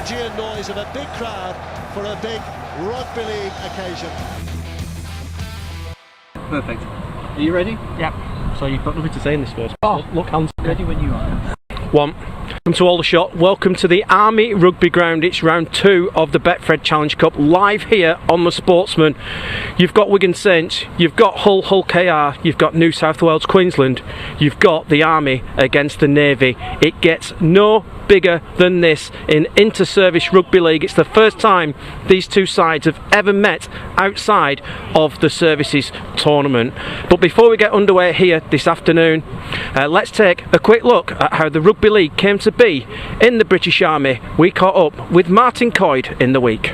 energy and noise of a big crowd for a big Rugby League occasion. Perfect. Are you ready? Yep. So you've got nothing to say in this first. Oh, look, hands Ready when you are. one. Welcome to all the shot. Welcome to the Army Rugby Ground. It's round 2 of the Betfred Challenge Cup, live here on the Sportsman. You've got Wigan Saints, you've got Hull KR, you've got New South Wales Queensland, you've got the Army against the Navy. It gets no bigger than this in inter-service rugby league. It's the first time these two sides have ever met outside of the services tournament. But before we get underway here this afternoon, let's take a quick look at how the rugby league came to be in the British Army. We caught up with Martin Coyd in the week.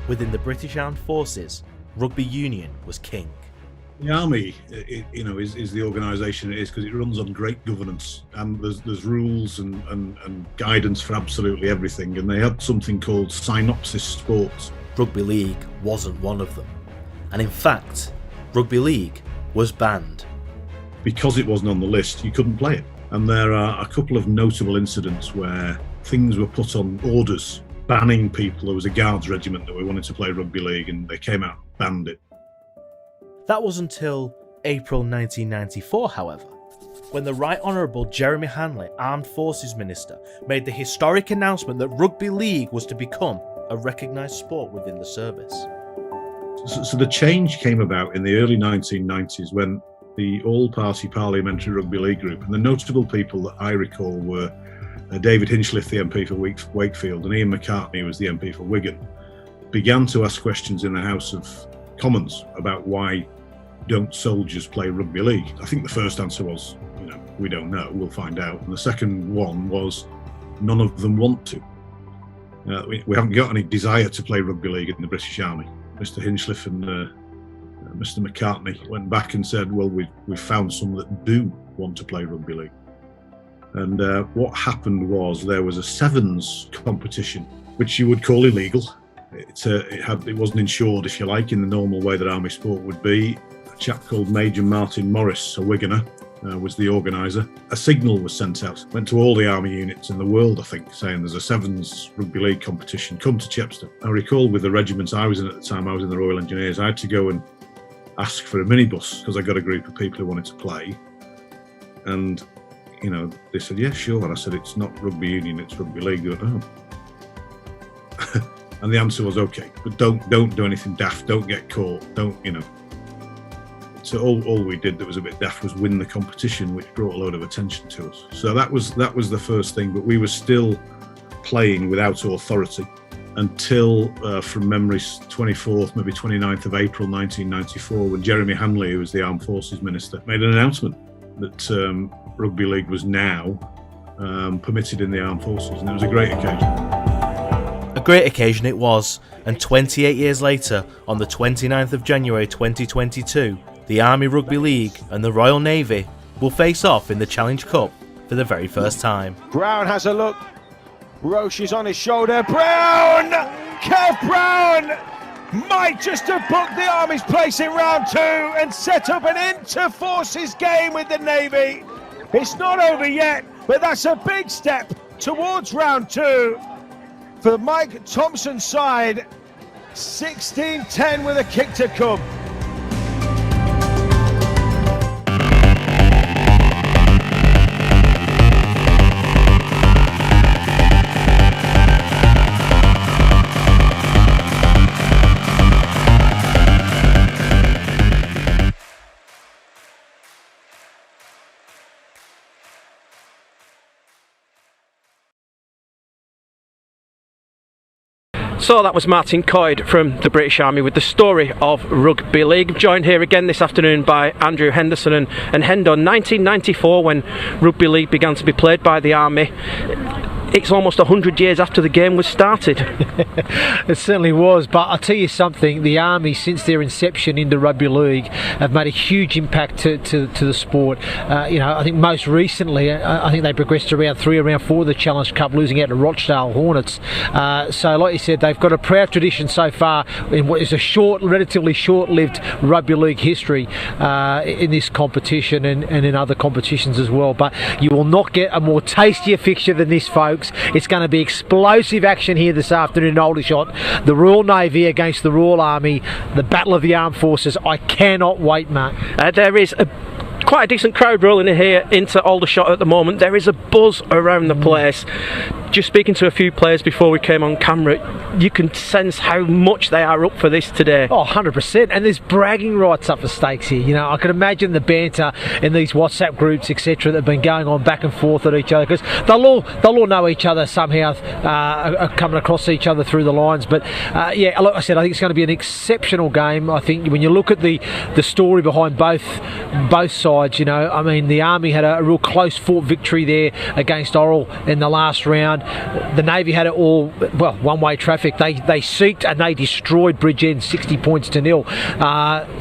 Within the British Armed Forces, rugby union was king. The Army, is the organisation it is because it runs on great governance, and there's rules and guidance for absolutely everything. And they had something called synopsis sports. Rugby League wasn't one of them, and in fact, Rugby League was banned. Because it wasn't on the list, you couldn't play it. And there are a couple of notable incidents where things were put on orders banning people. There was a Guards regiment that we wanted to play rugby league, and they came out and banned it. That was until April 1994, however, when the Right Honourable Jeremy Hanley, Armed Forces Minister, made the historic announcement that Rugby League was to become a recognised sport within the service. So the change came about in the early 1990s when the All-Party Parliamentary Rugby League group, and the notable people that I recall were David Hinchliffe, the MP for Wakefield, and Ian McCartney, who was the MP for Wigan, began to ask questions in the House of Commons about why don't soldiers play rugby league. I think the first answer was, we don't know, we'll find out. And the second one was, none of them want to. We haven't got any desire to play rugby league in the British Army. Mr. Hinchliffe and Mr. McCartney went back and said, well, we've found some that do want to play rugby league. And what happened was there was a sevens competition, which you would call illegal. It wasn't insured, if you like, in the normal way that Army sport would be. A chap called Major Martin Morris, a Wiganer, was the organiser. A signal was sent out, went to all the Army units in the world, I think, saying there's a sevens rugby league competition, come to Chepstow. I recall with the regiment I was in at the time, I was in the Royal Engineers, I had to go and ask for a minibus because I got a group of people who wanted to play. And, they said, yeah, sure. And I said, it's not rugby union, it's rugby league. They went, oh. And the answer was, okay, but don't do anything daft, don't get caught, don't. So all we did that was a bit daft was win the competition, which brought a load of attention to us. So that was the first thing, but we were still playing without authority until, from memory, 24th, maybe 29th of April 1994, when Jeremy Hanley, who was the Armed Forces Minister, made an announcement that rugby league was now permitted in the Armed Forces, and it was a great occasion. A great occasion it was, and 28 years later, on the 29th of January 2022, the Army Rugby League and the Royal Navy will face off in the Challenge Cup for the very first time. Brown has a look. Roche is on his shoulder. Brown! Kev Brown might just have booked the Army's place in round 2 and set up an inter-forces game with the Navy. It's not over yet, but that's a big step towards round 2. For Mike Thompson's side, 16-10 with a kick to come. So that was Martin Coyd from the British Army with the story of Rugby League. I'm joined here again this afternoon by Andrew Henderson and Hendo. 1994, when Rugby League began to be played by the Army, it's almost 100 years after the game was started. It certainly was, but I'll tell you something, the Army, since their inception into Rugby League, have made a huge impact to the sport. I think most recently, I think they progressed to round 3 or round 4 of the Challenge Cup, losing out to Rochdale Hornets. So like you said, they've got a proud tradition so far in what is a relatively short-lived Rugby League history in this competition and in other competitions as well. But you will not get a more tastier fixture than this, folks. folks. It's going to be explosive action here this afternoon in Aldershot. The Royal Navy against the Royal Army, the Battle of the Armed Forces. I cannot wait, Matt. There is quite a decent crowd rolling in here into Aldershot at the moment. There is a buzz around the place. Just speaking to a few players before we came on camera, you can sense how much they are up for this today. Oh, 100%. And there's bragging rights up for stakes here. You know, I can imagine the banter in these WhatsApp groups, etc., that have been going on back and forth at each other, because they'll all know each other somehow, coming across each other through the lines. But yeah, like I said, I think it's going to be an exceptional game. I think when you look at the story behind both sides, you know, I mean, the Army had a real close fought victory there against Orrell in the last round. The Navy had it all, well, one-way traffic. They seeked and they destroyed Bridgend 60 points to 0.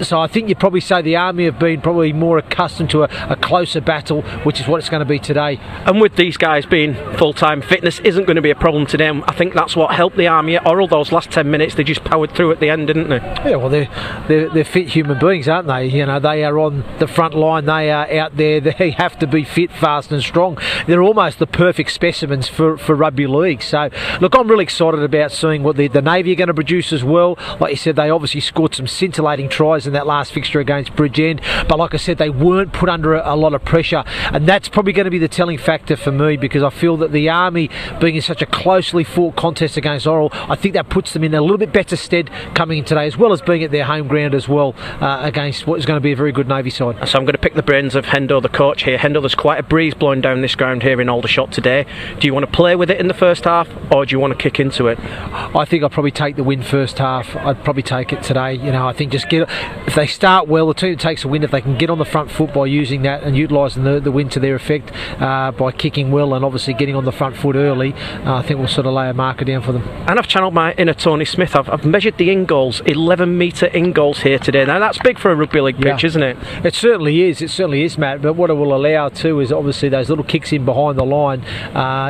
So I think you'd probably say the Army have been probably more accustomed to a closer battle, which is what it's going to be today. And with these guys being full-time, fitness isn't going to be a problem to them. I think that's what helped the Army at Orrell. Those last 10 minutes, they just powered through at the end, didn't they? Yeah, well, they're fit human beings, aren't they? You know, they are on the front line. They are out there. They have to be fit, fast and strong. They're almost the perfect specimens for Rugby League. So, look, I'm really excited about seeing what the Navy are going to produce as well. Like you said, they obviously scored some scintillating tries in that last fixture against Bridgend, but like I said, they weren't put under a lot of pressure, and that's probably going to be the telling factor for me, because I feel that the Army, being in such a closely fought contest against Orrell, I think that puts them in a little bit better stead coming in today, as well as being at their home ground as well, against what is going to be a very good Navy side. So I'm going to pick the brains of Hendo, the coach here. Hendo, there's quite a breeze blowing down this ground here in Aldershot today. Do you want to play with it in the first half, or do you want to kick into it? I think I'll probably take the win first half. I'd probably take it today. You know, I think just if they start well, the team that takes a win, if they can get on the front foot by using that and utilising the win to their effect, by kicking well and obviously getting on the front foot early, I think we'll sort of lay a marker down for them. And I've channelled my inner Tony Smith. I've measured the in goals, 11 metre in goals here today. Now that's big for a rugby league pitch, isn't it? It certainly is. It certainly is, Matt. But what it will allow too is obviously those little kicks in behind the line.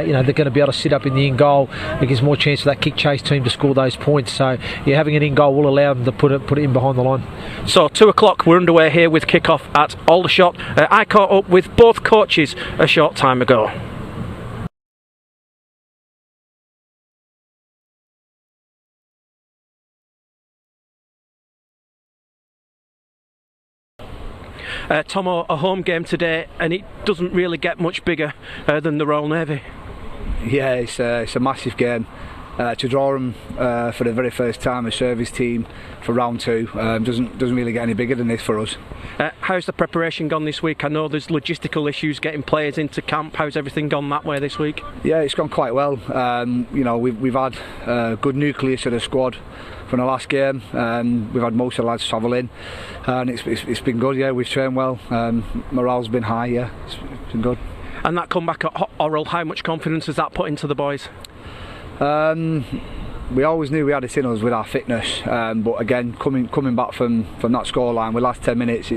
You know, they're going to be able to sit up in the in goal. It gives more chance for that kick chase team to score those points. So yeah, having an in goal will allow them to put it in behind the line. So 2 o'clock, we're underway here with kick-off at Aldershot. I caught up with both coaches a short time ago. Tomo, a home game today, and it doesn't really get much bigger than the Royal Navy. Yeah, it's a massive game. To draw them for the very first time as service team for round 2 doesn't really get any bigger than this for us. How's the preparation gone this week? I know there's logistical issues getting players into camp. How's everything gone that way this week? Yeah, it's gone quite well. You know, we've had a good nucleus of the squad from the last game. We've had most of the lads travel in, and it's been good. Yeah, we've trained well. Morale's been high. Yeah, it's been good. And that comeback at Orrell, how much confidence has that put into the boys? We always knew we had it in us with our fitness, but again, coming back from that scoreline with last 10 minutes,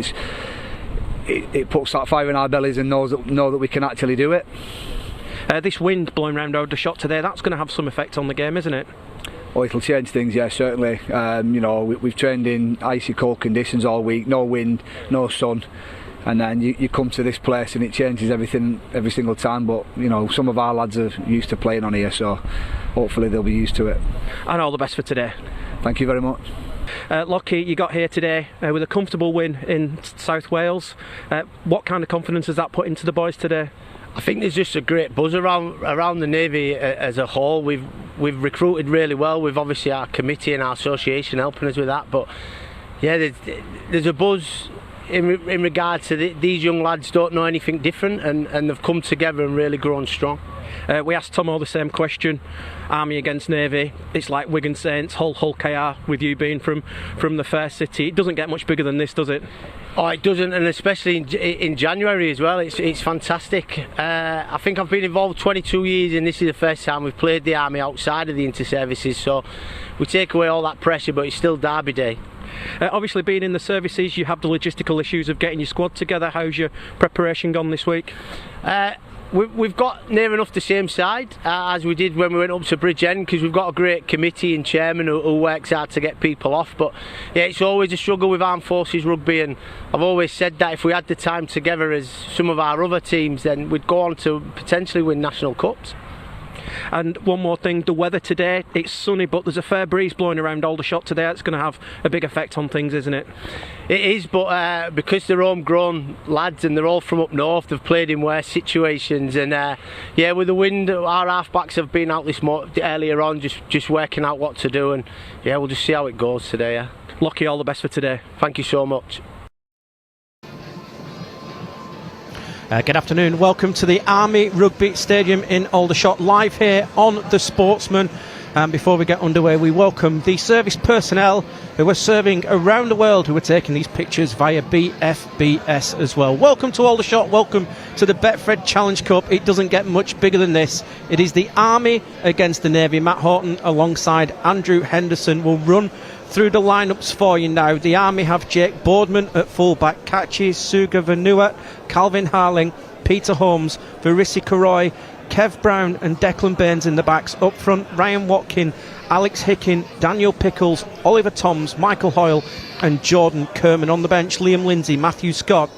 it puts that fire in our bellies and know that we can actually do it. This wind blowing round Aldershot today, that's going to have some effect on the game, isn't it? Oh, it'll change things, yeah, certainly. You know, we've trained in icy cold conditions all week, no wind, no sun, and then you come to this place and it changes everything every single time. But you know, some of our lads are used to playing on here, so hopefully they'll be used to it. And all the best for today. Thank you very much. Lockie, you got here today with a comfortable win in South Wales. What kind of confidence has that put into the boys today? I think there's just a great buzz around the Navy as a whole. We've recruited really well. We've obviously our committee and our association helping us with that. But yeah, there's a buzz in regard to these young lads don't know anything different, and they've come together and really grown strong. We asked Tomo the same question. Army against Navy, it's like Wigan Saints, Hull KR, with you being from the fair city. It doesn't get much bigger than this, does it? Oh, it doesn't, and especially in January as well. It's fantastic. I think I've been involved 22 years, and this is the first time we've played the Army outside of the inter-services, so we take away all that pressure, but it's still Derby Day. Obviously, being in the services, you have the logistical issues of getting your squad together. How's your preparation gone this week? We've got near enough the same side as we did when we went up to Bridgend, because we've got a great committee and chairman who works hard to get people off. But yeah, it's always a struggle with Armed Forces Rugby, and I've always said that if we had the time together as some of our other teams, then we'd go on to potentially win national cups. And one more thing, the weather today, it's sunny, but there's a fair breeze blowing around Aldershot today. That's going to have a big effect on things, isn't it? It is, but because they're homegrown lads and they're all from up north, they've played in worse situations, and yeah, with the wind, our half-backs have been out earlier on, just working out what to do, and yeah, we'll just see how it goes today. Yeah. Lockie, all the best for today. Thank you so much. Good afternoon, welcome to the Army Rugby Stadium in Aldershot, live here on the Sportsman. And before we get underway, we welcome the service personnel who are serving around the world, who are taking these pictures via BFBS as well. Welcome to Aldershot, welcome to the Betfred Challenge Cup. It doesn't get much bigger than this. It is the Army against the Navy. Matt Horton alongside Andrew Henderson will run through the lineups for you now. The Army have Jake Boardman at fullback, catches Suga Vanua, Calvin Harling, Peter Holmes, Varisi Karoy, Kev Brown and Declan Baines in the backs. Up front, Ryan Watkin, Alex Hickin, Daniel Pickles, Oliver Toms, Michael Hoyle and Jordan Kerman. On the bench, Liam Lindsay, Matthew Scott,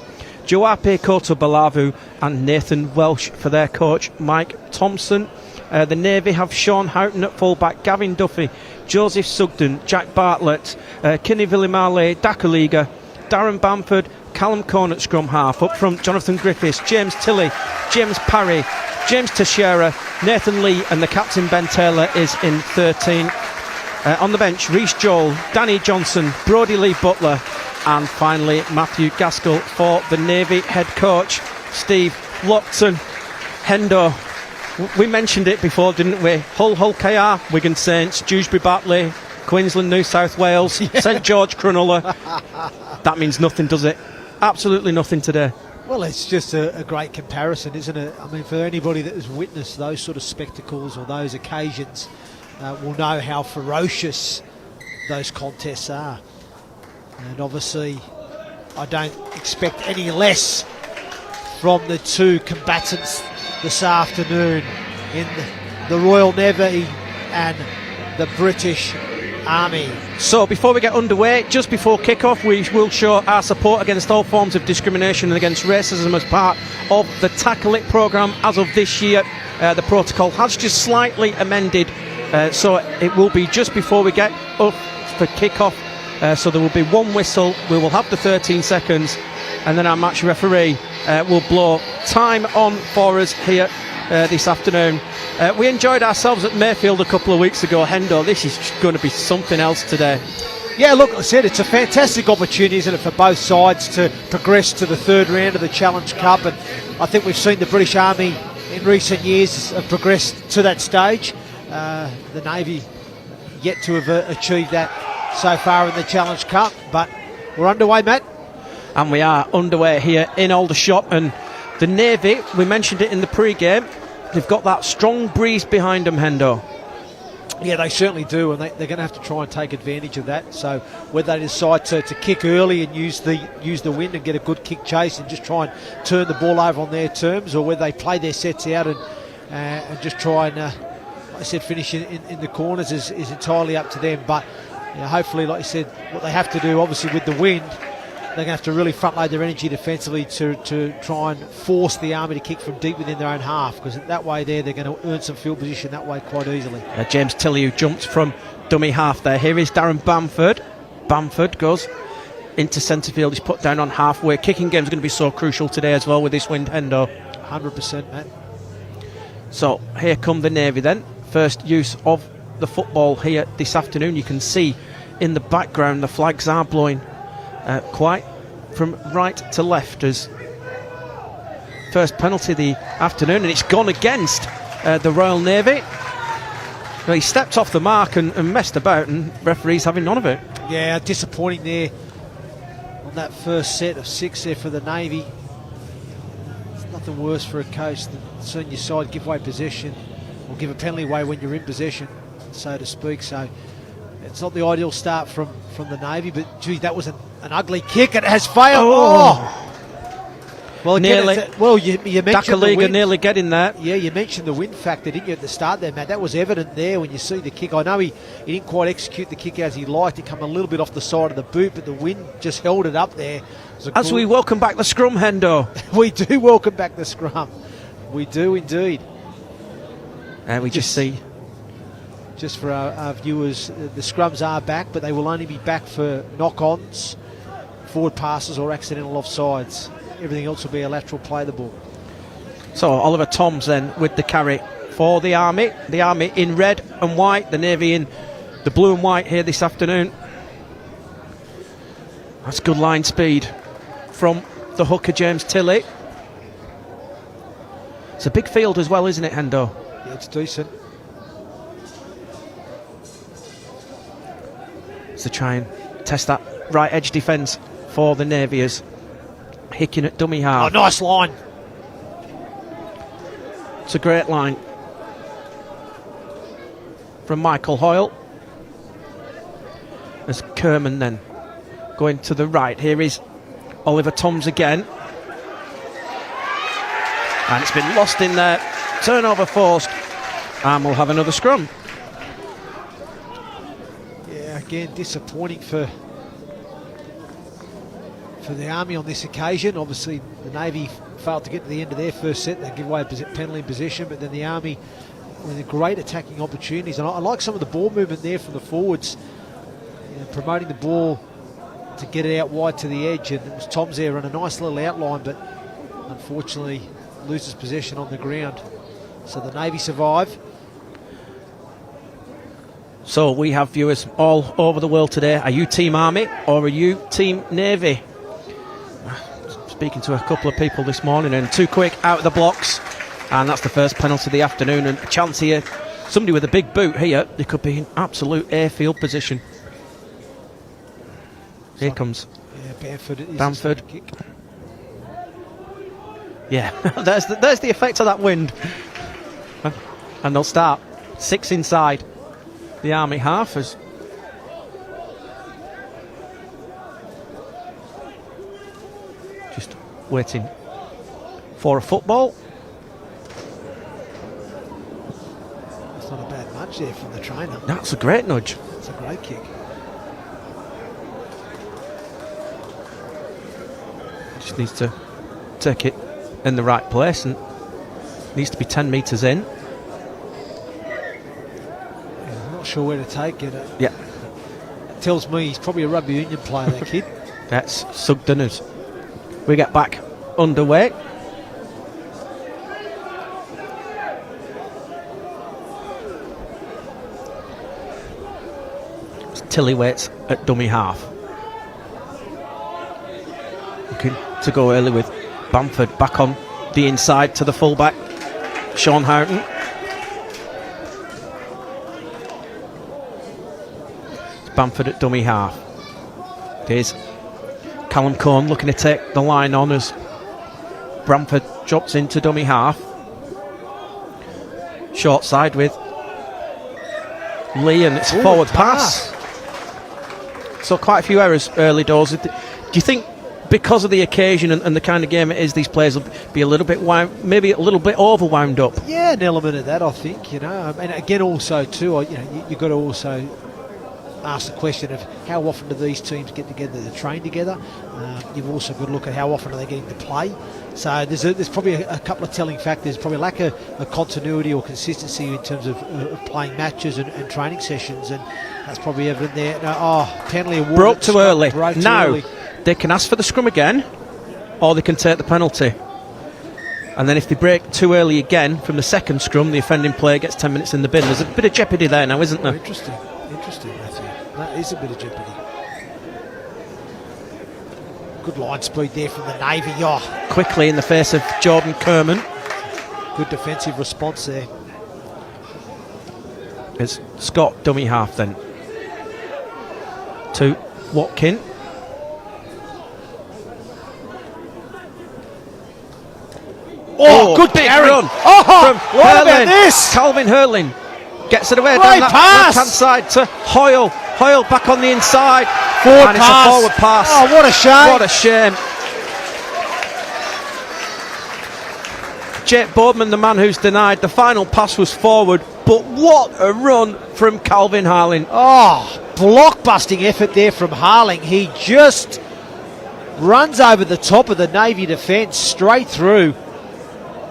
Joape Koto Balavu and Nathan Welsh for their coach, Mike Thompson. The Navy have Sean Houghton at fullback, Gavin Duffy, Joseph Sugden, Jack Bartlett, Kinney Villimale, Dakaliga, Darren Bamford, Callum Corn at scrum half. Up front, Jonathan Griffiths, James Tilley, James Parry, James Teixeira, Nathan Lee and the captain Ben Taylor is in 13. On the bench, Rhys Joel, Danny Johnson, Brodie Lee Butler and finally Matthew Gaskell for the Navy head coach, Steve Lockton. Hendo, we mentioned it before, didn't we? Hull KR, Wigan Saints, Dewsbury Batley, Queensland, New South Wales, St George Cronulla. That means nothing, does it? Absolutely nothing today. Well, it's just a great comparison, isn't it? I mean, for anybody that has witnessed those sort of spectacles or those occasions will know how ferocious those contests are. And obviously, I don't expect any less from the two combatants this afternoon in the Royal Navy and the British Army. So before we get underway, just before kick-off, we will show our support against all forms of discrimination and against racism as part of the Tackle It programme. As of this year, the protocol has just slightly amended, so it will be just before we get up for kick-off. So there will be one whistle, we will have the 13 seconds, and then our match referee will blow time on for us here this afternoon. We enjoyed ourselves at Mayfield a couple of weeks ago. Hendo, this is going to be something else today. Yeah, look, I said it's a fantastic opportunity, isn't it, for both sides to progress to the third round of the Challenge Cup, and I think we've seen the British Army in recent years have progressed to that stage. The Navy yet to have achieved that so far in the Challenge Cup, but we're underway, Matt. And we are underway here in Aldershot, and the Navy, we mentioned it in the pre-game, they've got that strong breeze behind them, Hendo. Yeah, they certainly do, and they're going to have to try and take advantage of that. So whether they decide to kick early and use the wind and get a good kick chase and just try and turn the ball over on their terms, or whether they play their sets out and just try and, like I said, finish in the corners is entirely up to them. But you know, hopefully, like I said, what they have to do, obviously with the wind, they're going to have to really front load their energy defensively to try and force the Army to kick from deep within their own half, because that way they're going to earn some field position that way quite easily. James Tilley, who jumps from dummy half there. Here is Darren Bamford. Bamford goes into centre field. He's put down on halfway. Kicking game is going to be so crucial today as well with this wind, Hendo. 100%, Matt. So here come the Navy then. First use of the football here this afternoon. You can see in the background the flags are blowing quite from right to left as first penalty of the afternoon, and it's gone against the Royal Navy. Well, he stepped off the mark and messed about, and referees having none of it. Yeah, disappointing there on that first set of 6 there for the Navy. It's nothing worse for a coach than seeing your side give away possession or give a penalty away when you're in possession, so to speak. So it's not the ideal start from the Navy, but gee, that was an ugly kick. It has failed. Oh. Well, again, nearly. You mentioned the wind. Nearly getting there. Yeah, you mentioned the wind factor, didn't you, at the start there, Matt? That was evident there when you see the kick. I know he didn't quite execute the kick as he liked. It came a little bit off the side of the boot, but the wind just held it up there. As we welcome back the scrum, Hendo. We do welcome back the scrum. We do indeed. And we just see... Just for our viewers, the scrums are back, but they will only be back for knock-ons, forward passes or accidental offsides. Everything else will be a lateral play the ball. So Oliver Toms then with the carry for the Army. The Army in red and white, the Navy in the blue and white here this afternoon. That's good line speed from the hooker James Tilley. It's a big field as well, isn't it, Hendo? Yeah, it's decent. To try and test that right edge defence for the Naviers. Hicking at dummy half. Oh, nice line. It's a great line from Michael Hoyle. As Kerman then going to the right. Here is Oliver Toms again. And it's been lost in there. Turnover forced. And we'll have another scrum. Again, disappointing for the Army on this occasion. Obviously, the Navy failed to get to the end of their first set. They give away a penalty position, but then the Army with great attacking opportunities. And I like some of the ball movement there from the forwards, promoting the ball to get it out wide to the edge. And it was Tom's there on a nice little outline, but unfortunately loses possession on the ground. So the Navy survive. So we have viewers all over the world today. Are you Team Army or are you Team Navy? Speaking to a couple of people this morning, and too quick out of the blocks, and that's the first penalty of the afternoon. And a chance here, somebody with a big boot here, they could be in absolute airfield position. Here comes Bamford. Yeah, there's the effect of that wind. And they'll start 6 inside the Army half as just waiting for a football. That's not a bad nudge there from the trainer. That's a great nudge. It's a great kick. Just needs to take it in the right place and needs to be 10 metres in. Not sure where to take it. Yeah. It tells me he's probably a rugby union player, that kid. That's Sugden as we get back underway. Tilly waits at dummy half. Looking to go early with Bamford back on the inside to the fullback, Sean Houghton. Bamford at dummy half. Here's Callum Cohn looking to take the line on as Bamford drops into dummy half. Short side with Lee, and it's a forward pass. So quite a few errors early doors. Do you think because of the occasion and the kind of game it is, these players will be a little bit maybe a little bit overwound up? Yeah, an element of that, I think. And again, also too, you've got to also ask the question of how often do these teams get together to train together. You've also got to look at how often are they getting to play. So there's probably a couple of telling factors. Probably lack of continuity or consistency in terms of playing matches and training sessions, and that's probably evident there. Penalty award. Broke too early. Now early. They can ask for the scrum again, or they can take the penalty. And then if they break too early again from the second scrum, the offending player gets 10 minutes in the bin. There's a bit of jeopardy there now, isn't there? Interesting, Matthew. That is a bit of jeopardy. Good line speed there from the Navy. Quickly in the face of Jordan Kerman. Good defensive response there. It's Scott dummy half then to Watkin. Good big run from Hurlin. Calvin Hurlin gets it away down that left-hand side to Hoyle. Hoyle back on the inside. Forward It's a forward pass. Oh, what a shame. What a shame. Jake Boardman, the man who's denied. The final pass was forward, but what a run from Calvin Harling. Block-busting effort there from Harling. He just runs over the top of the Navy defence straight through.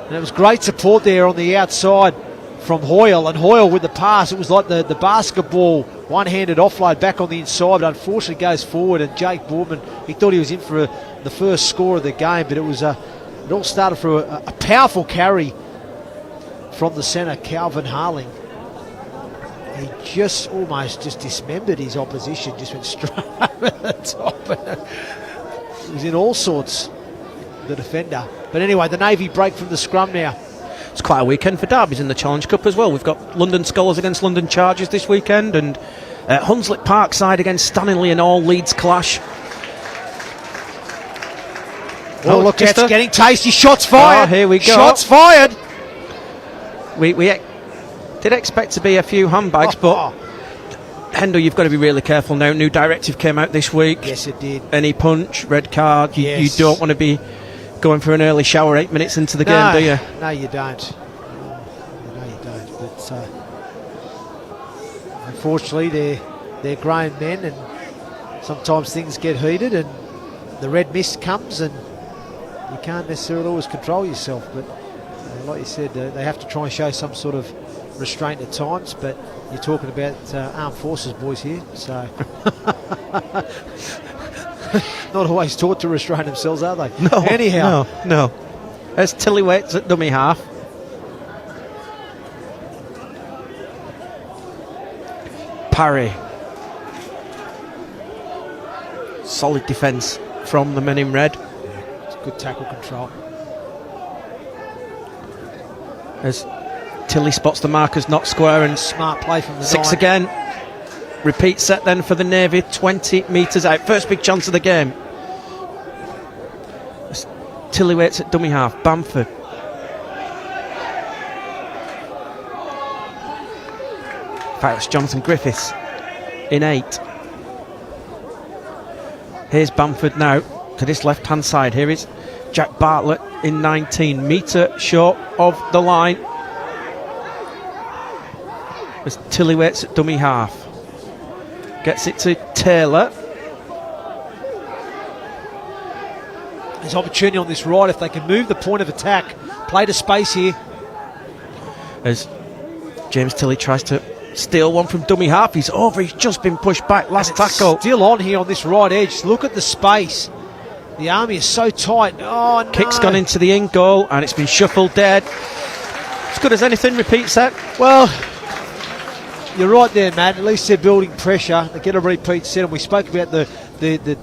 And it was great support there on the outside from Hoyle, and Hoyle with the pass. It was like the basketball one-handed offload back on the inside, but unfortunately goes forward, and Jake Boardman, he thought he was in for the first score of the game, but it was it all started through a powerful carry from the centre, Calvin Harling. He just almost dismembered his opposition, just went straight over the top. He was in all sorts, the defender. But anyway, the Navy break from the scrum now. It's quite a weekend for derbies in the Challenge Cup as well. We've got London Scullers against London Chargers this weekend, and Hunslet Parkside against Stanley and all Leeds clash. Oh, look, that's getting tasty. Shots fired. Oh, here we go. Shots fired. We did expect to be a few handbags, but Hendo, you've got to be really careful now. New directive came out this week. Yes, it did. Any punch, red card. Yes. You don't want to be going for an early shower 8 minutes into the game, do you? No, you don't. No, you don't. But unfortunately, they're grown men, and sometimes things get heated, and the red mist comes, and you can't necessarily always control yourself. But like you said, they have to try and show some sort of restraint at times. But you're talking about armed forces boys here, so not always taught to restrain themselves, are they? No. Anyhow, no. There's Tillywaits at dummy half. Parry. Solid defence from the men in red. It's good tackle control. As Tilly spots the markers not square, and smart play from the 6 9. again. Repeat set then for the Navy, 20 metres out. First big chance of the game. Tillywaits at dummy half. Bamford. In fact, it's Jonathan Griffiths in 8. Here's Bamford now to this left-hand side. Here is Jack Bartlett in 19, metre short of the line. As Tillywaits at dummy half. Gets it to Taylor. There's opportunity on this right if they can move the point of attack. Play to space here. As James Tilly tries to steal one from dummy half. He's over. He's just been pushed back. Last tackle. Still on here on this right edge. Look at the space. The Army is so tight. Oh, no. Kick's gone into the in goal, and it's been shuffled dead. As good as anything, repeat set. Well, you're right there, Matt. At least they're building pressure. They get a repeat set, and we spoke about the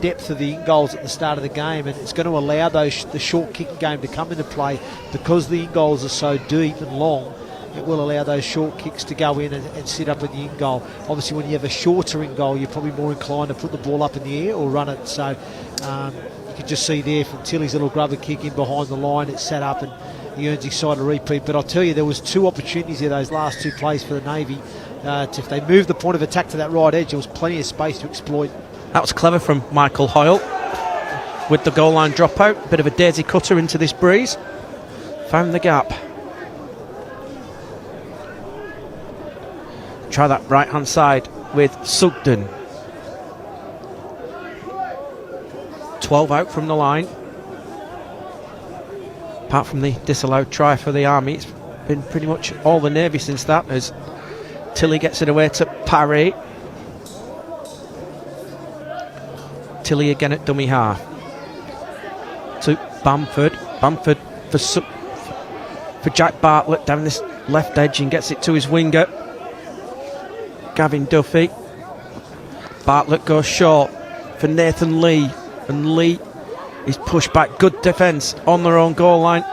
depth of the in goals at the start of the game, and it's going to allow the short kicking game to come into play because the in goals are so deep and long. It will allow those short kicks to go in and sit up at the in goal. Obviously, when you have a shorter in goal, you're probably more inclined to put the ball up in the air or run it. So you can just see there from Tilly's little grubber kick in behind the line, it's set up and he earns his side a repeat. But I'll tell you, there was 2 opportunities there, those last 2 plays for the Navy. If they moved the point of attack to that right edge, there was plenty of space to exploit. That was clever from Michael Hoyle with the goal line dropout. Bit of a daisy cutter into this breeze. Found the gap. Try that right hand side with Sugden. 12 out from the line. Apart from the disallowed try for the Army, it's been pretty much all the Navy since that, as Tilly gets it away to Parry. Tilly again at dummy half. To Bamford. Bamford for Jack Bartlett down this left edge and gets it to his winger, Gavin Duffy. Bartlett goes short for Nathan Lee, and Lee is pushed back. Good defence on their own goal line,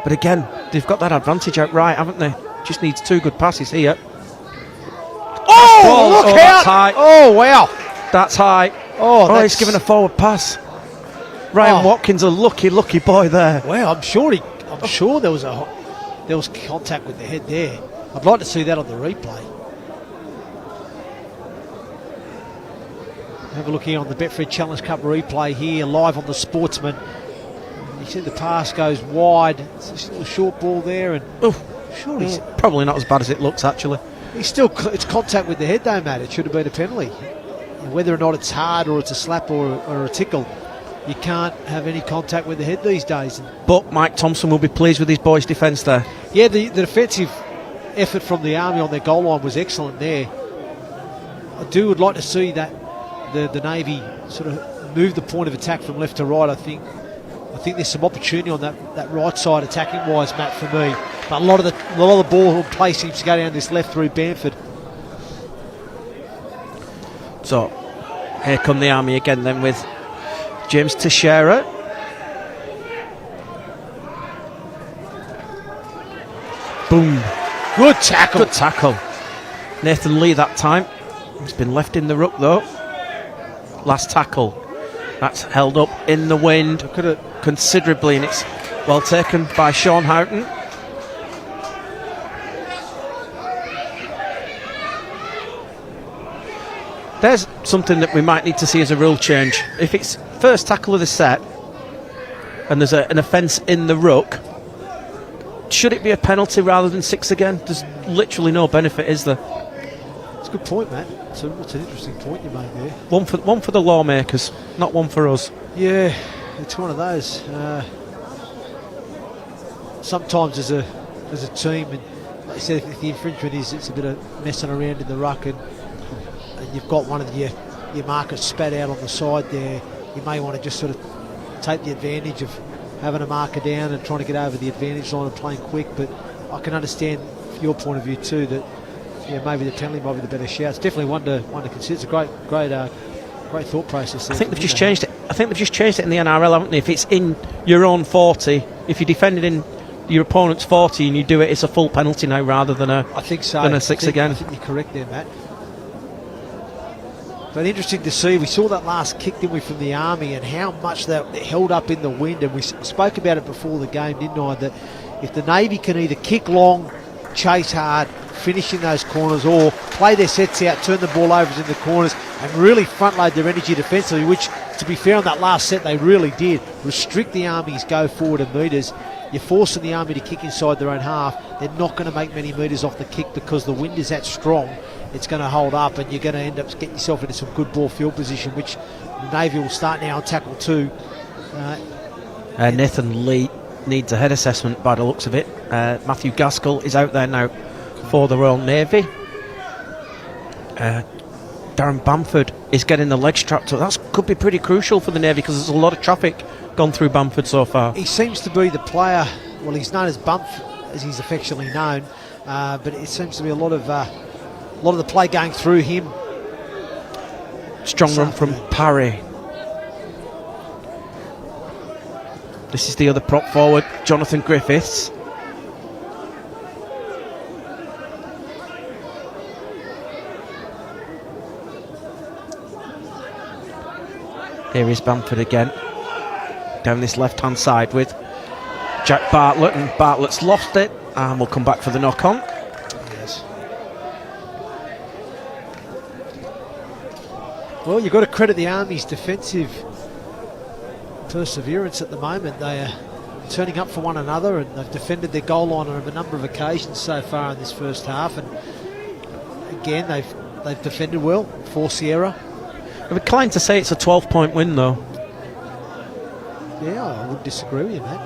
but again they've got that advantage out right, haven't they? Just needs 2 good passes here. Oh, look out! That's high. Oh, wow. That's high. Oh, he's given a forward pass. Ryan Watkins, a lucky boy there. Wow, I'm sure there was contact with the head there. I'd like to see that on the replay. Have a look here on the Betfred Challenge Cup replay here, live on the Sportsman. You see the pass goes wide. It's just a little short ball there, and surely probably not as bad as it looks actually. It's contact with the head though, Matt. It should have been a penalty. Whether or not it's hard or it's a slap or a tickle, you can't have any contact with the head these days. But Mike Thompson will be pleased with his boys' defence there. Yeah, the defensive effort from the Army on their goal line was excellent there. I would like to see that the Navy sort of move the point of attack from left to right. I think there's some opportunity on that right side attacking wise, Matt, for me. But a lot of the ball play seems to go down this left through Bamford. So here come the Army again then with James Teixeira. Boom. Good tackle. Good tackle. Nathan Lee that time. He's been left in the ruck though. Last tackle. That's held up in the wind considerably, and it's well taken by Sean Houghton. There's something that we might need to see as a rule change. If it's first tackle of the set and there's an offence in the ruck, should it be a penalty rather than 6 again? There's literally no benefit, is there? It's a good point, Matt. It's an interesting point you made there. One for the lawmakers, not one for us. Yeah, it's one of those. Sometimes as a team, and like you said, if the infringement is it's a bit of messing around in the ruck, and you've got one of your markers spat out on the side there, you may want to just sort of take the advantage of having a marker down and trying to get over the advantage line and playing quick. But I can understand your point of view too, that maybe the penalty might be the better shout. It's definitely one to consider. It's a great thought process. I think they've just changed it. I think they've just changed it in the NRL, haven't they? If it's in your own 40, if you're defending in your opponent's 40 and you do it, it's a full penalty now rather than a 6 again. I think you're correct there, Matt. But interesting to see, we saw that last kick, didn't we, from the Army, and how much that held up in the wind. And we spoke about it before the game, didn't I, that if the Navy can either kick long, chase hard, finish in those corners, or play their sets out, turn the ball over in the corners, and really front load their energy defensively, which, to be fair, on that last set they really did, restrict the Army's go forward and metres. You're forcing the Army to kick inside their own half. They're not going to make many metres off the kick because the wind is that strong. It's going to hold up, and you're going to end up getting yourself into some good ball field position, which the Navy will start now on tackle 2. Nathan Lee needs a head assessment by the looks of it. Matthew Gaskell is out there now for the Royal Navy. Darren Bamford is getting the leg strapped up. That could be pretty crucial for the Navy because there's a lot of traffic gone through Bamford so far. He seems to be the player, well, he's known as Bump, as he's affectionately known, but it seems to be a lot of the play going through him. Strong run from Parry. This is the other prop forward, Jonathan Griffiths. Here is Bamford again, down this left-hand side with Jack Bartlett, and Bartlett's lost it, and we'll come back for the knock-on. Yes. Well, you've got to credit the Army's defensive perseverance at the moment. They are turning up for one another, and they've defended their goal line on a number of occasions so far in this first half, and again they've defended well, forced the error. I'm inclined to say it's a 12-point win though. Yeah, I wouldn't disagree with you, mate.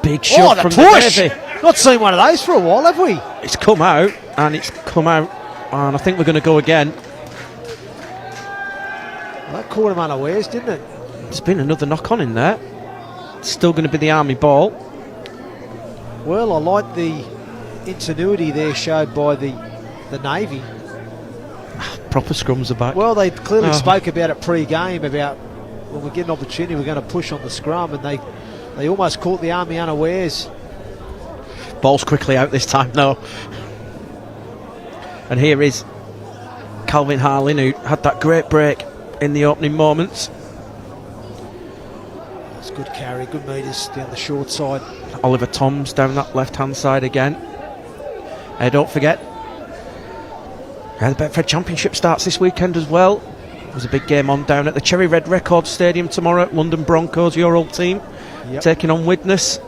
Big shot from push! the Navy. Not seen one of those for a while, have we? It's come out, and I think we're going to go again. Well, that caught him unawares, didn't it? There's been another knock-on in there. It's still going to be the Army ball. Well, I like the ingenuity there showed by the Navy. Proper scrums are back. Well, they clearly spoke about it pre-game, about when we get an opportunity we're going to push on the scrum, and they almost caught the Army unawares. Ball's quickly out this time though. And here is Calvin Harlin, who had that great break in the opening moments. It's good carry, good metres down the short side. Oliver Toms down that left-hand side again. Don't forget, the Betfred Championship starts this weekend as well. There's a big game on down at the Cherry Red Records Stadium tomorrow at London Broncos, your old team, taking on Widnes.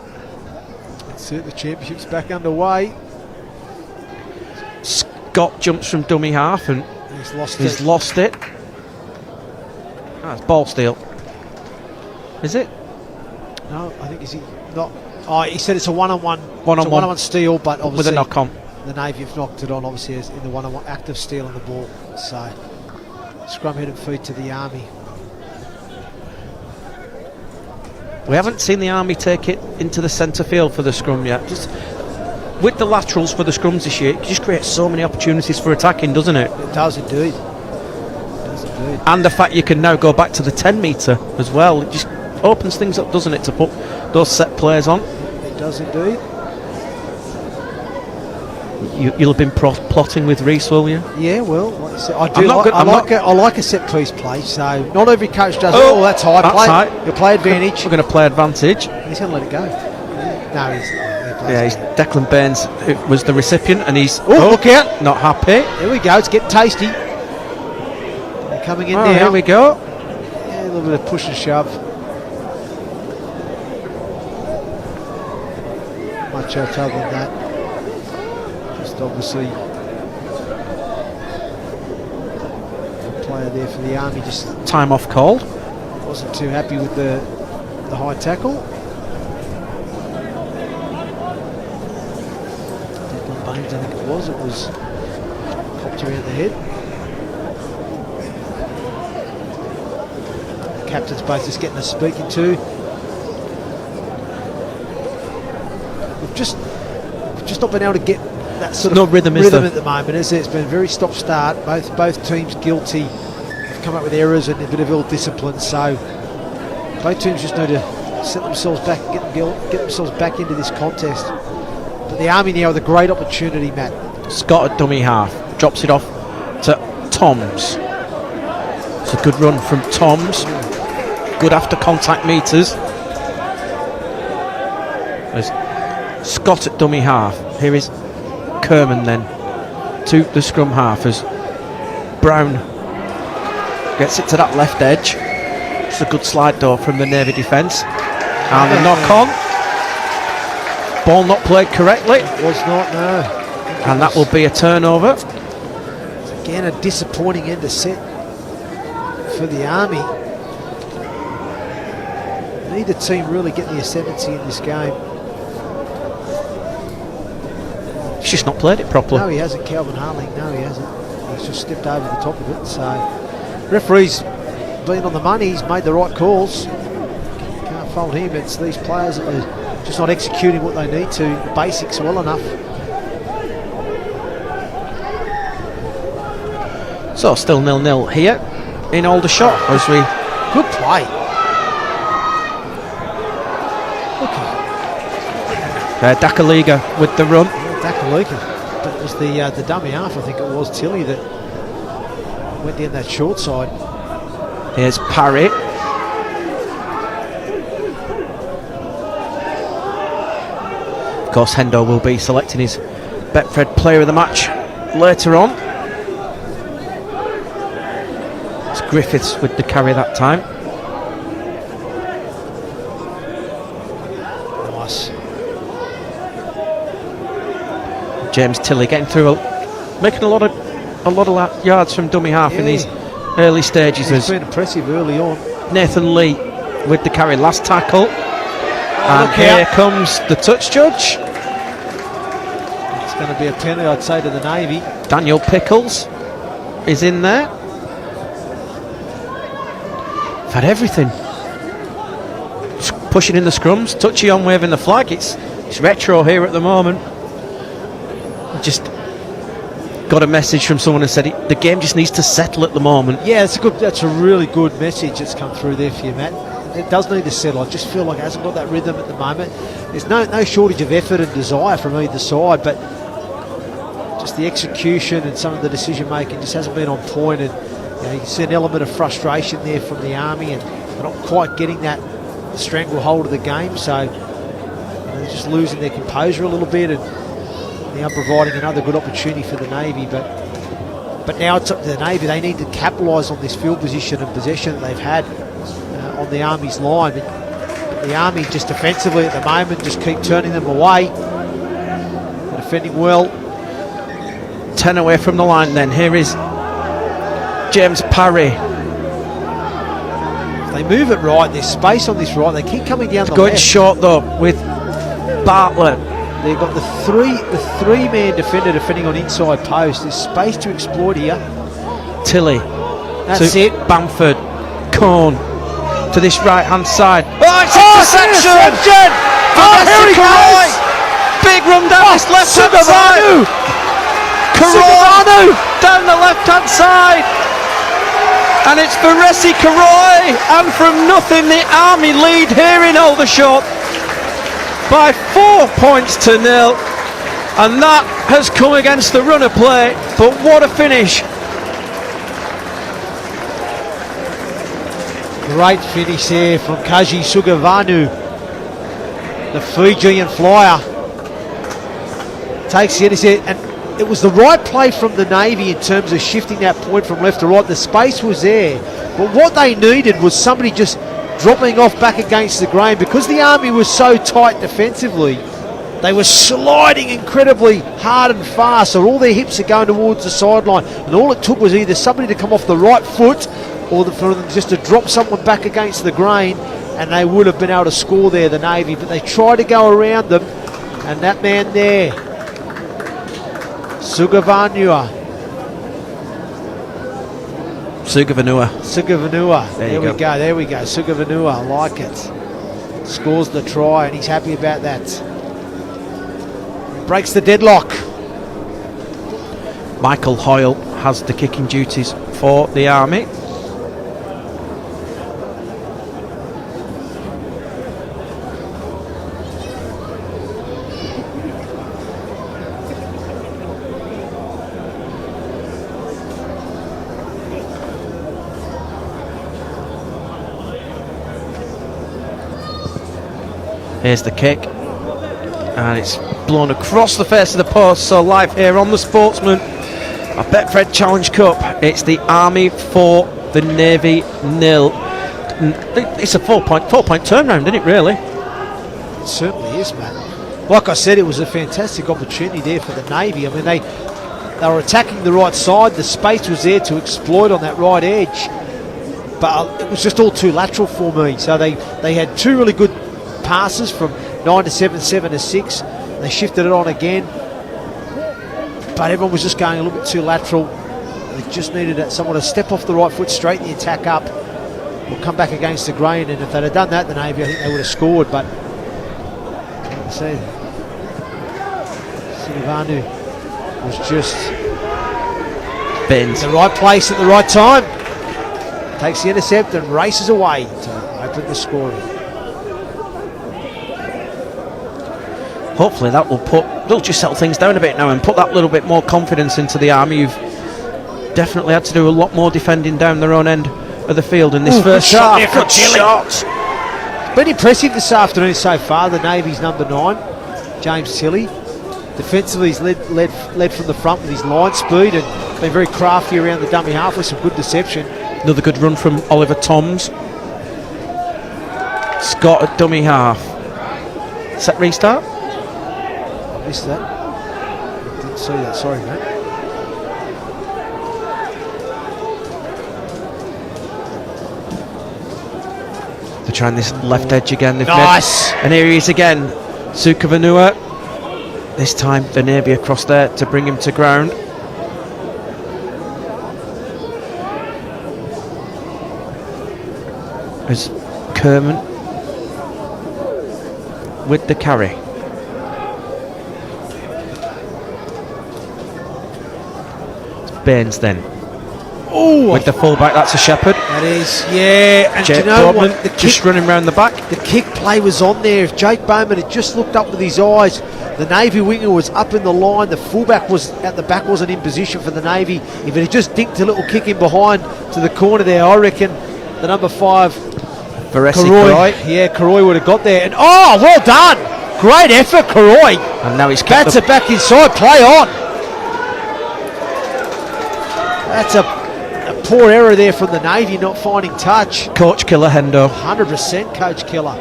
That's it, the championship's back underway. Scott jumps from dummy half and he's lost it. It's ball steal. Is it? No, I think is he not? Oh, he said it's a one-on-one. One-on-one. It's a one-on-one steal, but obviously with a knock on. the Navy have knocked it on, obviously, as in the one-on-one active steal on the ball. So scrum head and feet to the Army. We haven't seen the Army take it into the centre field for the scrum yet. Just with the laterals for the scrums this year, it just creates so many opportunities for attacking, doesn't it? It does indeed. It does indeed. And the fact you can now go back to the 10 metre as well, it just opens things up, doesn't it, to put those set players on. It does indeed. You'll have been plotting with Reece, will you? Yeah, well, like I said, I like a set piece play. So not every coach does. Oh, that's high. That's high. You'll play advantage. We're going to play advantage. He's going to let it go. No, he's Declan Bairns was the recipient, and he's look out! Not happy. There we go. It's getting tasty. They're coming in now. Here we go. Yeah, a little bit of push and shove. Much else other than that. Just obviously a player there for the Army. Just time off called. Wasn't too happy with the high tackle. Declan Baines, I think it was popped around the head. The captain's both just getting a speaking to. We've just not been able to get that sort of rhythm at the moment, is it? It's been very stop-start. Both teams guilty. Have come up with errors and a bit of ill discipline. So both teams just need to set themselves back, get themselves back into this contest. But the Army now with a great opportunity, Matt. Scott at dummy half drops it off to Toms. It's a good run from Toms. Good after contact meters. There's Scott at dummy half. Here is Kerman then to the scrum half as Brown gets it to that left edge. It's a good slide door from the Navy defence. And the knock on. Ball not played correctly. It was not, no. And that will be a turnover. Again, a disappointing end of set for the Army. Neither team really getting the ascendancy in this game. He's just not played it properly. No, he hasn't. Calvin Harling, no, he hasn't. He's just stepped over the top of it. So, referee's been on the money. He's made the right calls. Can't fault him. It's these players that are just not executing what they need to, the basics well enough. So, still 0-0 here in Aldershot as we. Good play. Dakaliga with the run. Dakaliga. But it was the dummy half, I think it was Tilly, that went down that short side. Here's Parry. Of course, Hendo will be selecting his Betfred player of the match later on. It's Griffiths with the carry that time. Nice. James Tilley getting through, making a lot of yards from dummy half in these early stages. It's been impressive early on. Nathan Lee with the carry, last tackle, and here comes the touch judge. It's going to be a penalty, I'd say, to the Navy. Daniel Pickles is in there. I've had everything. Just pushing in the scrums, touchy on waving the flag. It's retro here at the moment. Just got a message from someone who said the game just needs to settle at the moment. Yeah, that's a really good message that's come through there for you, Matt. It does need to settle. I just feel like it hasn't got that rhythm at the moment. There's no shortage of effort and desire from either side, but just the execution and some of the decision making just hasn't been on point. And you can see an element of frustration there from the Army, and they're not quite getting that stranglehold of the game. So they're just losing their composure a little bit, and now providing another good opportunity for the Navy. But now it's up to the Navy. They need to capitalise on this field position and possession that they've had on the Army's line. But the Army just defensively at the moment just keep turning them away. They're defending well. 10 away from the line then. Here is James Parry. If they move it right, there's space on this right. They keep coming down the going left. short though with Bartlett. They've got the three-man defender defending on inside post. There's space to exploit here. Tilly. That's to it. Bamford. Corn. To this right-hand side. Oh, it's interception! Oh, here he goes! Big run down this left-hand side. Karoy down the left-hand side. And it's for Resi Karoy. And from nothing, the Army lead here in Aldershot by 4 points to 0. And that has come against the run of play. But what a finish. Great finish there from Kaji Sugavanu, the Fijian flyer. Takes the intercept, and it was the right play from the Navy in terms of shifting that point from left to right. The space was there, but what they needed was somebody just dropping off back against the grain. Because the Army was so tight defensively, they were sliding incredibly hard and fast, so all their hips are going towards the sideline, and all it took was either somebody to come off the right foot or for them just to drop someone back against the grain, and they would have been able to score there, the Navy. But they tried to go around them, and that man there, Sugavanua. There we go. Sugavanua, I like it. Scores the try, and he's happy about that. Breaks the deadlock. Michael Hoyle has the kicking duties for the Army. Here's the kick, and it's blown across the face of the post. So live here on the Sportsman, a Betfred Challenge Cup. It's the Army 4, the Navy 0. It's a 4 point turnaround, isn't it? Really? It certainly is, man. Like I said, it was a fantastic opportunity there for the Navy. I mean, they were attacking the right side. The space was there to exploit on that right edge, but it was just all too lateral for me. So they had two really good passes from 9 to 7, 7 to 6. They shifted it on again, but everyone was just going a little bit too lateral. They just needed someone to step off the right foot, straighten the attack up, or come back against the grain. And if they'd have done that, the Navy, I think they would have scored. But like I said, Sinivanu was just in the right place at the right time. Takes the intercept and races away to open the scoring. Hopefully they'll just settle things down a bit now and put that little bit more confidence into the Army, who've definitely had to do a lot more defending down their own end of the field in this first half. Good shot. Been impressive this afternoon so far, the Navy's number 9, James Tilley. Defensively, he's led from the front with his line speed and been very crafty around the dummy half with some good deception. Another good run from Oliver Toms. Scott at dummy half. Set restart. Missed that. Didn't see that, sorry mate. They're trying this left edge again. Nice! And here he is again. Sukavanua. This time the Navy across there to bring him to ground. As Kerman with the carry. Baines then. Oh, with the fullback, that's a Shepherd. That is, yeah. And Jake do you know Bowman what? The just running round the back. The kick play was on there. If Jake Bowman had just looked up with his eyes, the Navy winger was up in the line. The fullback was at the back, wasn't in position for the Navy. If it had just dinked a little kick in behind to the corner there, I reckon the number 5, Karoy. Yeah, Karoy would have got there. And oh, well done. Great effort, Karoy. And now he's bats it back inside. Play on. That's a poor error there from the Navy, not finding touch. Coach killer, Hendo. 100% coach killer.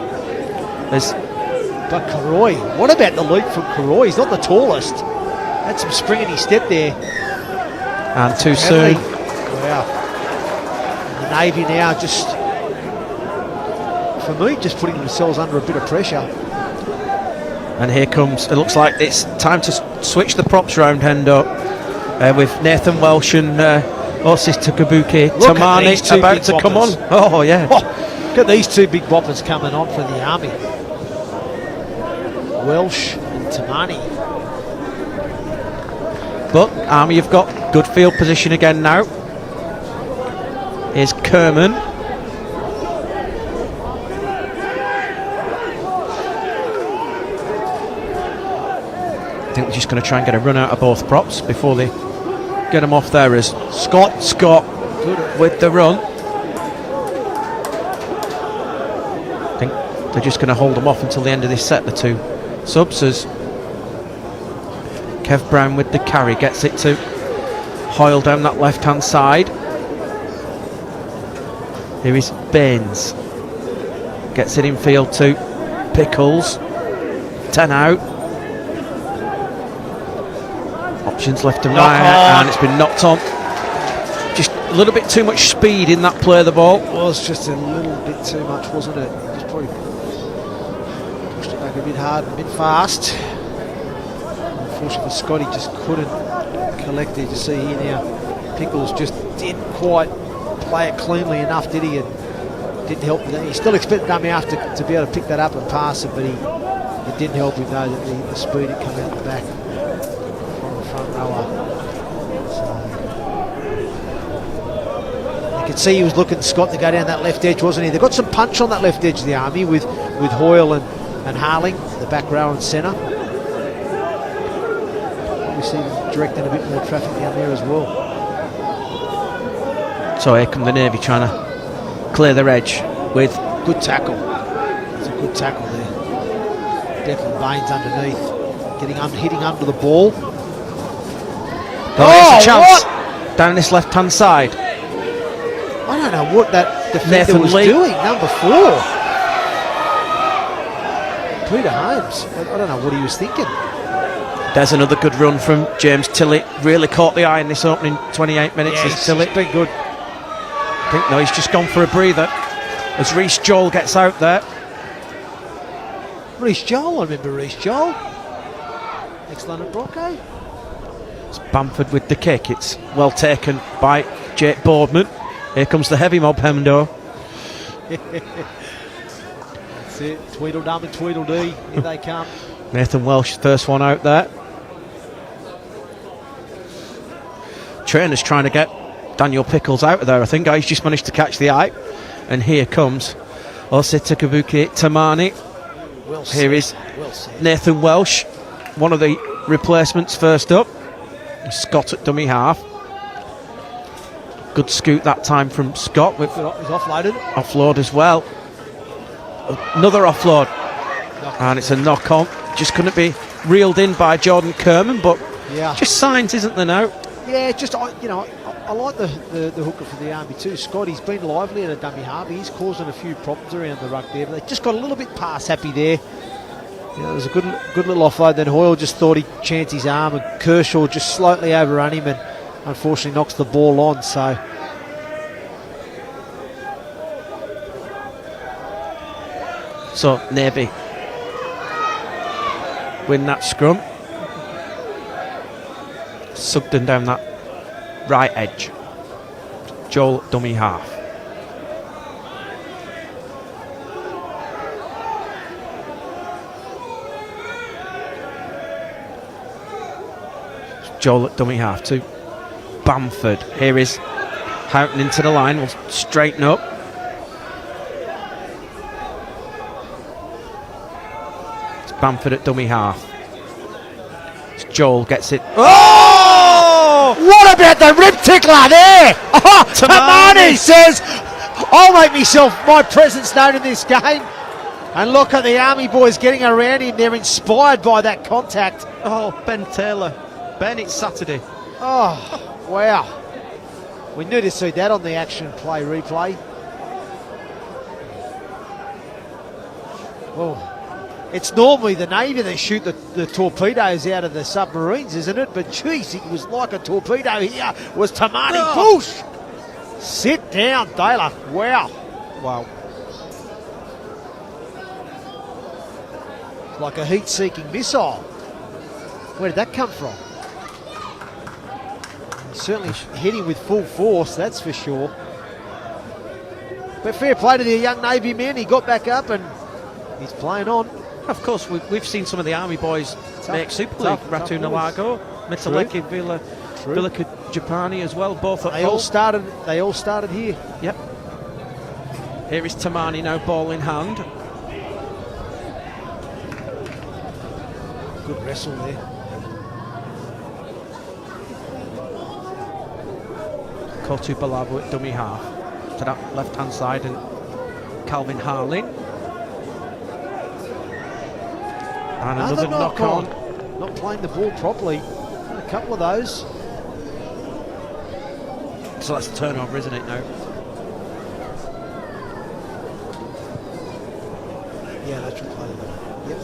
But Karoy, what about the leap from Karoy? He's not the tallest. Had some spring in his step there. And too soon. Wow. And the Navy now just, for me, just putting themselves under a bit of pressure. And here comes, it looks like it's time to switch the props round, Hendo, with Nathan Welsh and Osis Tukabuki Tamani about to come on. Oh, yeah. Oh, look at these two big boppers coming on for the Army. Welsh and Tamani. But Army have got good field position again now. Here's Kerman. I think we're just going to try and get a run out of both props before they get them off there. As Scott with the run. I think they're just going to hold them off until the end of this set, the two subs, as Kev Brown with the carry gets it to Hoyle down that left hand side. Here is Baines, gets it in field to Pickles. 10 out. Options left and right, and it's been knocked on. Just a little bit too much speed in that play of the ball. It was just a little bit too much, wasn't it? Just probably pushed it back a bit hard, a bit fast. Unfortunately, Scotty just couldn't collect it. You see here now, Pickles just didn't quite play it cleanly enough, did he? And didn't help with that. He still expected Dummy after to be able to pick that up and pass it, but it didn't help him though that the speed had come out the back from the front rower. So you could see he was looking Scott to go down that left edge, wasn't he? They got some punch on that left edge of the Army with Hoyle and Harling, the back row and centre. We see them directing a bit more traffic down there as well. So here come the Navy trying to clear their edge with good tackle. It's a good tackle there. Definitely Baines underneath, hitting under the ball. There's a chance down this left hand side. I don't know what that defender Nathan was Lee doing. Number 4, Peter Holmes. I don't know what he was thinking. There's another good run from James Tilley. Really caught the eye in this opening 28 minutes. Yeah, As Tilley. it's been good. I think no, he's just gone for a breather as Reece Joel gets out there. Reece Joel, I remember Reece Joel. Ex-London Bronco. It's Bamford with the kick. It's well taken by Jake Boardman. Here comes the heavy mob, Hemdo. That's it. Tweedledum and Tweedledee. Here they come. Nathan Welsh, first one out there. Trainer's trying to get Daniel Pickles out of there. I think he's just managed to catch the eye. And here comes Osita Kabuki Tamani. Here is Nathan Welsh, one of the replacements first up. Scott at dummy half. Good scoot that time from Scott. With he's offloaded. Offload as well. Another offload. And it's a knock on. Just couldn't be reeled in by Jordan Kerman, but just signs, isn't there now? Yeah, just, I like the hooker for the Army too. Scott, he's been lively at a dummy half. He's causing a few problems around the ruck there, but they just got a little bit pass happy there. There was a good little offload. Then Hoyle just thought he'd chance his arm, and Kershaw just slightly overrun him and unfortunately knocks the ball on. So Navy win that scrum. Sugden down that right edge. Joel dummy half. Joel at dummy half to Bamford. Here is Houghton into the line. Will straighten up. It's Bamford at dummy half. It's Joel gets it. Oh! What about the rib tickler there? Oh, Tamani says, I'll make my presence known in this game. And look at the Army boys getting around him. They're inspired by that contact. Oh, Ben Taylor. Ben, it's Saturday. Oh, wow. We knew to see that on the action play replay. Well, it's normally the Navy that shoot the torpedoes out of the submarines, isn't it? But geez, it was like a torpedo here. Was Tamani. Push! Sit down, Taylor. Wow. Wow. like a heat-seeking missile. Where did that come from? Certainly hitting with full force, that's for sure. But fair play to the young Navy men. He got back up and he's playing on. Of course, we've seen some of the Army boys make Super League. Ratu Nalago, Mitsaleki, Vilaka Japani as well. Both They all started here. Yep. Here is Tamani now, ball in hand. Good wrestle there. Kotu Balabo at dummy half. To that left-hand side, and Calvin Harlin. And another knock on. Not playing the ball properly. A couple of those. So that's a turnover, isn't it, now? Yeah, lateral play. Yep.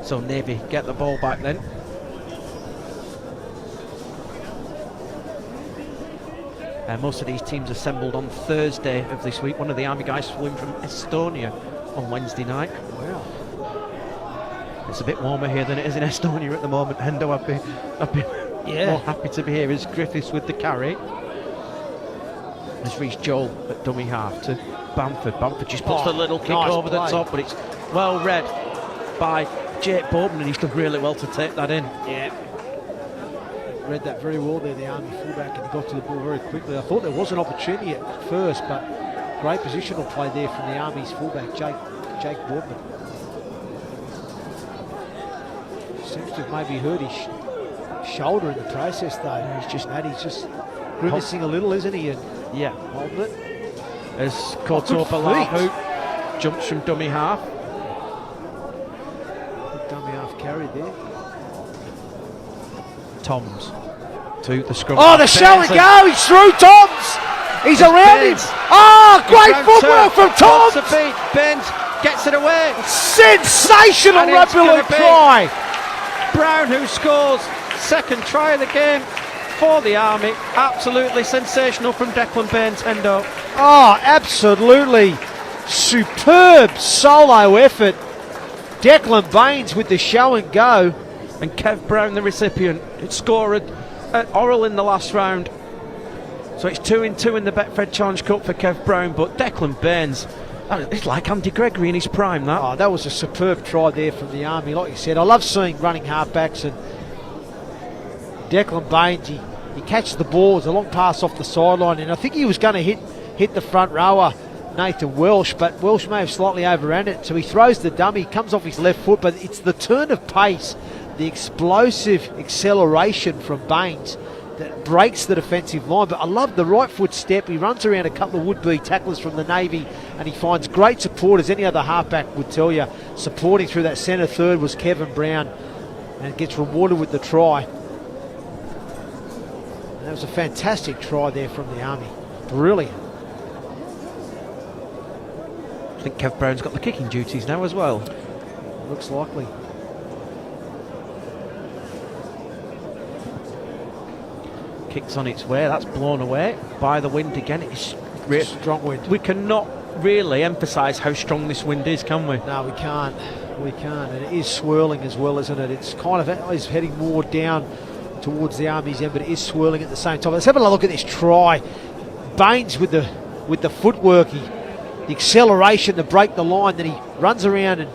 So Navy get the ball back then. Most of these teams assembled on Thursday of this week. One of the Army guys flew in from Estonia on Wednesday night. Wow. It's a bit warmer here than it is in Estonia at the moment. Hendo, I'd be more happy to be here. As Griffiths with the carry. Has reached Joel at dummy half to Bamford. Bamford just puts the little kick over the top, but it's well read by Jake Boatman, and he's done really well to take that in. Yeah. Read that very well there, the Army fullback, and he got to the ball very quickly. I thought there was an opportunity at first, but great positional play there from the Army's fullback, Jake Boatman. Seems to have maybe hurt his shoulder in the process though. He's just grimacing a little, isn't he? And yeah, holding it. As Koto Balahu jumps from dummy half. Dummy half carried there. Toms to the scrum. Oh, the show and go! He's through Toms! He's around him! Oh, great footwork from Toms! Benz gets it away. Sensational rugby league try! Brown, who scores second try of the game for the Army. Absolutely sensational from Declan Baines, Hendo. Oh, absolutely superb solo effort. Declan Baines with the show and go. And Kev Brown, the recipient, it scored at Orrell in the last round. So it's 2-2 in the Betfred Challenge Cup for Kev Brown, but Declan Baines, it's like Andy Gregory in his prime, that. Oh, that was a superb try there from the Army. Like you said, I love seeing running halfbacks, and Declan Baines, he catches the ball, it's a long pass off the sideline, and I think he was going to hit the front rower, Nathan Welsh, but Welsh may have slightly overran it, so he throws the dummy, comes off his left foot, but it's the turn of pace, the explosive acceleration from Baines that breaks the defensive line. But I love the right foot step. He runs around a couple of would-be tacklers from the Navy, and he finds great support, as any other halfback would tell you. Supporting through that centre third was Kevin Brown, and gets rewarded with the try. And that was a fantastic try there from the Army. Brilliant. I think Kev Brown's got the kicking duties now as well. Looks likely. Kicks on its way, that's blown away by the wind again. It's strong wind. We cannot really emphasise how strong this wind is, can we? No, we can't. We can't. And it is swirling as well, isn't it? It's kind of is heading more down towards the Army's end, but it is swirling at the same time. Let's have a look at this try. Baines with the footwork, the acceleration to break the line, then he runs around and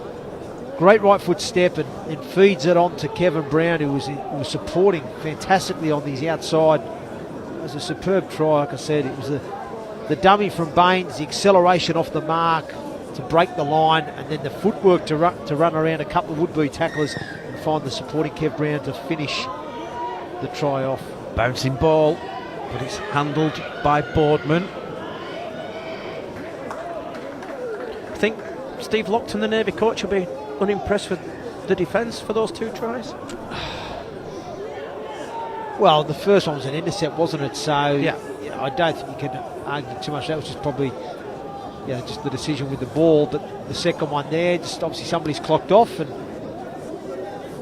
great right foot step and feeds it on to Kevin Brown, who was supporting fantastically on his outside. It was a superb try, like I said. It was the dummy from Baines, the acceleration off the mark to break the line, and then the footwork to run around a couple of would-be tacklers and find the supporting Kev Brown to finish the try off. Bouncing ball, but it's handled by Boardman. I think Steve Lockton, the Navy coach, will be unimpressed with the defence for those two tries. Well, the first one was an intercept, wasn't it? So yeah, I don't think you can argue too much. That was just probably just the decision with the ball. But the second one there, just obviously somebody's clocked off, and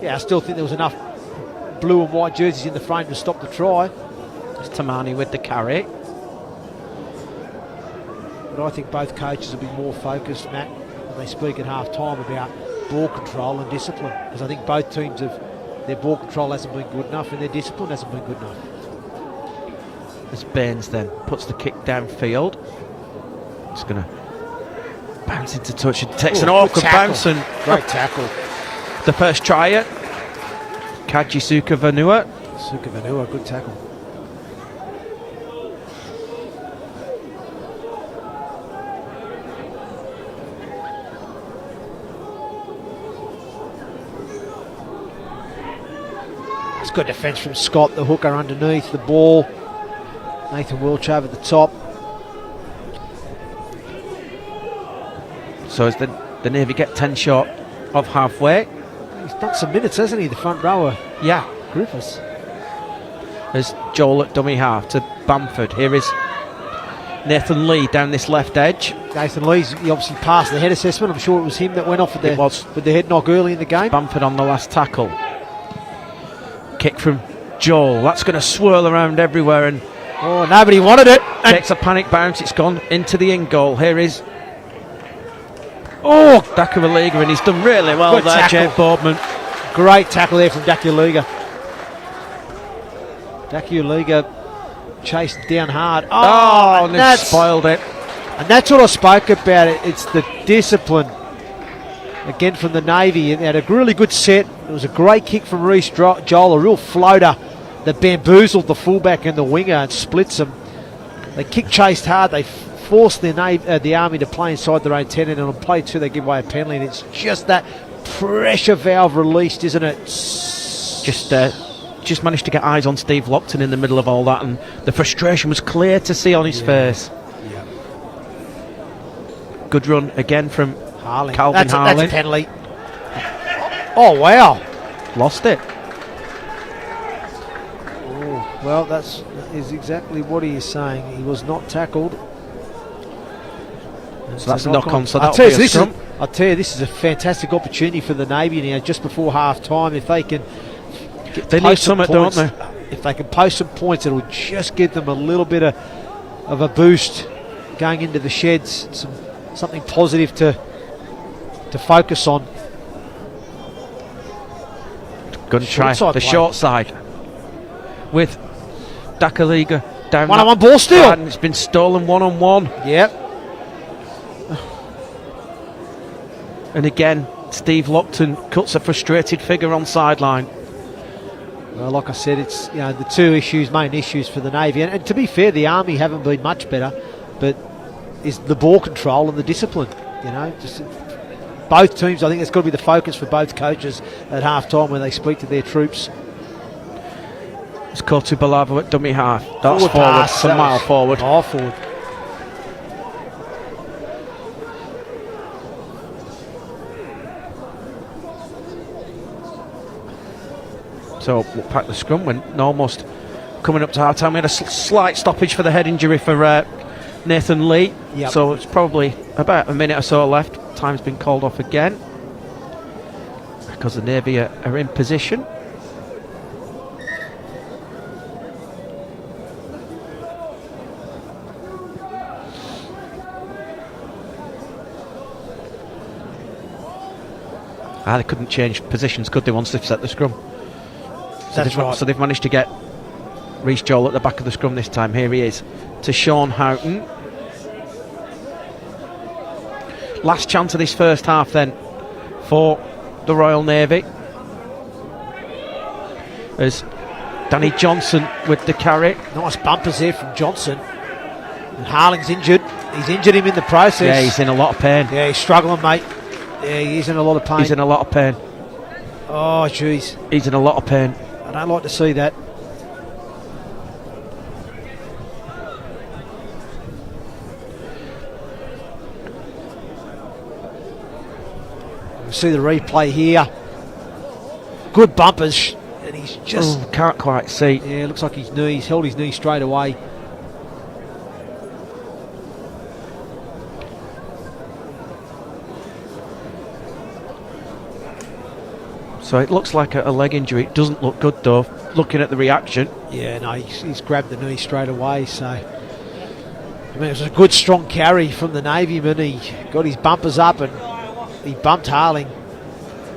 I still think there was enough blue and white jerseys in the frame to stop the try. It's Tamani with the carry. But I think both coaches will be more focused, Matt, when they speak at half-time about ball control and discipline. Because I think both teams their ball control hasn't been good enough and their discipline hasn't been good enough. As Baines then puts the kick downfield. It's going to bounce into touch. It takes an awkward bounce and great tackle. The first tryer, Kaji Sukavanua. Sukavanua, good tackle. It's good defence from Scott, the hooker underneath the ball. Nathan Welch over the top. So as the Navy get 10 short of halfway. He's done some minutes, hasn't he, the front rower? Yeah. Griffiths. There's Joel at dummy half to Bamford. Here is Nathan Lee down this left edge. Nathan Lee's, he obviously passed the head assessment. I'm sure it was him that went off with the head knock early in the game. Bamford on the last tackle. Kick from Joel. That's going to swirl around everywhere and nobody wanted it. Takes a panic bounce. It's gone into the in goal. Here is Dakualiga, and he's done really well good there, tackle. Jake Boardman. Great tackle there from Dakualiga. Dakualiga chased down hard. And they've spoiled it. And that's what I spoke about. It's the discipline. Again from the Navy. They had a really good set. It was a great kick from Reece Joel, a real floater that bamboozled the fullback and the winger and splits them. They chased hard. They forced the Army to play inside their own 10, and on play 2 they give away a penalty, and it's just that pressure valve released, isn't it? Just managed to get eyes on Steve Lockton in the middle of all that, and the frustration was clear to see on his face. Yeah. Good run again from Harling. Calvin Harling. That's a penalty. Oh wow. Lost it. Well, that is exactly what he is saying. He was not tackled. So that's a knock-on. So I'll that'll be a tell scrum. you, this is a fantastic opportunity for the Navy now, just before half-time. If they can, they need something, don't they? If they can post some points, it'll just give them a little bit of a boost going into the sheds. Something positive to focus on. Going to try the short side with Dakualiga down. One-on-one ball steal. And it's been stolen one-on-one. Yep. And again, Steve Lockton cuts a frustrated figure on sideline. Well, like I said, it's the two main issues for the Navy, and to be fair, the Army haven't been much better, but is the ball control and the discipline. Just both teams. I think it's got to be the focus for both coaches at half-time when they speak to their troops. It's Kotu Balava at dummy half. That's forward, pass, some mile forward. Forward. So we'll pack the scrum when almost coming up to half time. We had a slight stoppage for the head injury for Nathan Lee. Yep. So it's probably about a minute or so left. Time's been called off again because the Navy are in position. They couldn't change positions, could they, once they've set the scrum? So they've managed to get Reece Joel at the back of the scrum this time. Here he is to Sean Houghton. Last chance of this first half then for the Royal Navy, as Danny Johnson with the carry. Nice bumpers there from Johnson. And Harling's injured. He's injured him in the process. Yeah, he's in a lot of pain. Yeah, he's struggling, mate. Yeah, he's in a lot of pain. He's in a lot of pain. Oh, jeez. He's in a lot of pain. I don't like to see that. We'll see the replay here. Good bumpers. And he's just... can't quite see. Yeah, looks like his knee. He's held his knee straight away. So it looks like a leg injury. It doesn't look good though looking at the reaction. Yeah, no, he's grabbed the knee straight away. So, I mean, it was a good, strong carry from the Navy man. He got his bumpers up and he bumped Harling.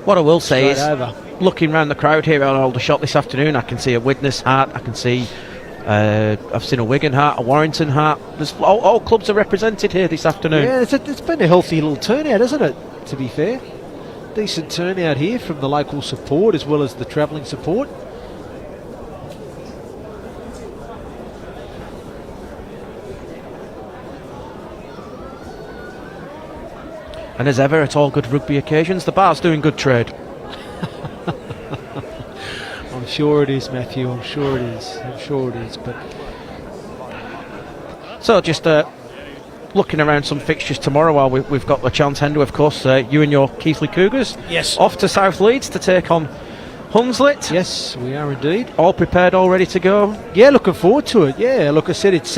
What I will say is, over. looking around the crowd here on Aldershot this afternoon, I can see a Widnes hat, I can see, I've seen a Wigan hat, a Warrington hat. There's, all clubs are represented here this afternoon. Yeah, it's been a healthy little turnout, hasn't it, to be fair? Decent turnout here from the local support as well as the travelling support. And as ever, at all good rugby occasions, the bar's doing good trade. I'm sure it is, Matthew. I'm sure it is. I'm sure it is. But so just looking around some fixtures tomorrow, while we've got the chance, Hendo, of course, you and your Keighley Cougars. Yes. Off to South Leeds to take on Hunslet. Yes, we are indeed. All prepared, all ready to go. Yeah, looking forward to it. Yeah, look, I said it's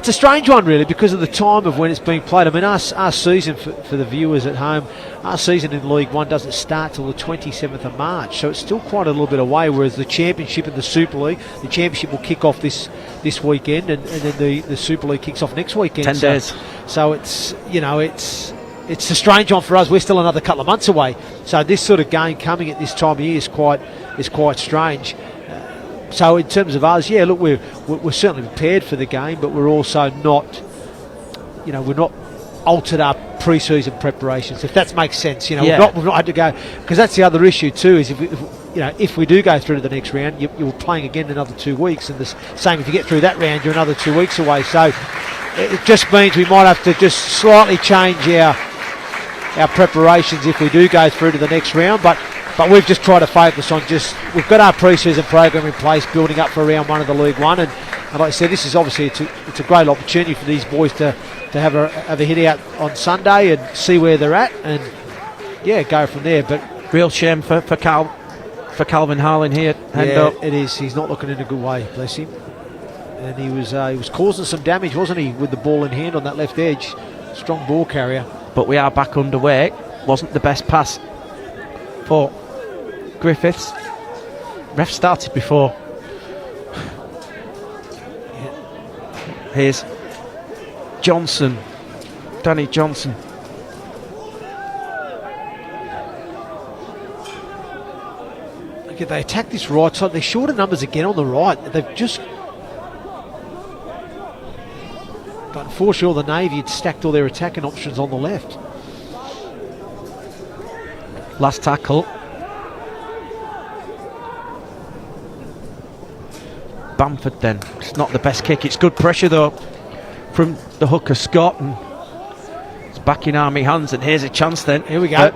a strange one really because of the time of when it's being played. I mean, our season, for the viewers at home, our season in League One doesn't start till the 27th of March, so it's still quite a little bit away, whereas the Championship and the Super League, the Championship will kick off this weekend and then the Super League kicks off next weekend. 10 days. So it's, you know, it's a strange one for us. We're still another couple of months away, so this sort of game coming at this time of year is quite strange. So in terms of us, yeah, look, we're certainly prepared for the game, but we're also not, you know, we're not altered our pre-season preparations, if that makes sense. You know, yeah. we've not had to go, because that's the other issue too. Is if we do go through to the next round, you're playing again another 2 weeks, and the same if you get through that round, you're another 2 weeks away. So it just means we might have to just slightly change our preparations if we do go through to the next round, but we've just tried to focus on we've got our pre-season program in place, building up for round one of the League One, and like I said, this is obviously it's a great opportunity for these boys to have a hit out on Sunday and see where they're at, and yeah, go from there. But real shame for Calvin Harling here. Yeah, it is. He's not looking in a good way, bless him. And he was causing some damage, wasn't he, with the ball in hand on that left edge. Strong ball carrier. But we are back underway. Wasn't the best pass for Griffiths. Ref started before. Here's Johnson, Danny Johnson. Okay, they attack this right side. They're shorter numbers again on the right. They've just... But unfortunately, all the Navy had stacked all their attacking options on the left. Last tackle. Bamford then. It's not the best kick. It's good pressure though from the hooker Scott, and it's back in Army hands, and here's a chance then. Here we go.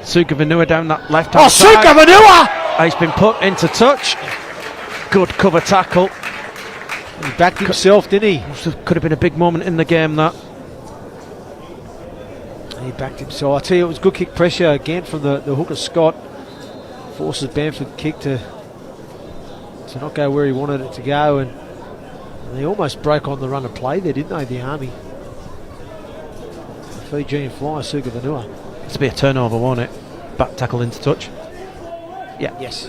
Suga Vanua down that left hand side. Suga Vanua! He's been put into touch. Good cover tackle. He backed himself, didn't he? Could have been a big moment in the game, that. He backed himself. I tell you, it was good kick pressure again from the hooker Scott. Forces Bamford kick to not go where he wanted it to go, and they almost broke on the run of play there, didn't they, the Army? Fijian fly, Suga Vanua. It's to be a turnover, won't it? Back tackle into touch. Yeah. Yes.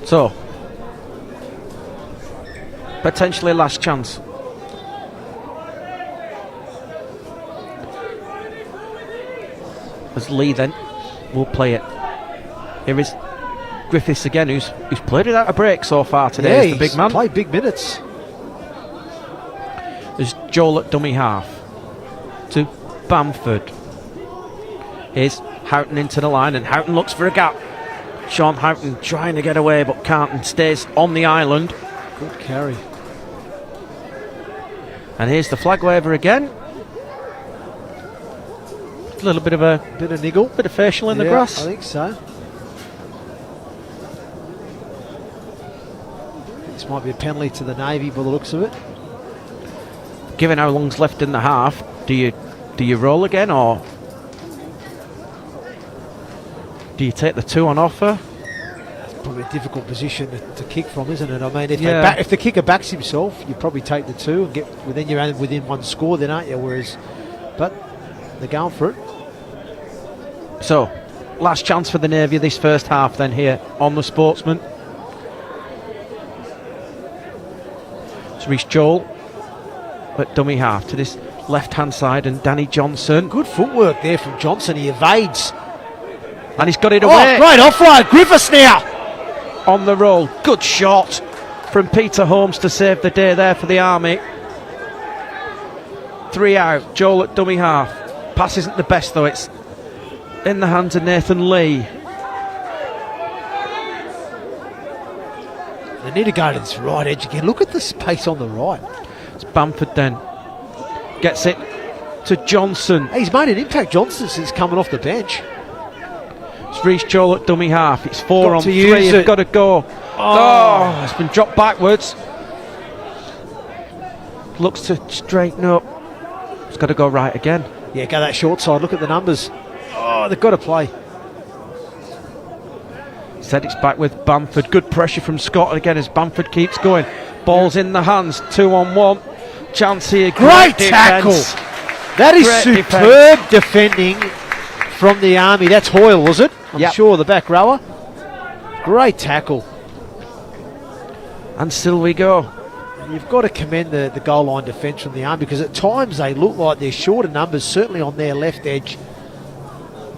So, potentially last chance. As Lee then will play it. Here is Griffiths again, who's played without a break so far today. Yeah, the big man. Played big minutes. There's Joel at dummy half to Bamford. Here's Houghton into the line, and Houghton looks for a gap. Sean Houghton trying to get away but can't, and stays on the island. Good carry. And here's the flag waver again. A little bit of a niggle, bit of facial in the grass. I think so. This might be a penalty to the Navy by the looks of it. Given how long's left in the half, do you roll again, or do you take the 2 on offer? probably a difficult position to kick from, isn't it? I mean, Yeah. if the kicker backs himself, you probably take the 2 and then you're only within 1 score, then, aren't you? But they're going for it. So, last chance for the Navy this first half then here on the Sportsman. It's Reece Joel at dummy half to this left-hand side, and Danny Johnson. Good footwork there from Johnson. He evades. And he's got it away. Oh, great offload. Griffiths now. On the roll. Good shot from Peter Holmes to save the day there for the Army. 3 out. Joel at dummy half. Pass isn't the best though. It's in the hands of Nathan Lee. They need to go to this right edge again. Look at the space on the right. It's Bamford then. Gets it to Johnson. He's made an impact, Johnson, since coming off the bench. It's Reece Joel at dummy half. It's 4 Got on to 3. use It's it. got to go. Oh, it's been dropped backwards. Looks to straighten up. It's got to go right again. Yeah, go that short side. Look at the numbers. Oh, they've got to play. Said it's back with Bamford. Good pressure from Scott again as Bamford keeps going. Ball's in the hands. 2 on 1. Chance here. Great tackle. defence. That is Great superb defending from the Army. That's Hoyle, was it? I'm Yep. sure, the back rower. Great tackle. And still we go. You've got to commend the goal line defence from the Army, because at times they look like they're shorter numbers, certainly on their left edge.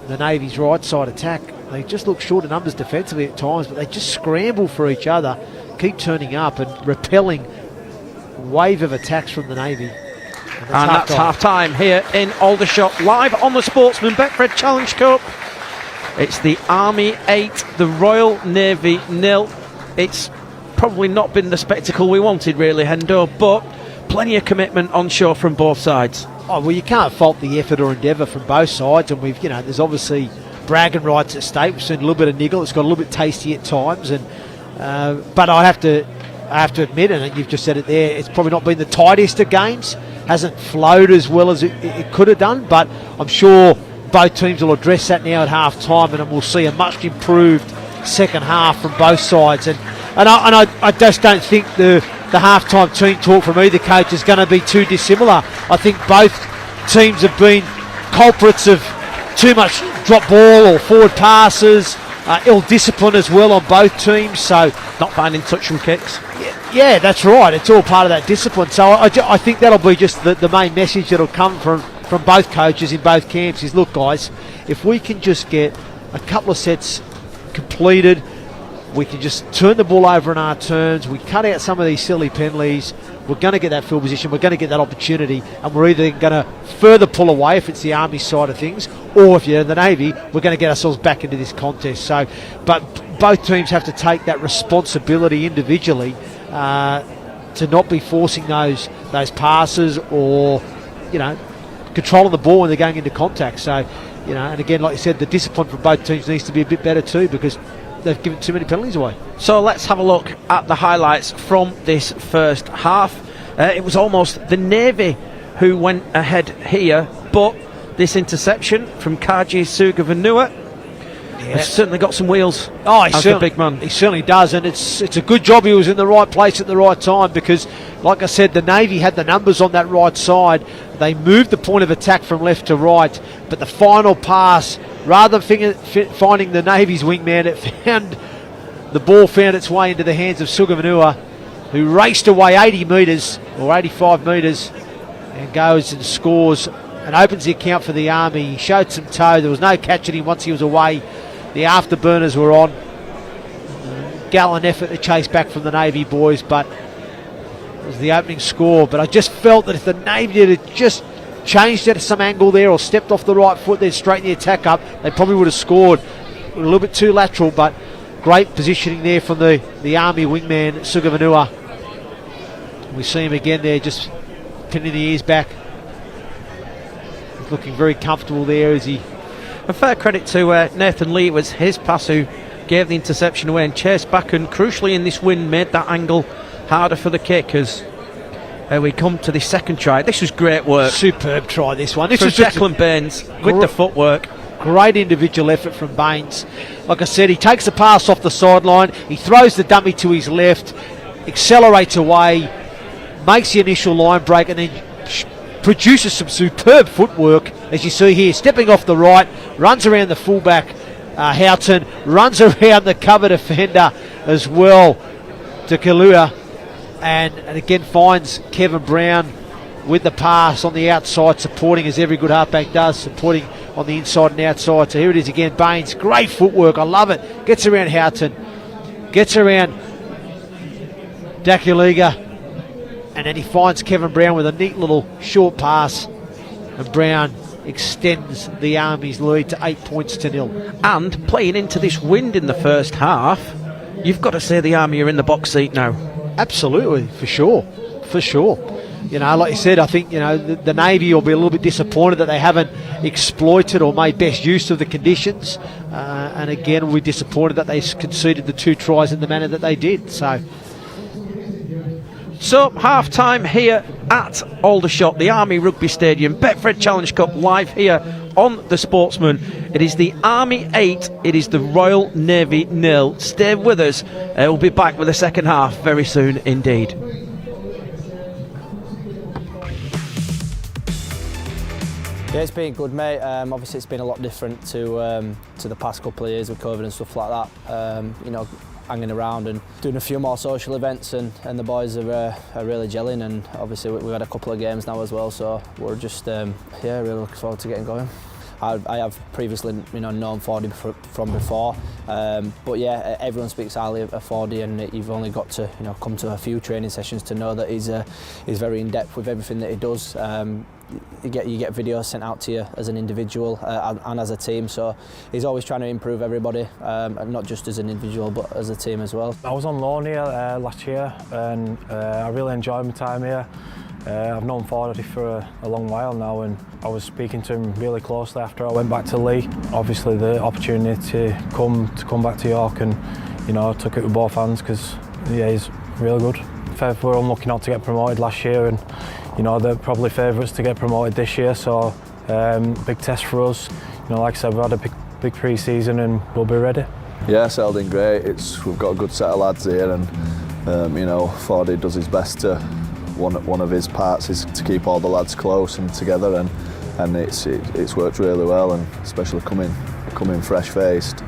The Navy's right side attack, they just look shorter numbers defensively at times, but they just scramble for each other, keep turning up and repelling wave of attacks from the Navy. And that's half time here in Aldershot, live on the Sportsman Betfred Challenge Cup. It's the Army 8, the Royal Navy 0. It's probably not been the spectacle we wanted, really, Hendo, but plenty of commitment on show from both sides. Oh, well, you can't fault the effort or endeavour from both sides, and there's obviously bragging rights at stake. We've seen a little bit of niggle. It's got a little bit tasty at times, and but I have to admit, and you've just said it there, it's probably not been the tightest of games. Hasn't flowed as well as it could have done, but I'm sure both teams will address that now at half time, and we'll see a much improved second half from both sides. And I just don't think the half-time team talk from either coach is going to be too dissimilar. I think both teams have been culprits of too much drop ball or forward passes, ill discipline as well on both teams. So not finding touch from kicks. Yeah, that's right. It's all part of that discipline. So I think that'll be just the main message that'll come from both coaches in both camps is, look guys, if we can just get a couple of sets completed, we can just turn the ball over in our terms, we cut out some of these silly penalties, we're going to get that field position, we're going to get that opportunity, and we're either going to further pull away if it's the Army side of things, or if you're in the Navy, we're going to get ourselves back into this contest. So, but both teams have to take that responsibility individually to not be forcing those passes or, controlling the ball when they're going into contact. So, and again, like you said, the discipline from both teams needs to be a bit better too, because they've given too many penalties away. So let's have a look at the highlights from this first half. It was almost the Navy who went ahead here, but this interception from Kaji Sugavanua has certainly got some wheels. Oh, as a big man. He certainly does, and it's a good job he was in the right place at the right time, because, like I said, the Navy had the numbers on that right side. They moved the point of attack from left to right, but the final pass, rather than finding the Navy's wingman, the ball found its way into the hands of Sugavanua, who raced away 80 metres or 85 metres and goes and scores and opens the account for the Army. He showed some toe. There was no catching him once he was away. The afterburners were on. Gallant effort to chase back from the Navy boys, but it was the opening score. But I just felt that if the Navy had just changed at some angle there or stepped off the right foot, then straightened the attack up, they probably would have scored. A little bit too lateral, but great positioning there from the Army wingman, Sugavanua. We see him again there, just pinning the ears back. He's looking very comfortable there as he... A fair credit to Nathan Lee. It was his pass who gave the interception away and chased back, and crucially in this win made that angle harder for the kickers. We come to the second try. This was great work. Superb try, this one. This was was just Declan Baines with the footwork. Great individual effort from Baines. Like I said, he takes the pass off the sideline, he throws the dummy to his left, accelerates away, makes the initial line break, and then produces some superb footwork, as you see here, stepping off the right, runs around the fullback, Houghton, runs around the cover defender as well to Kalua, and again finds Kevin Brown with the pass on the outside, supporting as every good halfback does, supporting on the inside and outside. So here it is again, Baines, great footwork, I love it, gets around Houghton, gets around Dakuliga, and then he finds Kevin Brown with a neat little short pass, and Brown extends the Army's lead to 8 points to 0. And playing into this wind in the first half, you've got to say the Army are in the box seat now. Absolutely, for sure. You know, like you said, I think, you know, the Navy will be a little bit disappointed that they haven't exploited or made best use of the conditions, and again we're disappointed that they conceded the 2 tries in the manner that they did. So half time here at Aldershot, the Army Rugby Stadium, Betfred Challenge Cup live here on the Sportsman. It is the Army 8, it is the Royal Navy 0. Stay with us, we'll be back with the second half very soon indeed. Yeah, it's been good, mate. Obviously it's been a lot different to the past couple of years with COVID and stuff like that. You know, hanging around and doing a few more social events, and the boys are really gelling, and obviously we've had a couple of games now as well, so we're just really looking forward to getting going. I have previously, you know, known Fordy from before, but yeah, everyone speaks highly of Fordy, and you've only got to, you know, come to a few training sessions to know that he's very in depth with everything that he does. You get videos sent out to you as an individual and as a team, so he's always trying to improve everybody, and not just as an individual but as a team as well. I was on loan here last year, and I really enjoyed my time here. I've known Fordy for a long while now, and I was speaking to him really closely after I went back to Leigh. Obviously the opportunity to come back to York, and you know, I took it with both hands because yeah, he's really good. Fev were unlucky not to get promoted last year, and you know, they're probably favourites to get promoted this year, so big test for us. You know, like I said, we've had a big pre-season and we'll be ready. Yeah, settled in great. We've got a good set of lads here, and you know, Fordy does his best to. One of his parts is to keep all the lads close and together, and it's worked really well, and especially coming fresh-faced,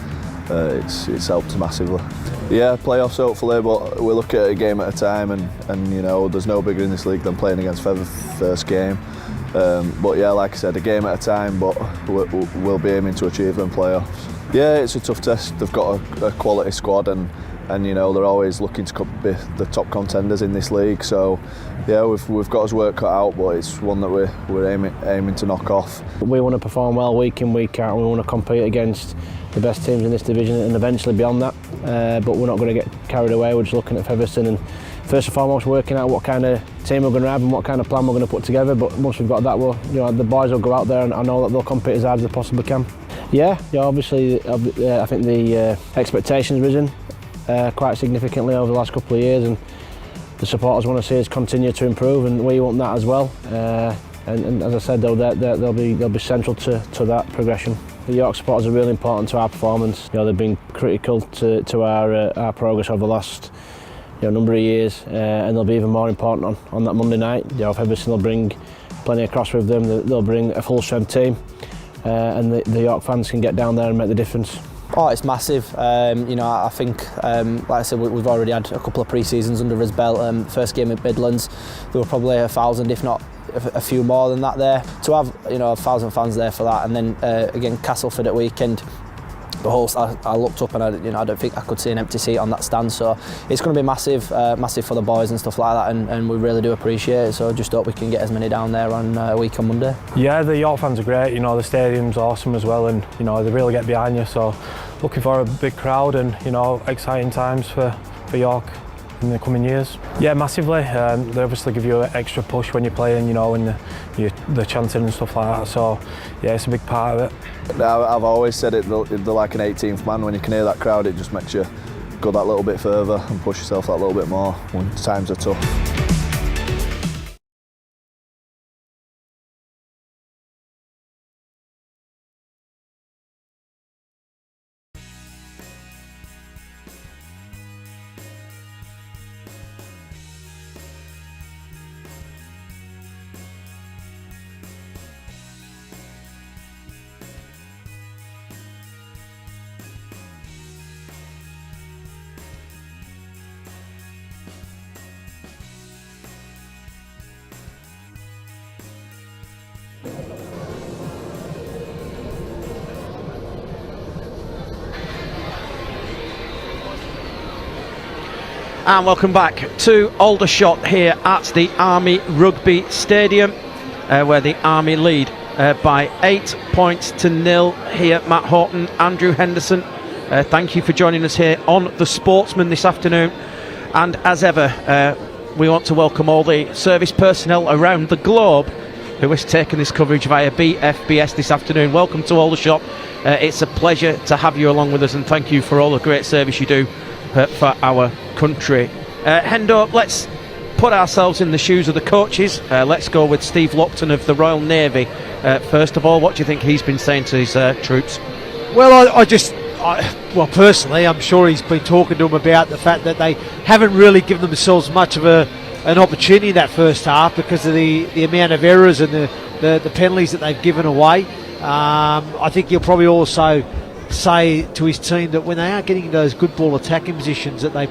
it's helped massively. Yeah, playoffs hopefully, but we look at a game at a time, and you know, there's no bigger in this league than playing against Feather first game. But yeah, like I said, a game at a time, but we'll be aiming to achieve them playoffs. Yeah, it's a tough test. They've got a quality squad, and you know, they're always looking to be the top contenders in this league. So yeah, we've got our work cut out, but it's one that we're aiming to knock off. We want to perform well week in, week out, and we want to compete against the best teams in this division and eventually beyond that. But we're not going to get carried away. We're just looking at Featherstone and first and foremost working out what kind of team we're going to have and what kind of plan we're going to put together. But once we've got that, you know, the boys will go out there, and I know that they'll compete as hard as they possibly can. Yeah, obviously, I think the expectations risen quite significantly over the last couple of years, and the supporters want to see us continue to improve, and we want that as well. And as I said, they'll be central to that progression. The York supporters are really important to our performance. You know, they've been critical to our progress over the last number of years, and they'll be even more important on that Monday night. You know, if Everton will bring plenty across with them, they'll bring a full strength team, and the York fans can get down there and make the difference. Oh, it's massive. You know, I think, like I said, we've already had a couple of pre-seasons under his belt. First game at Midlands, there were probably 1,000, if not a few more than that there. To have 1,000 fans there for that, and then again Castleford at weekend. The whole, I looked up and I don't think I could see an empty seat on that stand. So it's going to be massive, massive for the boys and stuff like that, and we really do appreciate it. So just hope we can get as many down there on a week on Monday. Yeah, the York fans are great. You know, the stadium's awesome as well, and you know, they really get behind you. So looking for a big crowd and exciting times for York in the coming years. Yeah, massively. They obviously give you an extra push when you're playing, and the chanting and stuff like that. So yeah, it's a big part of it. I've always said they're like an 18th man. When you can hear that crowd, it just makes you go that little bit further and push yourself that little bit more when times are tough. And welcome back to Aldershot here at the Army Rugby Stadium, where the Army lead by 8 points to 0 here. Matt Horton, Andrew Henderson, thank you for joining us here on The Sportsman this afternoon. And as ever, we want to welcome all the service personnel around the globe who has taken this coverage via BFBS this afternoon. Welcome to Aldershot. It's a pleasure to have you along with us, and thank you for all the great service you do for our country. Hendo, let's put ourselves in the shoes of the coaches. Let's go with Steve Lupton of the Royal Navy. First of all, what do you think he's been saying to his troops? Well, well, personally, I'm sure he's been talking to them about the fact that they haven't really given themselves much of an opportunity in that first half because of the amount of errors and the penalties that they've given away. I think he'll probably also say to his team that when they are getting those good ball attacking positions, that there's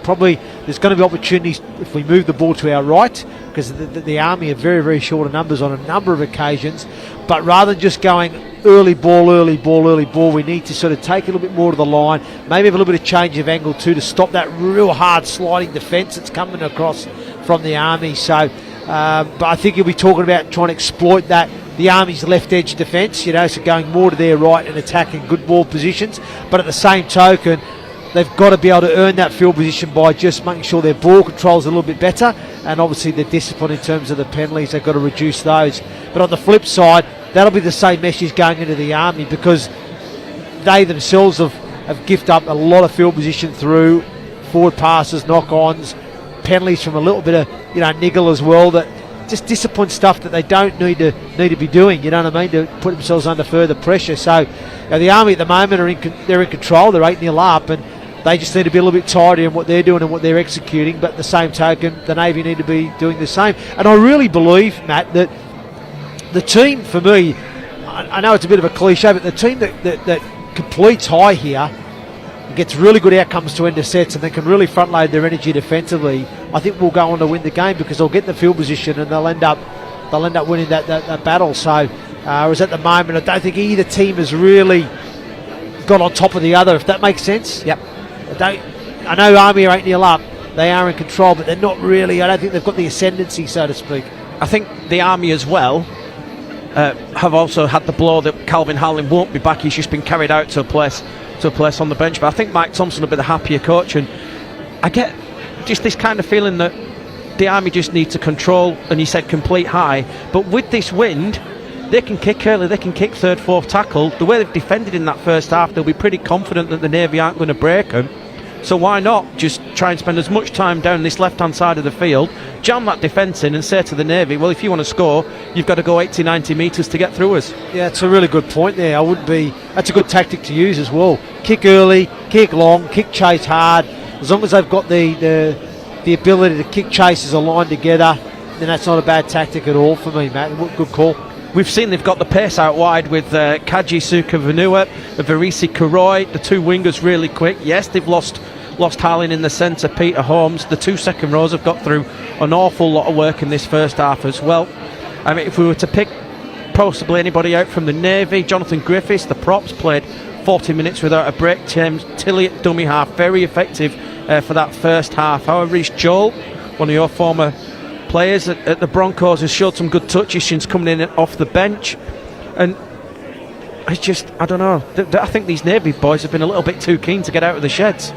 going to be opportunities if we move the ball to our right, because the Army are very, very short of numbers on a number of occasions. But rather than just going early ball, we need to sort of take a little bit more to the line, maybe have a little bit of change of angle too, to stop that real hard sliding defence that's coming across from the Army. So, but I think he'll be talking about trying to exploit the Army's left edge defence, so going more to their right and attacking good ball positions. But at the same token, they've got to be able to earn that field position by just making sure their ball control's a little bit better, and obviously the discipline in terms of the penalties, they've got to reduce those. But on the flip side, that'll be the same message going into the Army, because they themselves have gifted up a lot of field position through forward passes, knock-ons, penalties from a little bit of niggle as well, that just discipline stuff that they don't need to be doing, to put themselves under further pressure. So the Army at the moment they're in control, they're 8-0 up, and they just need to be a little bit tidier in what they're doing and what they're executing. But at the same token, the Navy need to be doing the same. And I really believe, Matt, that the team, for me, I know it's a bit of a cliche, but the team that completes high here, gets really good outcomes to end of sets, and they can really front load their energy defensively, I think we'll go on to win the game, because they'll get the field position and they'll end up winning that battle. So whereas at the moment, I don't think either team has really got on top of the other, if that makes sense. Yep. I know Army are 8-0 up, they are in control, but they're not really, I don't think they've got the ascendancy, so to speak. I think the Army as well have also had the blow that Calvin Harling won't be back. He's just been carried out to a place on the bench. But I think Mike Thompson will be the happier coach, and I get just this kind of feeling that the Army just need to control, and he said complete high, but with this wind they can kick early, they can kick third, fourth tackle. The way they've defended in that first half, they'll be pretty confident that the Navy aren't going to break them. So why not just try and spend as much time down this left hand side of the field, jam that defence in, and say to the Navy, well, if you want to score, you've got to go 80-90 metres to get through us. Yeah, it's a really good point there. That's a good tactic to use as well. Kick early, kick long, kick chase hard. As long as they've got the ability to kick chases aligned together, then that's not a bad tactic at all for me, Matt. Good call. We've seen they've got the pace out wide with Kaji Sukavanua, Verisi Karoi, the two wingers really quick. Yes, they've lost Harling in the centre, Peter Holmes. The two second rows have got through an awful lot of work in this first half as well. I mean, if we were to pick possibly anybody out from the Navy, Jonathan Griffiths, the props, played 40 minutes without a break. James Tilley at dummy half, very effective for that first half. However, Rhys Joel, one of your former players at the Broncos, has showed some good touches since coming in off the bench. And it's just, I don't know, I think these Navy boys have been a little bit too keen to get out of the sheds.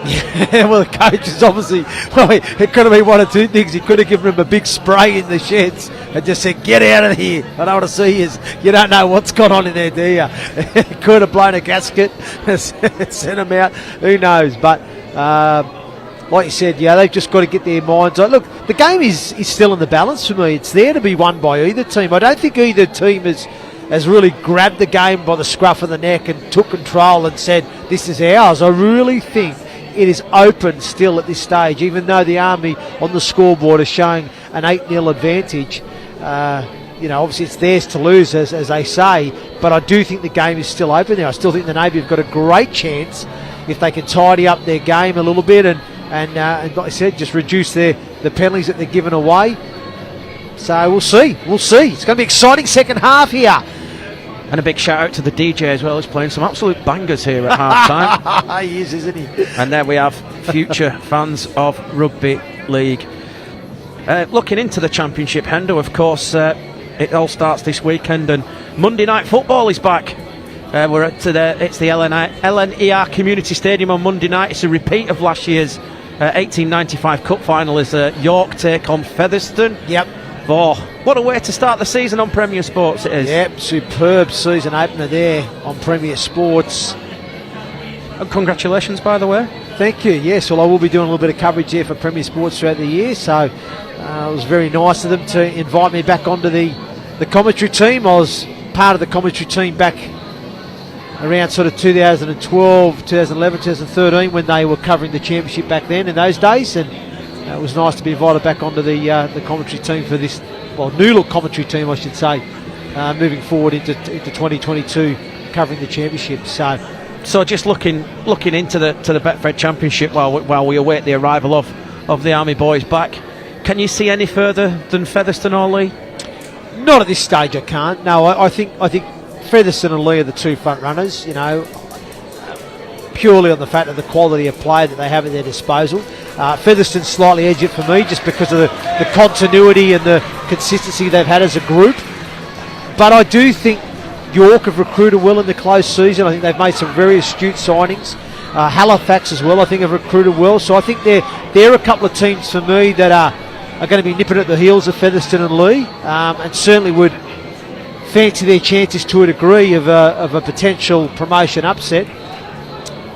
Yeah, well, the coach is obviously, it could have been one of two things. He could have given him a big spray in the sheds and just said, get out of here, I don't want to see you. You don't know what's gone on in there, do you? He could have blown a gasket and sent him out, who knows. But like you said, yeah, they've just got to get their minds on. Look, the game is still in the balance for me. It's there to be won by either team. I don't think either team has really grabbed the game by the scruff of the neck and took control and said, this is ours. I really think it is open still at this stage, even though the Army on the scoreboard is showing an 8-0 advantage. Obviously it's theirs to lose, as they say, but I do think the game is still open there. I still think the Navy have got a great chance if they can tidy up their game a little bit and like I said, just reduce the penalties that they're giving away. So we'll see. It's going to be an exciting second half here. And a big shout out to the DJ as well, who's playing some absolute bangers here at half time. He is, isn't he? And there we have future fans of Rugby League. Looking into the Championship, Hendo, of course, it all starts this weekend, and Monday Night Football is back. We're at it's the LNER Community Stadium on Monday night. It's a repeat of last year's 1895 Cup final as York take on Featherstone. Yep. Oh, what a way to start the season on Premier Sports it is. Yep, superb season opener there on Premier Sports. And congratulations, by the way. Thank you. Yes, well, I will be doing a little bit of coverage there for Premier Sports throughout the year, so it was very nice of them to invite me back onto the commentary team. I was part of the commentary team back around sort of 2012, 2011, 2013 when they were covering the championship back then in those days, and it was nice to be invited back onto the commentary team for this, well, new look commentary team I should say, moving forward into 2022 covering the championship. So just looking into the Betfred Championship while we await the arrival of the Army boys back, can you see any further than Featherstone or Lee? Not at this stage, I can't. No, I think Featherstone and Lee are the two front runners, you know, purely on the fact of the quality of play that they have at their disposal. Featherstone slightly edge it for me just because of the continuity and the consistency they've had as a group. But I do think York have recruited well in the close season. I think they've made some very astute signings. Halifax as well, I think, have recruited well. So I think they're a couple of teams for me that are going to be nipping at the heels of Featherstone and Lee, and certainly would fancy their chances to a degree of a potential promotion upset.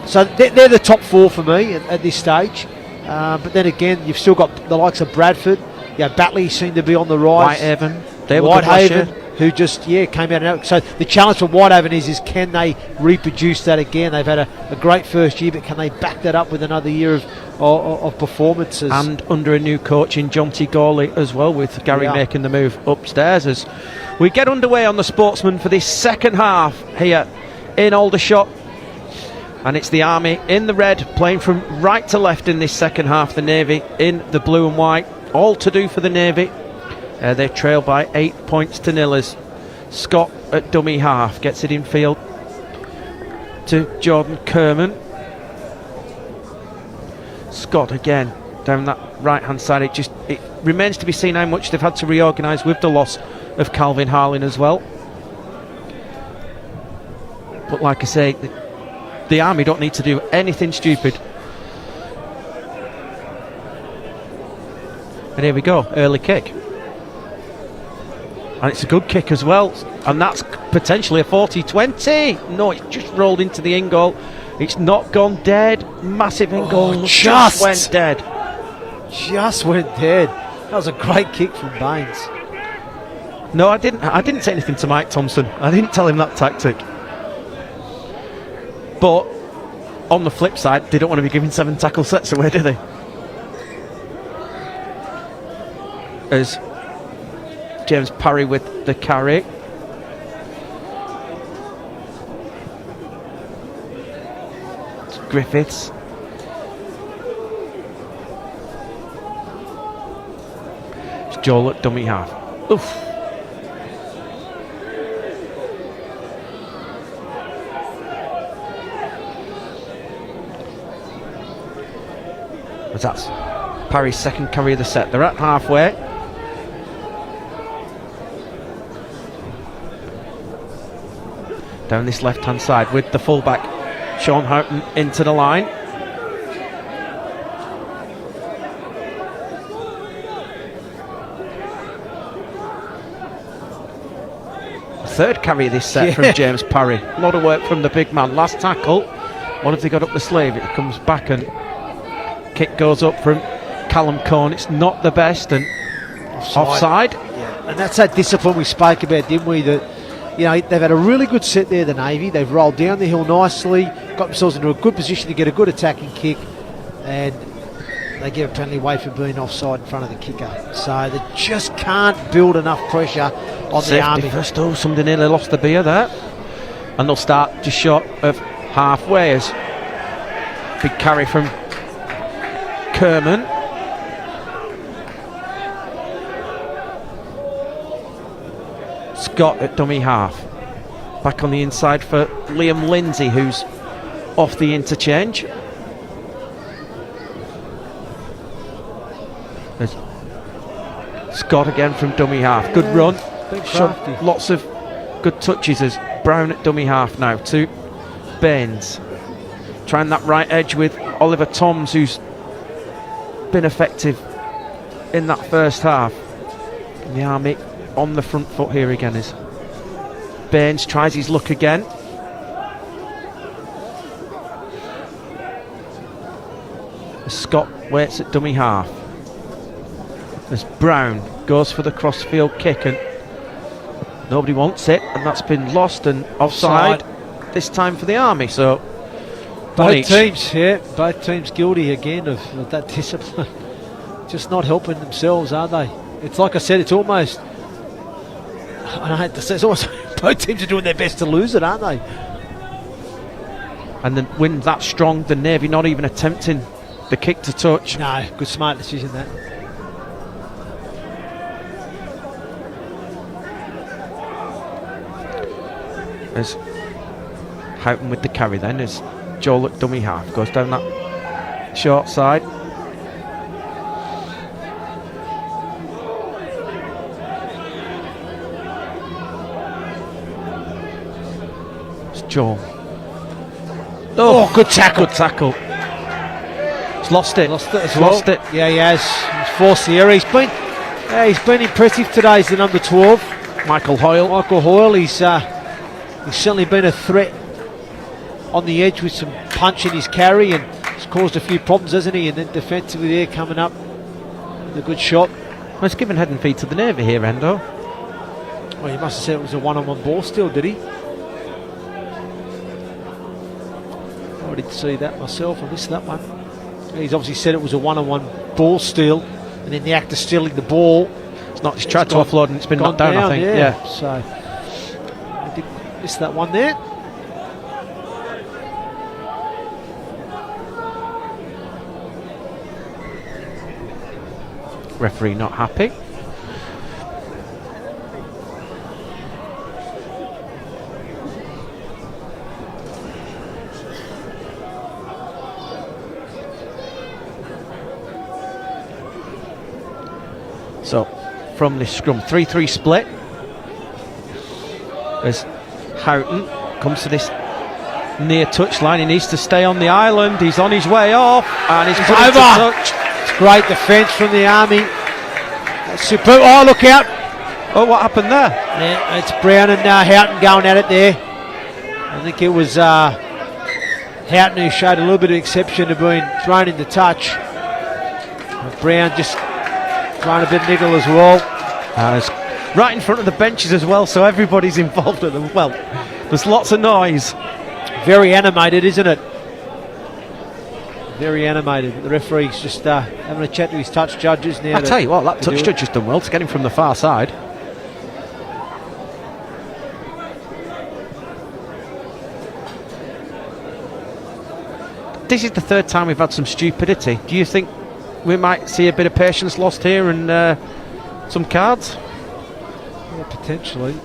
So they're the top four for me at this stage. But then again, you've still got the likes of Bradford. Batley seem to be on the rise. Whitehaven, who just came out. So the challenge for Whitehaven is can they reproduce that again? They've had a great first year, but can they back that up with another year of performances? And under a new coach in Jonty Gawley as well, with Gary making the move upstairs. As we get underway on the Sportsman for this second half here in Aldershot. And it's the Army in the red, playing from right to left in this second half. The Navy in the blue and white. All to do for the Navy. They trail by 8 points to 0 as Scott at dummy half gets it in field to Jordan Kerman. Scott again down that right hand side. It remains to be seen how much they've had to reorganise with the loss of Calvin Harling as well. But like I say, the Army don't need to do anything stupid. And here we go, early kick. And it's a good kick as well. And that's potentially a 40-20. No, it's just rolled into the in goal. It's not gone dead. Massive in goal. Just went dead. Just went dead. That was a great kick from Baines. No, I didn't say anything to Mike Thompson. I didn't tell him that tactic. But on the flip side, they don't want to be giving 7 tackle sets away, do they? As James Parry with the carry. It's Griffiths. It's Joel at dummy half. Oof. But that's Parry's second carry of the set. They're at halfway. Down this left hand side with the fullback Sean Houghton into the line. Third carry of this set from James Parry. A lot of work from the big man. Last tackle. What have they got up the sleeve? It comes back and kick goes up from Callum Cohn. It's not the best and offside. Yeah. And that's that discipline we spoke about, didn't we? That, you know, they've had a really good set there, the Navy. They've rolled down the hill nicely, got themselves into a good position to get a good attacking kick, and they give a penalty away for being offside in front of the kicker. So they just can't build enough pressure on the Army. First, somebody nearly lost the beer there. And they'll start just short of halfway as big carry from Kerman. Scott at dummy half. Back on the inside for Liam Lindsay, who's off the interchange. There's Scott again from dummy half. Good run. Lots of good touches as Brown at dummy half now to Baines. Trying that right edge with Oliver Toms, who's been effective in that first half. And the Army on the front foot here again is Baines tries his luck again. Scott waits at dummy half. As Brown goes for the crossfield kick and nobody wants it, and that's been lost and offside this time for the Army. So both teams guilty again of that discipline. Just not helping themselves, are they? It's like I said, it's almost, I hate to say, it's almost both teams are doing their best to lose it, aren't they? And the wind that strong, the Navy not even attempting the kick to touch. No, good smart decision that. As Houghton with the carry then, as Joel at dummy half goes down that short side. It's Joel. Oh, good tackle. Good tackle. He's lost it. Lost it. Yeah, he has. He's forced the error. He's been impressive today. He's the number 12. Michael Hoyle. He's certainly been a threat on the edge with some punch in his carry, and it's caused a few problems, hasn't he? And then defensively there, coming up with a good shot. Well, it's given head and feet to the Navy here, Endo. Well, he must have said it was a one-on-one ball still, did he? I didn't see that myself. I missed that one. He's obviously said it was a one-on-one ball steal, and in the act of stealing the ball, it's not. He's tried to offload and it's been knocked down, I think. Yeah. So I did miss that one there. Referee not happy. So from this scrum, 3-3 split, as Houghton comes to this near touchline, he needs to stay on the island. He's on his way off, and he's put into touch. It's great defence from the Army. That's superb. Oh, look out! Oh, what happened there? Yeah, it's Brown and Houghton going at it there. I think it was Houghton who showed a little bit of exception to being thrown into touch. But Brown just throwing a bit of nickel as well. It's right in front of the benches as well, so everybody's involved at them. Well, there's lots of noise. Very animated, isn't it? Very animated. The referee's just having a chat to his touch judges now. I tell you what, that touch judge has done well to get him from the far side. This is the third time we've had some stupidity. Do you think we might see a bit of patience lost here and some cards? Yeah, potentially.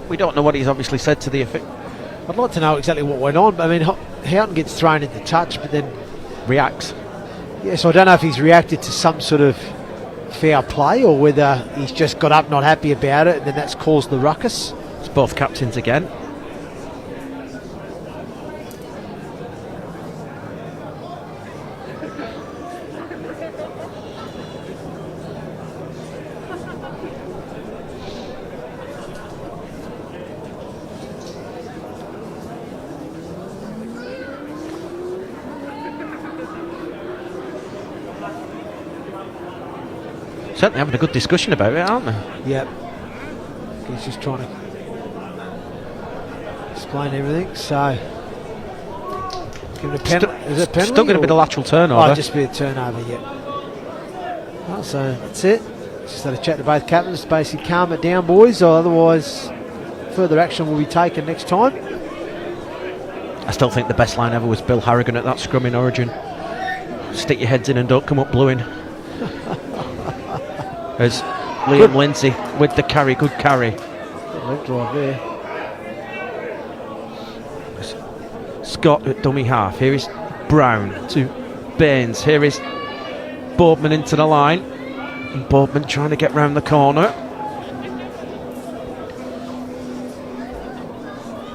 We don't know what he's obviously said to the effect. I'd like to know exactly what went on. I mean, Houghton gets thrown into touch, but then reacts. Yeah, so I don't know if he's reacted to some sort of fair play or whether he's just got up not happy about it and then that's caused the ruckus. It's both captains again. Certainly having a good discussion about it, aren't they? Yep. He's just trying to explain everything. So, give it a penalty. Is it a penalty? Still got a bit of lateral turnover. Oh, just a bit of turnover, yeah. Well, so that's it. Just had a chat to both captains. Basically, calm it down, boys, or otherwise further action will be taken next time. I still think the best line ever was Bill Harrigan at that scrum in Origin. Stick your heads in and don't come up blueing. As Liam Lindsay with the carry, good carry. Good leg drive there. Scott at dummy half. Here is Brown to Baines. Here is Boardman into the line. And Boardman trying to get round the corner.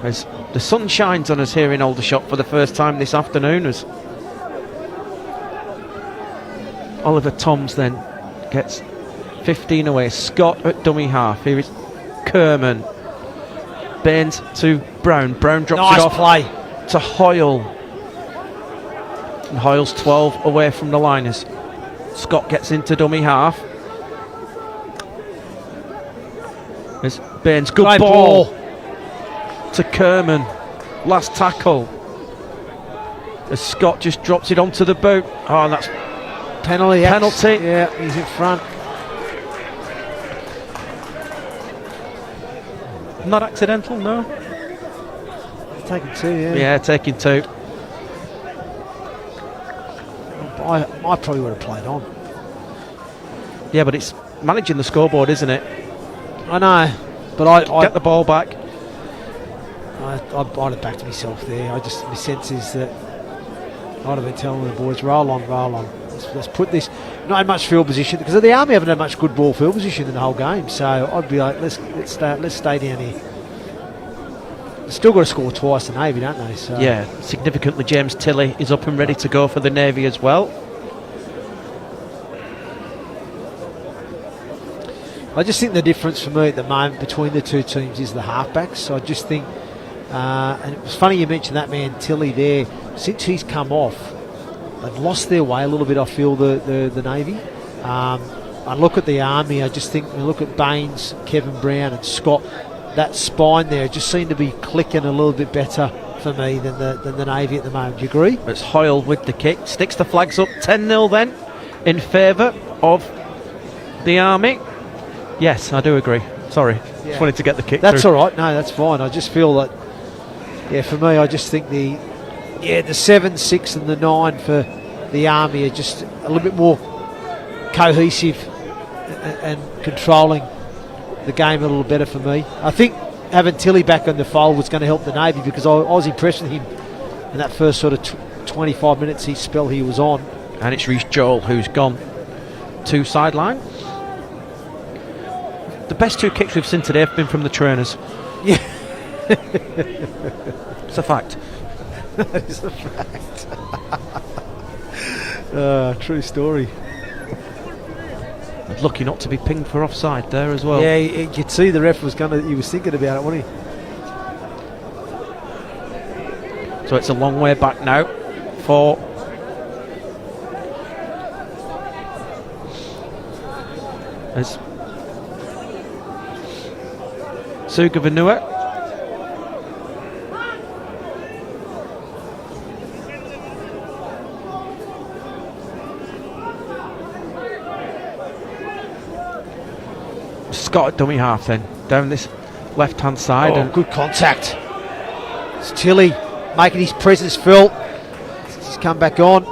As the sun shines on us here in Aldershot for the first time this afternoon, as Oliver Toms then gets 15 away. Scott at dummy half. Here is Kerman. Baines to Brown. Brown drops it off play to Hoyle. And Hoyle's 12 away from the liners. Scott gets into dummy half. There's Baines. Good Great ball to Kerman. Last tackle. As Scott just drops it onto the boot. Oh, that's penalty. Yeah, he's in front. Not accidental, no. Taking 2, yeah. Yeah, taking 2. I probably would have played on. Yeah, but it's managing the scoreboard, isn't it? I know, but I get the ball back. I'd have backed myself there. My sense is that I'd have been telling the boys, roll on. Let's put this. Not in much field position, because the Army haven't had much good ball field position in the whole game. So I'd be like, let's stay down here. They've still got to score twice, the Navy, don't they? So yeah, significantly, James Tilley is up and ready to go for the Navy as well. I just think the difference for me at the moment between the two teams is the halfbacks. So I just think, and it was funny you mentioned that man Tilley there. Since he's come off, they've lost their way a little bit. I feel the Navy. I look at the Army. I just think when I look at Baines, Kevin Brown, and Scott, that spine there just seemed to be clicking a little bit better for me than the Navy at the moment. Do you agree? It's Hoyle with the kick, sticks the flags up. 10-0 then in favour of the Army. Yes, I do agree. Sorry, just wanted to get the kick. That's through. all right. No, that's fine. I just feel that, for me, I just think the 7, 6 and the 9 for the Army are just a little bit more cohesive and controlling the game a little better for me. I think having Tilley back on the fold was going to help the Navy, because I was impressed with him in that first sort of 25 minutes he was on. And it's Reece Joel who's gone to sideline. The best 2 kicks we've seen today have been from the trainers. Yeah. It's a fact. That is a fact. True story. Lucky not to be pinged for offside there as well. Yeah, you could see the ref was he was thinking about it, wasn't he? So it's a long way back now for as Suga Vanua. Scott at dummy half then, down this left hand side. And good contact. It's Tilley making his presence felt. He's come back on.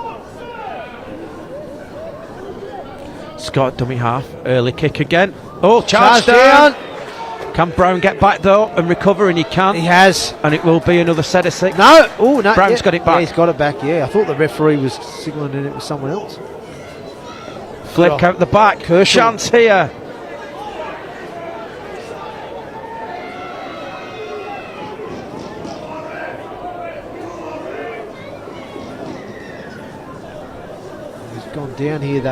Scott at dummy half, early kick again. Oh, charge down. Can Brown get back though and recover? And he can. He has. And it will be another set of 6. No. Oh, no. Brown's got it back. Yeah, he's got it back, I thought the referee was signalling it was someone else. Flick out the back. Kershaw. Chance here. He's gone down here,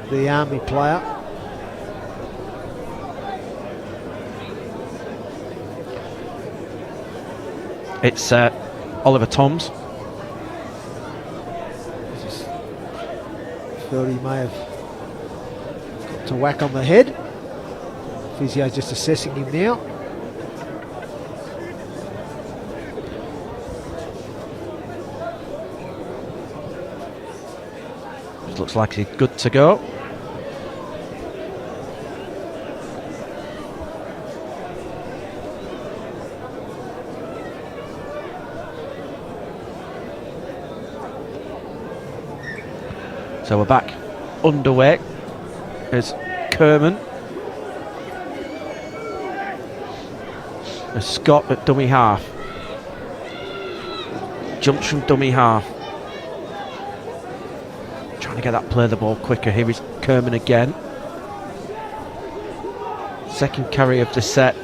the Army player. It's Oliver Toms. Thought he may have got to whack on the head. Physio's just assessing him now. It looks like he's good to go. So we're back underway as Kerman, as Scott at dummy half. Jumps from dummy half. Trying to get that play the ball quicker. Here is Kerman again. Second carry of the set.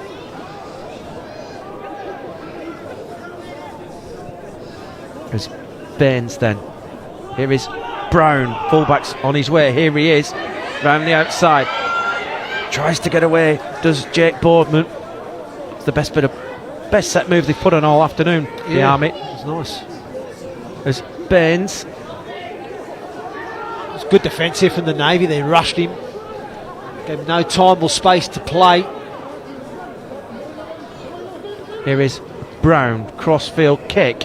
There's Baines then. Here is Brown. Fullback's on his way. Here he is. Round the outside. Tries to get away. Does Jake Boardman. It's the best set move they've put on all afternoon. Yeah, the Army. It's nice. There's Baines. It's good defence here from the Navy. They rushed him. Gave him no time or space to play. Here is Brown. Crossfield kick.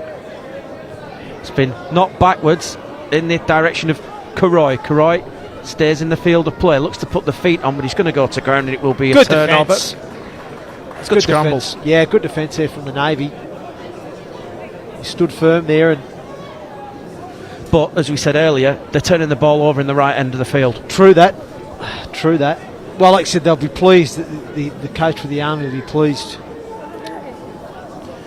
It's been knocked backwards in the direction of Karoy. Karoy stays in the field of play. Looks to put the feet on, but he's going to go to ground and it will be a turnover. It's good scrambles. Yeah, good defence here from the Navy. He stood firm there, but as we said earlier, they're turning the ball over in the right end of the field. True that. True that. Well, like I said, they'll be pleased. The coach for the Army will be pleased,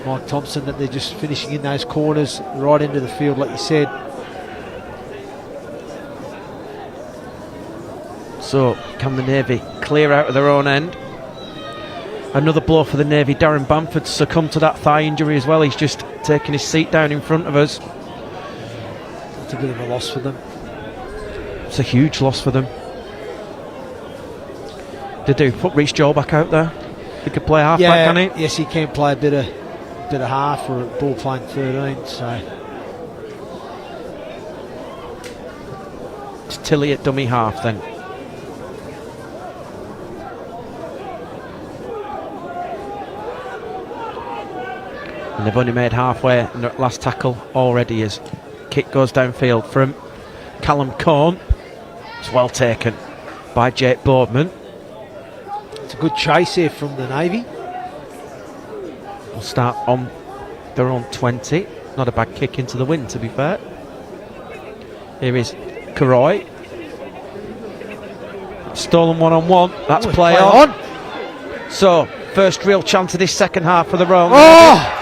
Mike Thompson, that they're just finishing in those corners right into the field, like you said. So, can the Navy clear out of their own end? Another blow for the Navy. Darren Bamford succumbed to that thigh injury as well. He's just taking his seat down in front of us. It's a bit of a loss for them. It's a huge loss for them. They do put Reece Joel back out there. He could play half back, can he? Yes, he can play a bit of half or ball playing 13. So it's Tilley at dummy half then. And they've only made halfway in the last tackle already as kick goes downfield from Callum Cohn. It's well taken by Jake Boardman. It's a good chase here from the Navy. We'll start on their own 20. Not a bad kick into the wind, to be fair. Here is Karoy. Stolen one-on-one. That's play on. So, first real chance of this second half for the Royal Navy.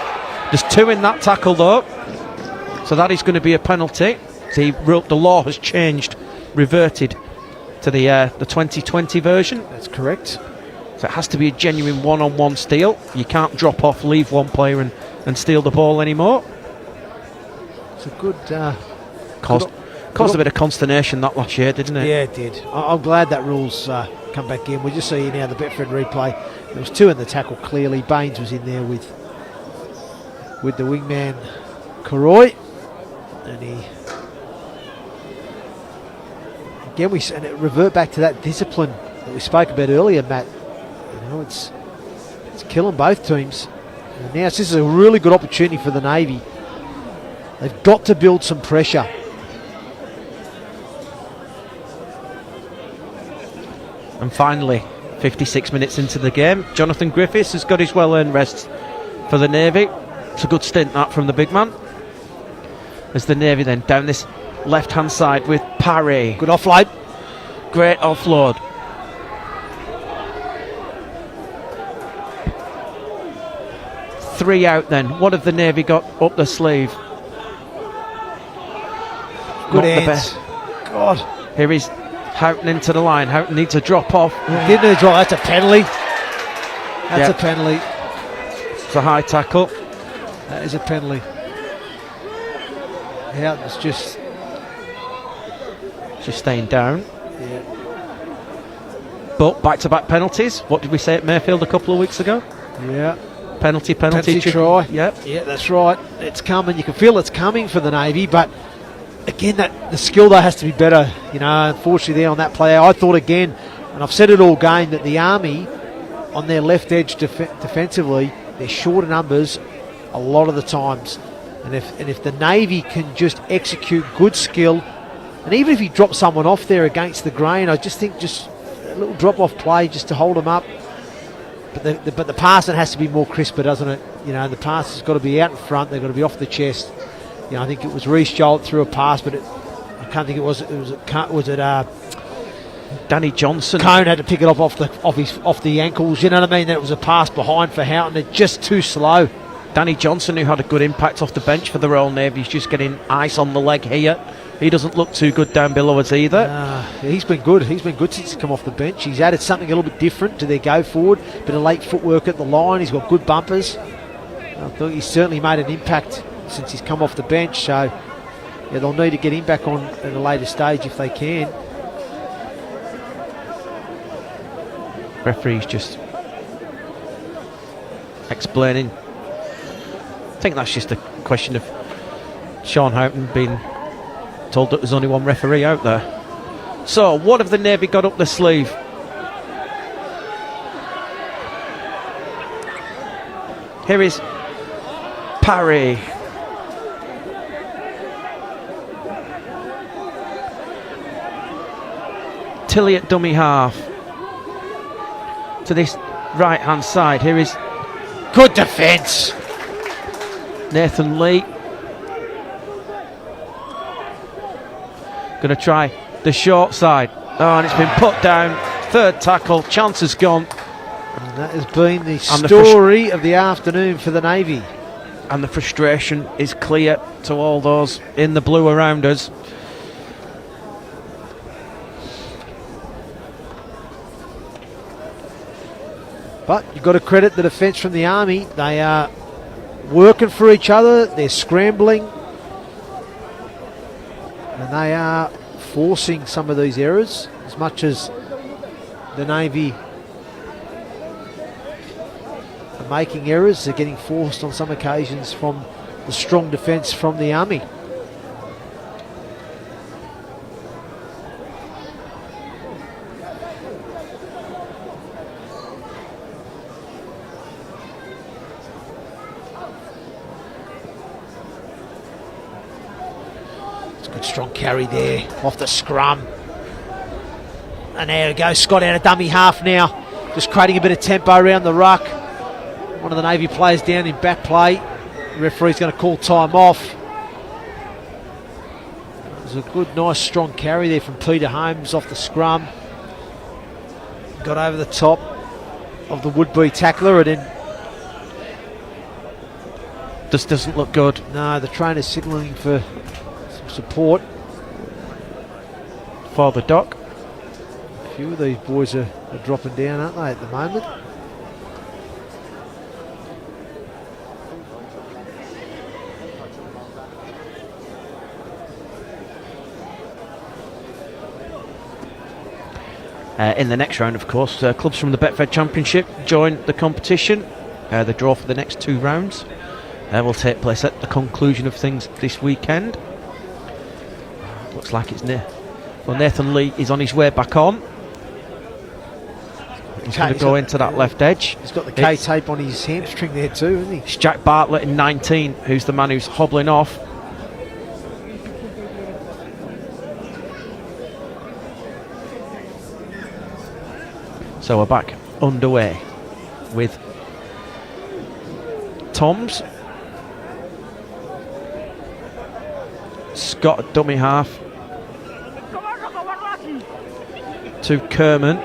There's two in that tackle though, so that is going to be a penalty. The law has changed, reverted to the 2020 version. That's correct. So it has to be a genuine one-on-one steal. You can't drop off, leave one player and steal the ball anymore. It's a good... caused a bit of consternation that last year, didn't it? Yeah, it did. I'm glad that rule's come back in. We're just seeing now the Betfred replay. There was two in the tackle clearly. Baines was in there with the wingman Karoy, and and it revert back to that discipline that we spoke about earlier, Matt. You know, it's killing both teams. And now this is a really good opportunity for the Navy. They've got to build some pressure. And finally, 56 minutes into the game, Jonathan Griffiths has got his well-earned rest for the Navy. It's a good stint that from the big man. As the Navy then down this left-hand side with Parry. Good offload. Great offload. Three out then. What have the Navy got up the sleeve? Good hands. God. Here is Houghton into the line. Houghton needs a drop off. Didn't he draw? That's a penalty. That's a penalty. It's a high tackle. That is a penalty. Yeah, it's just staying down. Yeah. But back-to-back penalties. What did we say at Mayfield a couple of weeks ago? Yeah. Penalty try. Yep. Yeah, that's right. It's coming. You can feel it's coming for the Navy, but again, the skill though has to be better. You know, unfortunately there on that play, I thought again, and I've said it all game, that the Army on their left edge defensively, they're shorter numbers a lot of the times, and if the Navy can just execute good skill, and even if you drop someone off there against the grain, I just think just a little drop off play just to hold them up. But the passing has to be more crisper, doesn't it? You know, the pass has got to be out in front. They've got to be off the chest. You know, I think it was Reece Joel threw a pass, but I can't think it was Danny Johnson. Cone had to pick it off the ankles. You know what I mean? That was a pass behind for Houghton. They're just too slow. Danny Johnson, who had a good impact off the bench for the Royal Navy, is just getting ice on the leg here. He doesn't look too good down below us either. Yeah, he's been good. He's been good since he's come off the bench. He's added something a little bit different to their go forward. Bit of late footwork at the line. He's got good bumpers. I thought he's certainly made an impact since he's come off the bench. So yeah, they'll need to get him back on at a later stage if they can. Referee's just explaining. I think that's just a question of Sean Houghton being told that there's only one referee out there. So, what have the Navy got up their sleeve? Here is Parry. Tilly at dummy half. To this right hand side. Here is good defence. Nathan Lee. Going to try the short side. Oh, and it's been put down. Third tackle. Chance has gone. And that has been the story of the afternoon for the Navy. And the frustration is clear to all those in the blue around us. But you've got to credit the defence from the Army. They are working for each other. They're scrambling. And they are forcing some of these errors. As much as the Navy are making errors, they're getting forced on some occasions from the strong defence from the Army. Good strong carry there off the scrum. And there we go, Scott out of dummy half now. Just creating a bit of tempo around the ruck. One of the Navy players down in back play. The referee's going to call time off. It was a good, nice, strong carry there from Peter Holmes off the scrum. Got over the top of the would-be tackler and then... This doesn't look good. No, the trainer's signalling for support for the dock. A few of these boys are dropping down, aren't they, at the moment? In the next round, of course, clubs from the Betfred Championship join the competition. The draw for the next 2 rounds will take place at the conclusion of things this weekend. Looks like it's Nathan Lee is on his way back on. He's going to go into that left edge. He's got the K-tape on his hamstring there too, isn't he? It's Jack Bartlett in 19, who's the man who's hobbling off. So we're back underway with Toms, Scott at dummy half, to Kerman.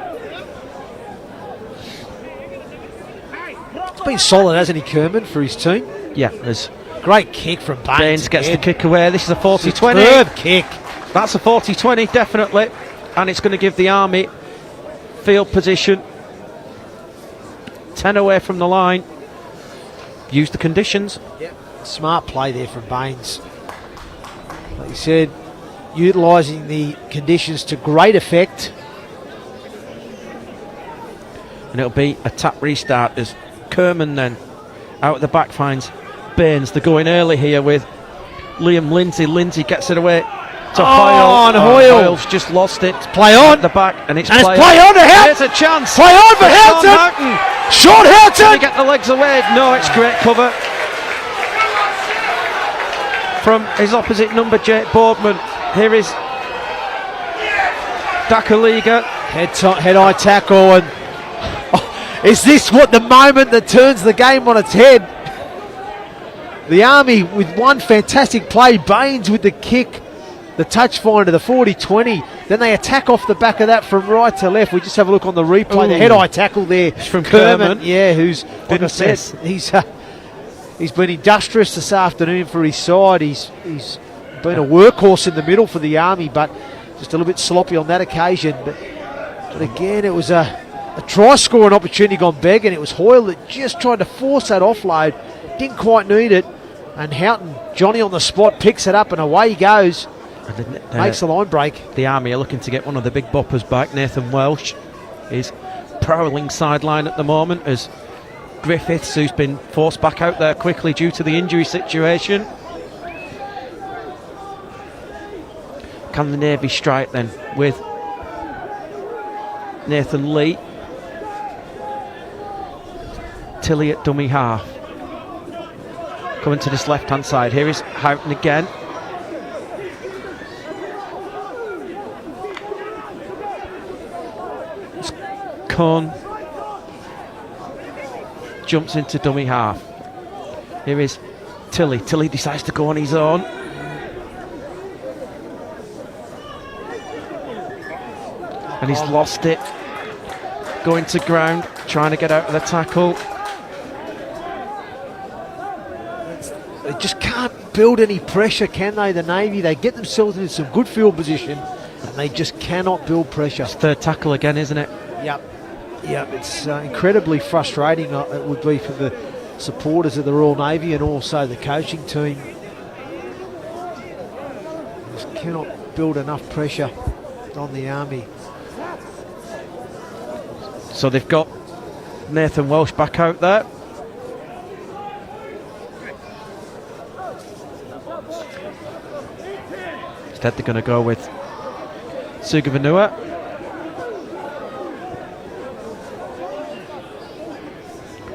It's been solid, hasn't he, Kerman, for his team? Yeah, there's great kick from Baines. Baines gets the kick away. This is a 40-20. Superb kick. That's a 40-20, definitely. And it's going to give the Army field position. 10 away from the line. Use the conditions. Yep. Smart play there from Baines. Like you said, utilising the conditions to great effect. And it'll be a tap restart as Kerman then out at the back finds Baines. They're going early here with Liam Lindsay. Lindsay gets it away to Hoyle. And Hoyle. Hoyle's just lost it. It's play on. At the back, and it's play on to Houghton. There's a chance. Play on for Houghton. Short Houghton. Can he get the legs away? No, it's great cover from his opposite number, Jake Boardman. Here is Dakaliga. Head-eye tackle. And is this what the moment that turns the game on its head? The Army with one fantastic play. Baines with the kick, the touch finder, the 40-20. Then they attack off the back of that from right to left. We just have a look on the replay. The head-eye tackle there from Kerman. Yeah, who's, like I said, he's He's been industrious this afternoon for his side. He's been a workhorse in the middle for the Army, but just a little bit sloppy on that occasion. But again, it was a try-scoring opportunity gone begging. It was Hoyle that just tried to force that offload, didn't quite need it, and Houghton, Johnny on the spot, picks it up and away he goes. Makes the line break. The Army are looking to get one of the big boppers back. Nathan Welsh is prowling sideline at the moment as Griffiths, who's been forced back out there quickly due to the injury situation. Can the Navy strike then with Nathan Lee? Tilley at dummy half. Coming to this left-hand side. Here is Houghton again. Cohn jumps into dummy half. Here is Tilley. Tilley decides to go on his own. And he's lost it. Going to ground, trying to get out of the tackle. They just can't build any pressure, can they, the Navy? They get themselves into some good field position and they just cannot build pressure. It's third tackle again, isn't it? Yep. It's incredibly frustrating, it would be for the supporters of the Royal Navy and also the coaching team. Just cannot build enough pressure on the Army. So they've got Nathan Welsh back out there. Instead they're going to go with Sugavanua.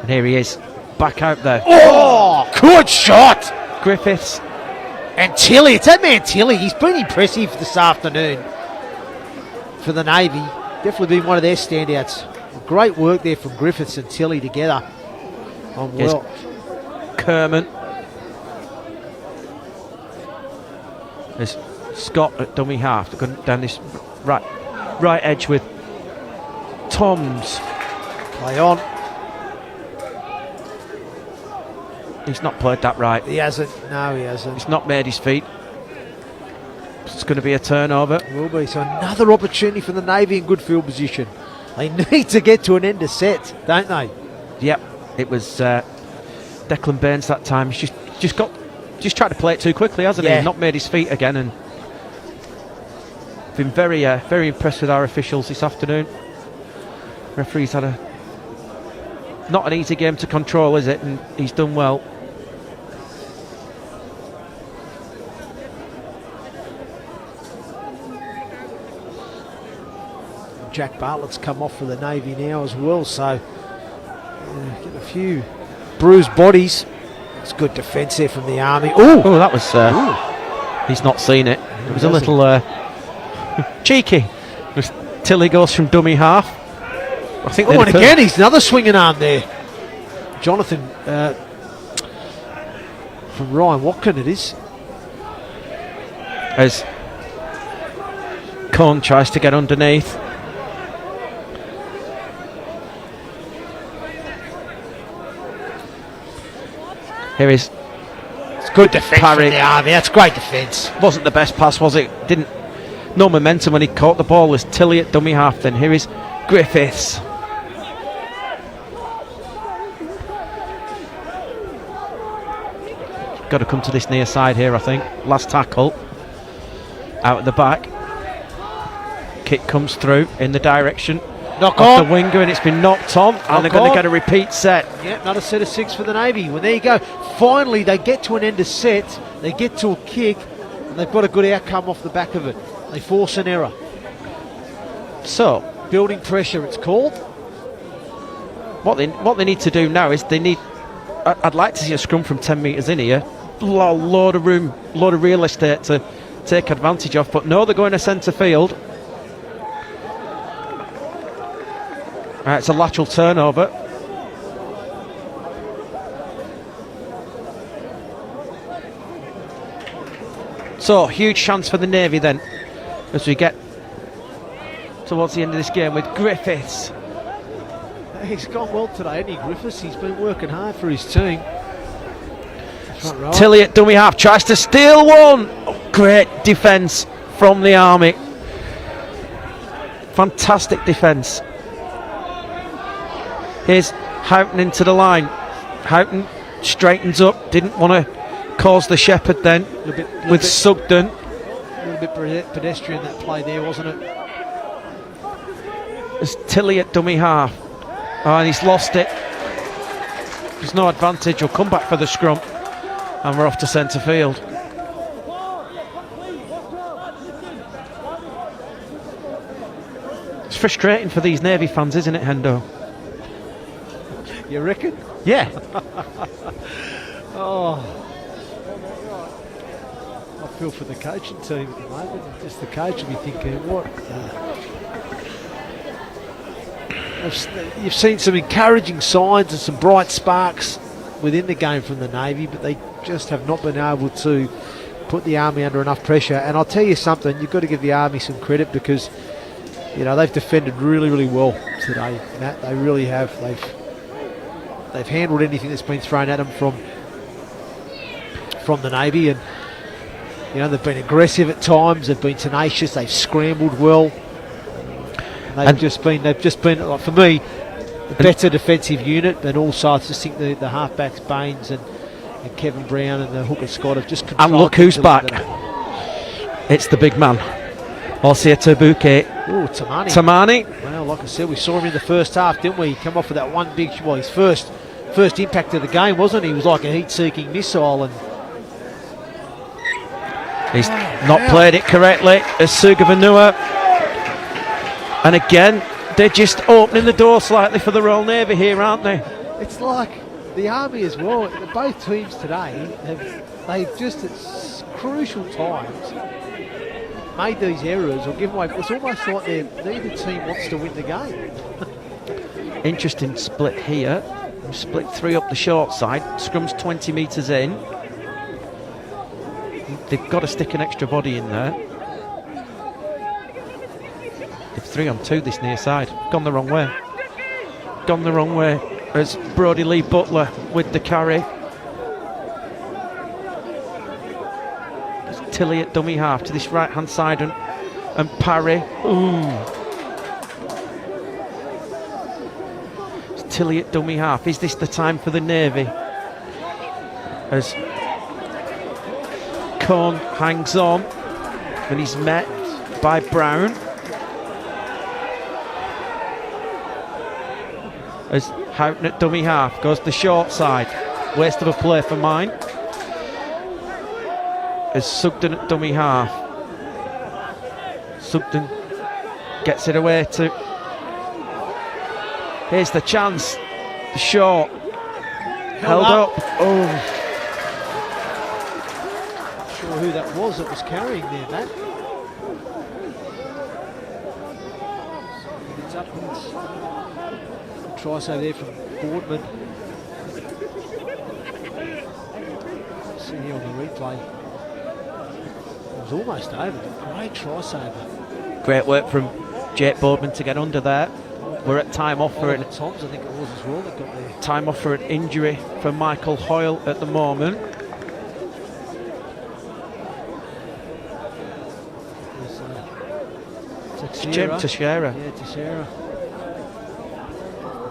And here he is, back out there. Oh, good shot! Griffiths. And Tilley, it's that man Tilley. He's been impressive this afternoon for the Navy. Definitely been one of their standouts. Great work there from Griffiths and Tilley together on Welsh. Kerman. There's Scott at dummy half. They're going down this right edge with Toms. Play on. He's not played that right. He hasn't. No, he hasn't. He's not made his feet. It's going to be a turnover. Will be. So another opportunity for the Navy in good field position. They need to get to an end of set, don't they? Yep. It was Declan Burns that time. He's just tried to play it too quickly, hasn't he? Not made his feet again, and been very impressed with our officials this afternoon. Referee's had not an easy game to control, is it? And he's done well. Jack Bartlett's come off for the Navy now as well, so get a few bruised bodies. It's good defence there from the Army. Oh, that was. He's not seen it. It was a little cheeky. Tilley goes from dummy half. I think. And again, he's another swinging arm there. Jonathan from Ryan Watkin, it is. As Cohn tries to get underneath. Here is. It's good defence from the Army. That's great defence. Wasn't the best pass, was it? No momentum when he caught the ball. Was Tilley at dummy half. Then here is Griffiths. Got to come to this near side here, I think. Last tackle. Out at the back. Kick comes through in the direction Knock of on. the winger, and it's been knocked on. And they're going to get a repeat set. Yeah, another set of 6 for the Navy. Well, there you go. Finally, they get to an end of set. They get to a kick, and they've got a good outcome off the back of it. They force an error. So, building pressure, it's called. What they need to do now is they need. I'd like to see a scrum from 10 metres in here. Load of room, load of real estate to take advantage of. But no, they're going to centre field. It's a lateral turnover. So, huge chance for the Navy then, as we get towards the end of this game with Griffiths. He's gone well today, hasn't he, Griffiths? He's been working hard for his team. Tilly at dummy half, tries to steal one. Oh, great defence from the Army. Fantastic defence. Here's Houghton into the line. Houghton straightens up, didn't want to cause the shepherd then with Sugden. A little bit pedestrian that play there, wasn't it? There's Tilly at dummy half. Oh, and he's lost it. There's no advantage. He'll come back for the scrum. And we're off to centre field. It's frustrating for these Navy fans, isn't it, Hendo? You reckon? Yeah. Oh, I feel for the coaching team at the moment. Just the coach will be thinking, what? You've seen some encouraging signs and some bright sparks within the game from the Navy, but they just have not been able to put the Army under enough pressure. And I'll tell you something, you've got to give the Army some credit because, you know, they've defended really, really well today, Matt. They really have. They've handled anything that's been thrown at them from the Navy, and you know, they've been aggressive at times. They've been tenacious. They've scrambled well. They've just been like, for me, a better defensive unit, and also I just think the halfbacks Baines and Kevin Brown and the hooker Scott have just controlled. And look who's back. It's the big man, Osia Tabuke. Oh, Tamani. Tamani. Well, like I said, we saw him in the first half, didn't we? He come off with that one big, well, his first impact of the game, wasn't he? He was like a heat-seeking missile, and he's not played it correctly as Sugavanua. And again, they're just opening the door slightly for the Royal Navy here, aren't they? It's like the Army as well. Both teams today they've just at crucial times made these errors or given away. It's almost like neither team wants to win the game. Interesting split here. Split three up the short side. Scrum's 20 metres in. They've got to stick an extra body in there. It's 3 on 2 this near side. Gone the wrong way. Gone the wrong way. As Brodie Lee Butler with the carry. It's Tilly at dummy half to this right hand side and Parry. Ooh. Tilly at dummy half. Is this the time for the Navy? As Cohn hangs on and he's met by Brown. As Houghton at dummy half goes the short side. Waste of a play for mine. As Sugden at dummy half. Sugden gets it away to. Here's the chance. The short. Held up. Oh. Not sure who that was carrying there, Matt. It's up. Try save there from Boardman. See here on the replay. It was almost over, but great try saver. Great work from Jake Boardman to get under there. We're at time off for it. Toms, I think it was as well, that got there. Time off for an injury for Michael Hoyle at the moment. Jim Teixeira. Yeah, Teixeira.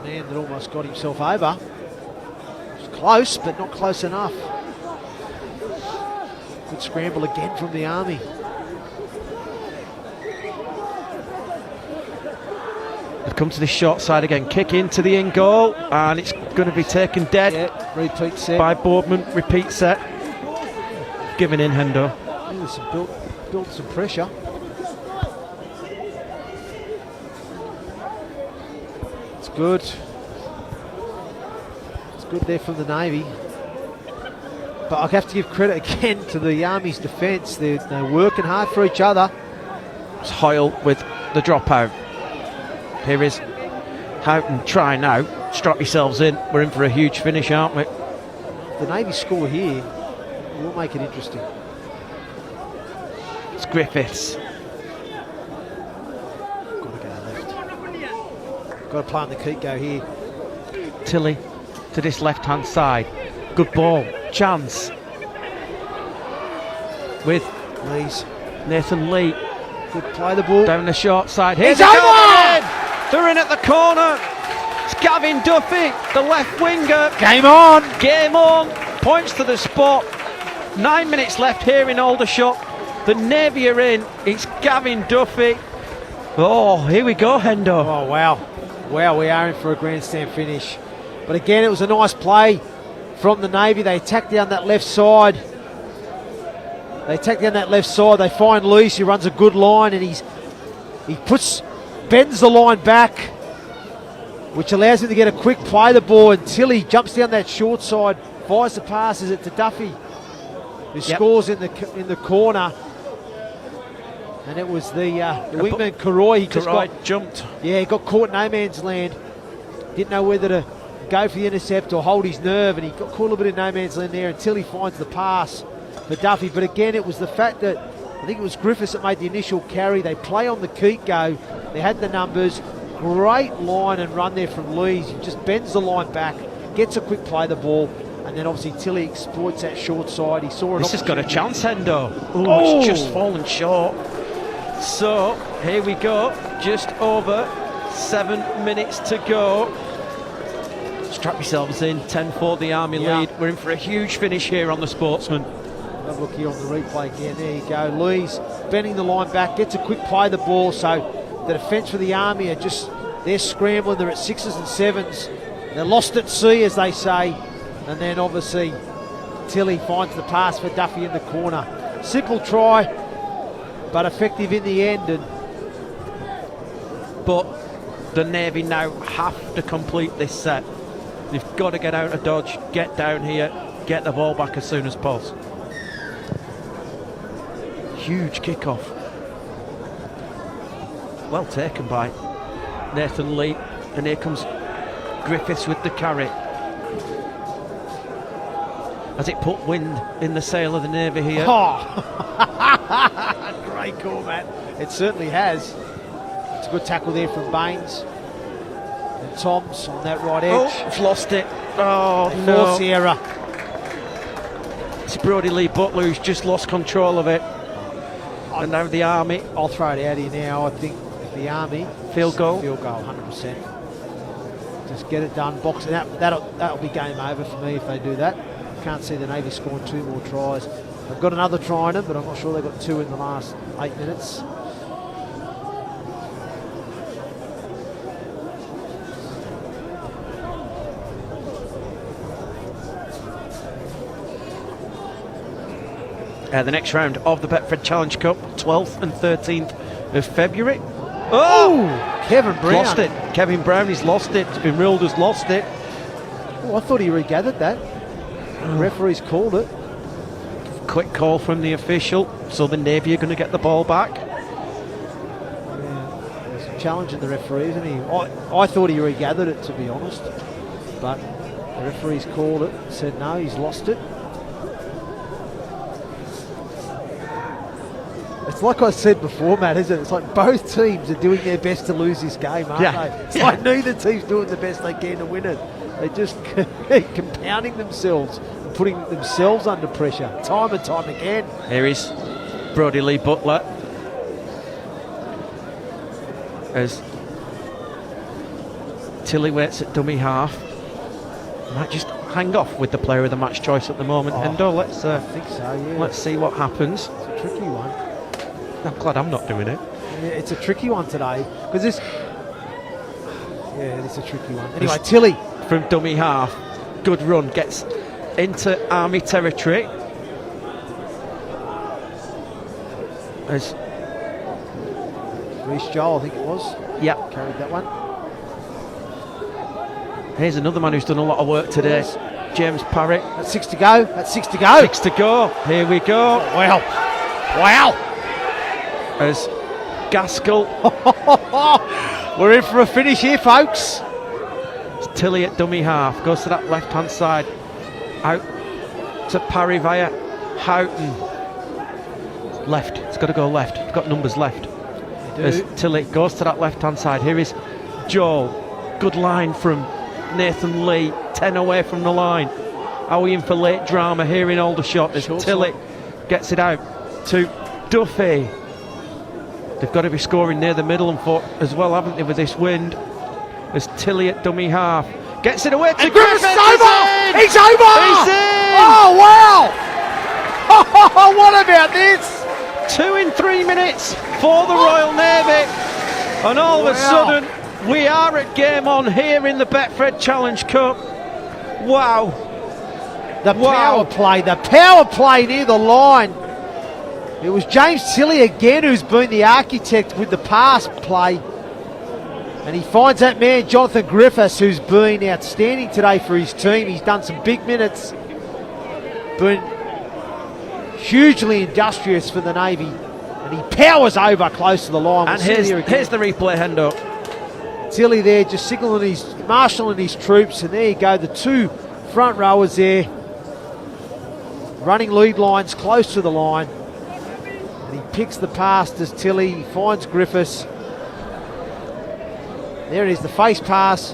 The man that almost got himself over. It was close, but not close enough. Good scramble again from the Army. They've come to the short side again. Kick into the in goal, and it's going to be taken dead. Yeah, repeat set. By Boardman. Repeat set. Giving in, Hendo. Built some pressure. It's good. It's good there from the Navy. But I have to give credit again to the Army's defence. They're working hard for each other. It's Hoyle with the dropout. Here is Houghton. Try now. Strap yourselves in. We're in for a huge finish, aren't we? The Navy score here will make it interesting. It's Griffiths. Got to go left. Got to play on the keep go here. Tilly to this left-hand side. Good ball. Chance. with Lees. Nathan Lee. Good play the ball. Down the short side. Here's He's a over! goal! They're in at the corner. It's Gavin Duffy, the left winger. Game on. Game on. Points to the spot. 9 minutes left here in Aldershot. The Navy are in. It's Gavin Duffy. Oh, here we go, Hendo. Oh, wow. Wow, we are in for a grandstand finish. But again, it was a nice play from the Navy. They attack down that left side. They find Lees, he runs a good line, and he bends the line back, which allows him to get a quick play the ball until he jumps down that short side, fires the pass, is it to Duffy, who scores in the corner. And it was the wingman Karoy. He jumped. Yeah, he got caught in no man's land. Didn't know whether to go for the intercept or hold his nerve, and he got caught a little bit in no man's land there until he finds the pass for Duffy. But again, it was the fact that I think it was Griffiths that made the initial carry. They play on the keep go. They had the numbers. Great line and run there from Lees. He just bends the line back, gets a quick play the ball, and then obviously Tilly exploits that short side. He saw it. This has got a chance, Hendo. Oh, it's just fallen short. So here we go, just over 7 minutes to go. Strap yourselves in, 10-4 the Army lead. We're in for a huge finish here on the Sportsman. Have a look here on the replay again. There you go. Lees bending the line back, gets a quick play the ball. So the defence for the Army are they're scrambling. They're at 6s and 7s. They're lost at sea, as they say. And then obviously Tilly finds the pass for Duffy in the corner. Simple try, but effective in the end. But the Navy now have to complete this set. They've got to get out of dodge, get down here, get the ball back as soon as possible. Huge kickoff. Well taken by Nathan Lee. And here comes Griffiths with the carry. Has it put wind in the sail of the Navy here? Oh. Great call, Matt. It certainly has. It's a good tackle there from Baines. And Toms on that right edge. Oh, it's lost it. Oh, no. Force the error. It's Brodie Lee Butler who's just lost control of it. And now the Army. I'll throw it out here now. I think the Army. Field goal. 100%. Just get it done. Box it out. That'll be game over for me if they do that. Can't see the Navy scoring 2 more tries. They've got another try in them, but I'm not sure they've got 2 in the last 8 minutes. The next round of the Betfred Challenge Cup, 12th and 13th of February. Oh! Kevin Brown. Lost it. Kevin Brown, he's lost it. It's been ruled as lost it. Oh, I thought he regathered that. The referee's called it. Quick call from the official. So the Navy are going to get the ball back. Yeah, he's challenging the referee, isn't he? I thought he regathered it, to be honest. But the referee's called it, said no, he's lost it. It's like I said before, Matt, isn't it? It's like both teams are doing their best to lose this game, aren't they? It's like neither team's doing the best they can to win it. They're just compounding themselves and putting themselves under pressure time and time again. Here is Brodie Lee Butler as Tilly waits at dummy half. Might just hang off with the player of the match choice at the moment. Hendo, let's I think so, yeah. Let's see what happens. It's a tricky one. I'm glad I'm not doing it. Yeah, it's a tricky one today because this. Yeah, it's a tricky one. Anyway, Tilly from dummy half, good run, gets into Army territory. As Reece Joel, I think it was. Yeah, carried that one. Here's another man who's done a lot of work today. James Parry. That's 6 to go. That's 6 to go. 6 to go. Here we go. Oh, wow. Wow. As Gaskell. We're in for a finish here, folks. It's Tilly at dummy half. Goes to that left-hand side. Out to Parry via Houghton. Left. It's got to go left. It's got numbers left. As Tilly goes to that left-hand side. Here is Joel. Good line from Nathan Lee. 10 away from the line. Are we in for late drama here in Aldershot as Tilly gets it out? to Duffy. They've got to be scoring near the middle and foot as well, haven't they, with this wind? As Tilly at dummy half gets it away to Griffiths. He's over! He's in! Oh, wow! What about this? 2 in 3 minutes for the Royal Navy. And all of a sudden, we are at game on here in the Betfred Challenge Cup. Wow. The power play near the line. It was James Tilley again who's been the architect with the pass play. And he finds that man, Jonathan Griffiths, who's been outstanding today for his team. He's done some big minutes. Been hugely industrious for the Navy. And he powers over close to the line. And here's the replay, Hendo. Tilly there just signaling marshalling his troops. And there you go, the 2 front rowers there. Running lead lines close to the line. And he picks the pass to Tilly. He finds Griffiths. There it is, the face pass.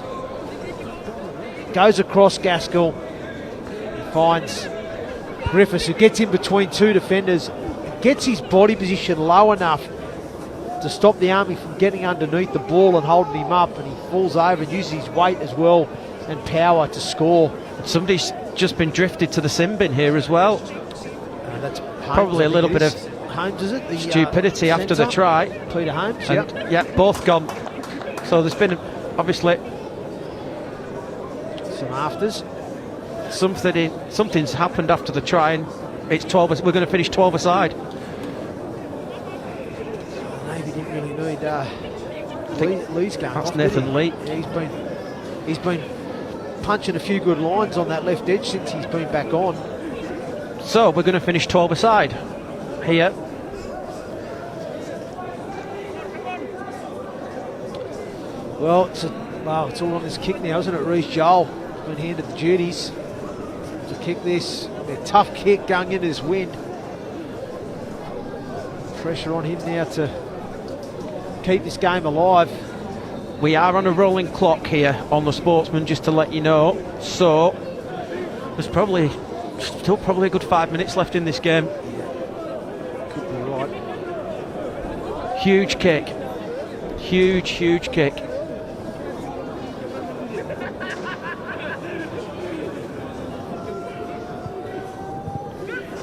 Goes across Gaskell. He finds Griffiths, who gets in between 2 defenders. Gets his body position low enough to stop the Army from getting underneath the ball and holding him up. And he falls over and uses his weight as well and power to score. Somebody's just been drifted to the sin bin here as well. That's Holmes, probably a little bit of Holmes, is it? The, stupidity after the try. Peter Holmes, yeah, both gone. So there's been obviously some afters. Something's happened after the try, and it's 12. We're going to finish 12 aside. Maybe didn't really need. I think Lee's going. That's off, Nathan Lee. Yeah, he's been punching a few good lines on that left edge since he's been back on. So we're going to finish 12 aside here. Well, it's all on this kick now, isn't it? Reece Joel been handed the duties to kick this. A tough kick going into this wind. Pressure on him now to keep this game alive. We are on a rolling clock here on the Sportsman, just to let you know. So there's still probably a good 5 minutes left in this game. Could be right. Huge kick. Huge kick.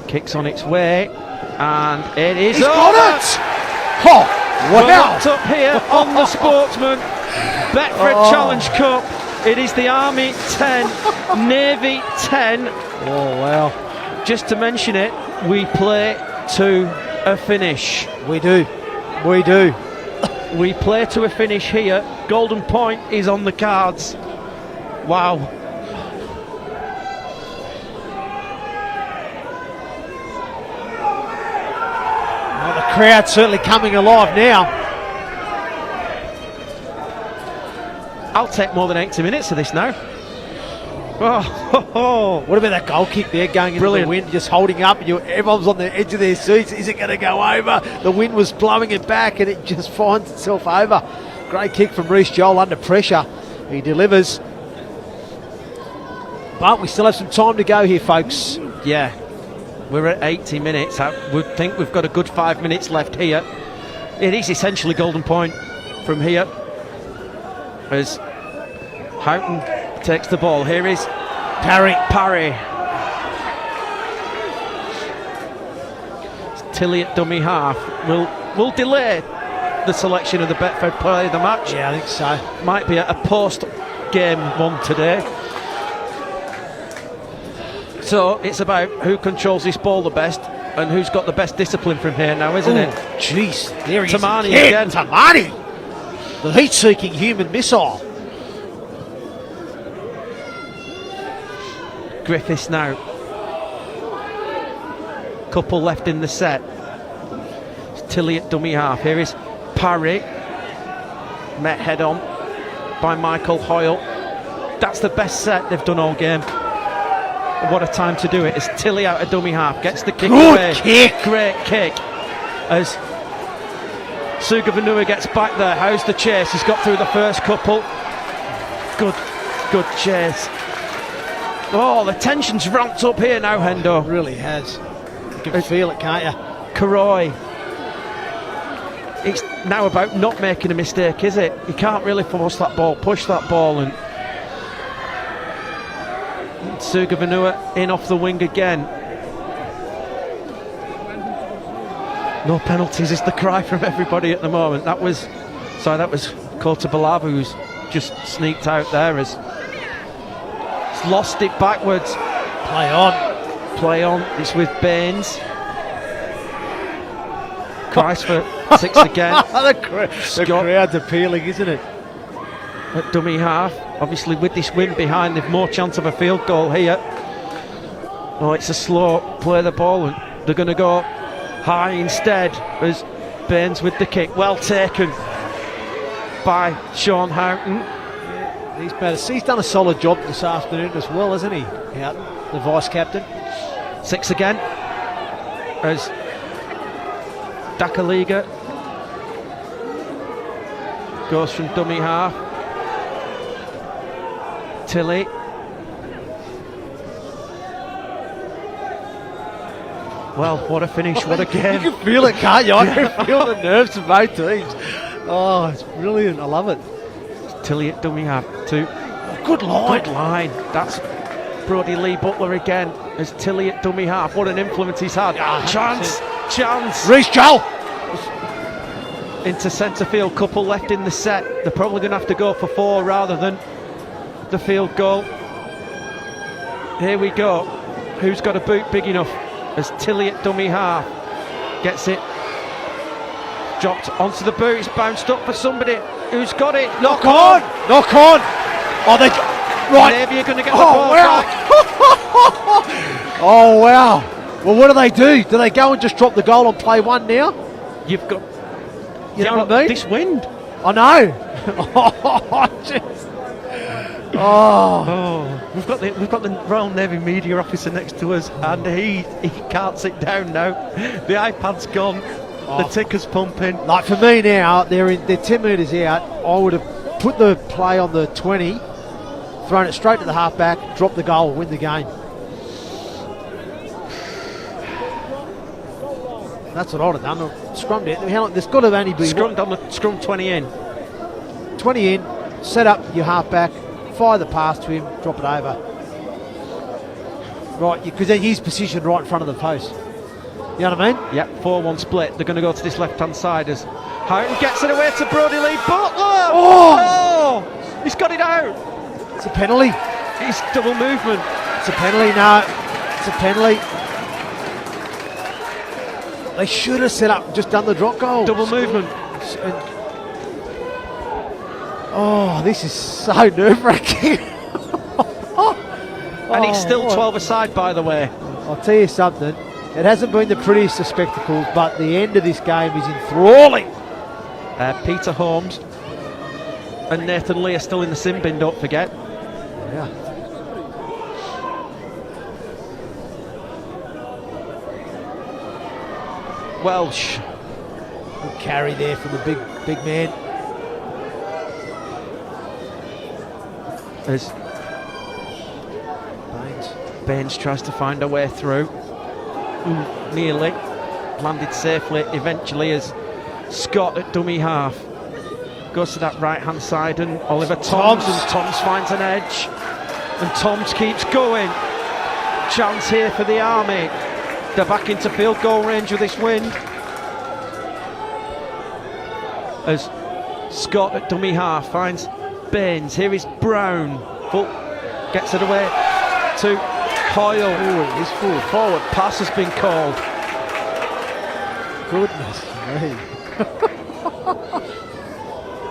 Kicks on its way, and it is He's over. got it! Oh, We're wow. locked up here on the Sportsman Betfred Challenge Cup. It is the Army 10, Navy 10. Oh, wow. Just to mention it, we play to a finish. We do. We play to a finish here. Golden Point is on the cards. Wow. Well, the crowd's certainly coming alive now. I'll take more than 80 minutes of this now. What about that goal kick there going into the wind, just holding up, and everyone's on the edge of their seats. Is it going to go over? The wind was blowing it back and it just finds itself over. Great kick from Reece Joel under pressure. He delivers. But we still have some time to go here, folks. Yeah, we're at 80 minutes. I would think we've got a good 5 minutes left here. It is essentially Golden Point from here. As Houghton takes the ball. Here is Parry. Tilly at dummy half. Will delay the selection of the Betfred player of the match. Yeah, I think so. Might be a post-game one today. So it's about who controls this ball the best and who's got the best discipline from here now, isn't it? Jeez, there he Tamani is again. Tamani! The heat-seeking human missile. Griffiths now. Couple left in the set. It's Tilly at dummy half. Here is Parry. Met head on by Michael Hoyle. That's the best set they've done all game. What a time to do it. It's Tilly out of dummy half. Gets the kick away. Great kick. As Sugavanua gets back there. How's the chase? He's got through the first couple. Good chase. Oh, the tension's ramped up here now, Hendo. It really has. You can feel it, can't you? Carroy. It's now about not making a mistake, is it? You can't really force that ball, push that ball, and Sugavanua in off the wing again. No penalties is the cry from everybody at the moment. That was Kota Balava who's just sneaked out there as he's lost it backwards. Play on. It's with Baines. Christ for 6 again. the crowd's appealing, isn't it? At dummy half. Obviously with this win behind, they've more chance of a field goal here. Oh, it's a slow play the ball, and they're going to go high instead as Baines with the kick. Well taken by Sean Houghton. He's done a solid job this afternoon as well, hasn't he, Houghton, the vice-captain? 6 again as Dakaliga goes from dummy half. Tilly. Well, what a finish, what a game. You can feel it, can't you? I can feel the nerves of both teams. Oh, it's brilliant. I love it. Tilly at dummy half. Good line. Good line. That's Brodie Lee Butler again as Tilly at dummy half. What an influence he's had. Chance. Reece Joel. Into centre field. Couple left in the set. They're probably going to have to go for 4 rather than the field goal. Here we go. Who's got a boot big enough? As Tilly at dummy half gets it dropped onto the boot. It's bounced up for somebody who's got it. Knock on. Oh, they right. Maybe you're going to get the ball back. Oh wow. Well, what do? Do they go and just drop the goal and play one now? You've got. You know what I mean? This wind. I know. We've got the Royal Navy media officer next to us, and he can't sit down now. The iPad's gone. The ticker's pumping. Like for me now, they're 10 metres out. I would have put the play on the 20, thrown it straight to the halfback, dropped the goal, win the game. That's what I'd have done. Scrummed it. There's got to only be scrum 20 in. 20 in. Set up your halfback. Fire the pass to him. Drop it over. Right, because he's positioned right in front of the post. You know what I mean? Yep, 4-1 split. They're going to go to this left-hand side as Houghton gets it away to Brodie Lee Butler. Oh! He's got it out. It's a penalty. It's double movement. It's a penalty. No, it's a penalty. They should have set up, just done the drop goal. Double movement. Oh, this is so nerve-wracking. And it's still 12 aside, by the way. I'll tell you something. It hasn't been the prettiest of spectacles, but the end of this game is enthralling. Peter Holmes and Nathan Lee are still in the sin bin, don't forget. Yeah. Welsh. Good carry there from the big man. As Baines tries to find a way through. Nearly. Landed safely eventually as Scott at dummy half goes to that right hand side, and Oliver Toms finds an edge, and Toms keeps going. Chance here for the Army. They're back into field goal range with this win as Scott at dummy half finds Baines. Here is Brown. Gets it away to Hoyle. His forward pass has been called. Goodness me.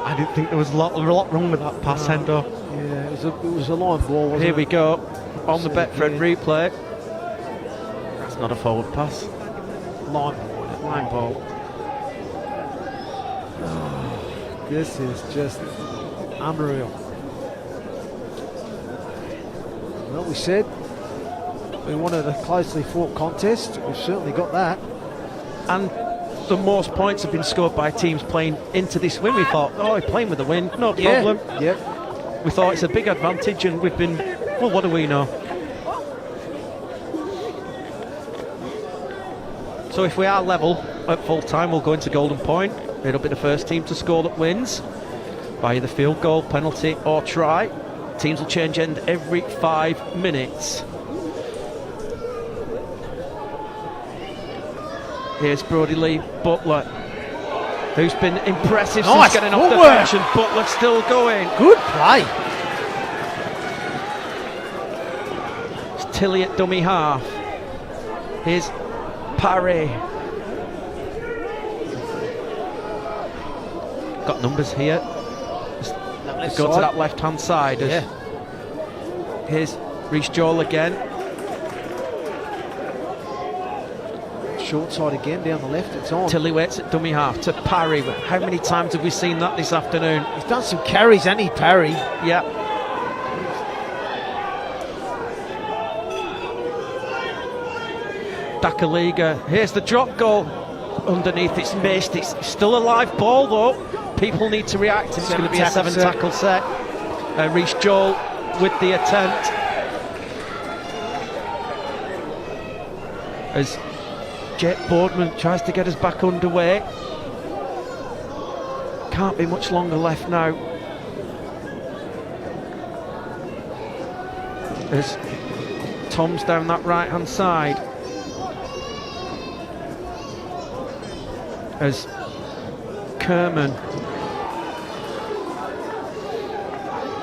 I didn't think there was a lot wrong with that pass, Hendo. Yeah, it was a line ball, wasn't Here it? we go on the Betfred replay. That's not a forward pass. Line ball. Oh, this is just unreal. Well, we said we wanted a closely fought contest. We've certainly got that. And the most points have been scored by teams playing into this win. We thought, we're playing with the wind, no problem. Yeah. We thought it's a big advantage, and we've been, well, what do we know? So if we are level at full time, we'll go into golden point. It'll be the first team to score that wins by either field goal, penalty or try. Teams will change end every 5 minutes. Here's Brodie Lee Butler, who's been impressive since getting off the bench, and Butler still going. Good play. It's Tilly at dummy half. Here's Parry. Got numbers here. Go to that left-hand side. Yeah. Here's Rhys Joel again. Short side again, down the left, it's on. Tilly waits at dummy half to Parry. How many times have we seen that this afternoon? He's done some carries, hasn't he, Parry? Yeah. Dakaliga. Here's the drop goal. Underneath, it's missed. It's still a live ball though. People need to react. It's going to be a 7 tackle set. Rhys Joel with the attempt. As Jet Boardman tries to get us back underway. Can't be much longer left now. As Tom's down that right hand side. As Kerman.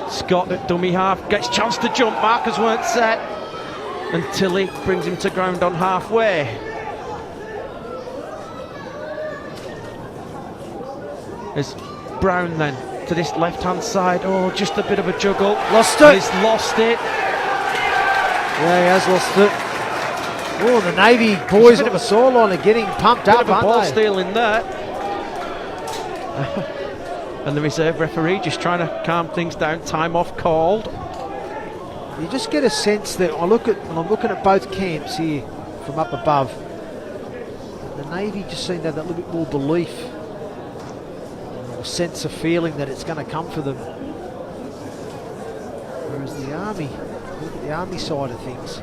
Scott at dummy half gets chance to jump. Markers weren't set. And Tilly brings him to ground on halfway. As Brown then to this left hand side. Oh, just a bit of a juggle. Lost it. He's lost it. Yeah, he has lost it. Oh, the Navy boys on the saw line are getting pumped up, Bit of a aren't ball they? steal in there. And the reserve referee just trying to calm things down. Time off called. You just get a sense that when I'm looking at both camps here from up above, the Navy just seem to have that little bit more belief, or sense of feeling that it's going to come for them. Whereas the Army, look at the Army side of things,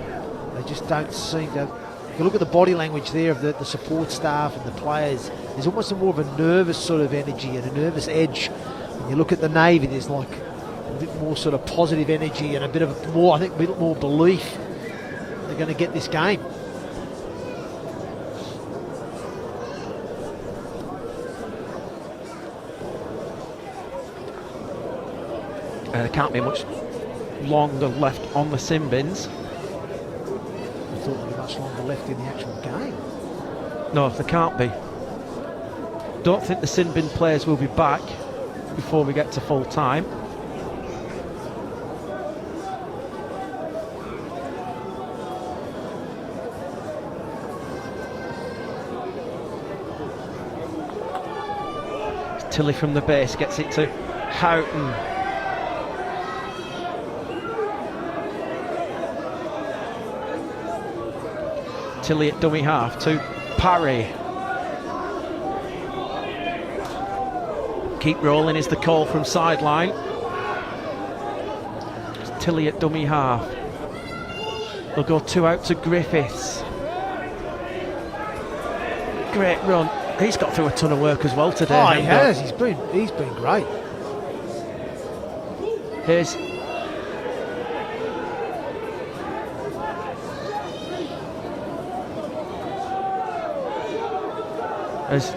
they just don't seem to. If you look at the body language there of the support staff and the players, there's almost a more of a nervous sort of energy and a nervous edge. When you look at the Navy, there's like a bit more sort of positive energy and a bit of more, I think, a bit more belief they're going to get this game. There can't be much longer left on the sin bins. I thought there'd be much longer left in the actual game. No, there can't be. Don't think the sin bin players will be back before we get to full time. Tilly from the base gets it to Houghton. Tilly at dummy half to Parry. Keep rolling is the call from sideline. It's Tilly at dummy half. They'll go 2 out to Griffiths. Great run. He's got through a ton of work as well today. Oh, he has. He's been great. Here's as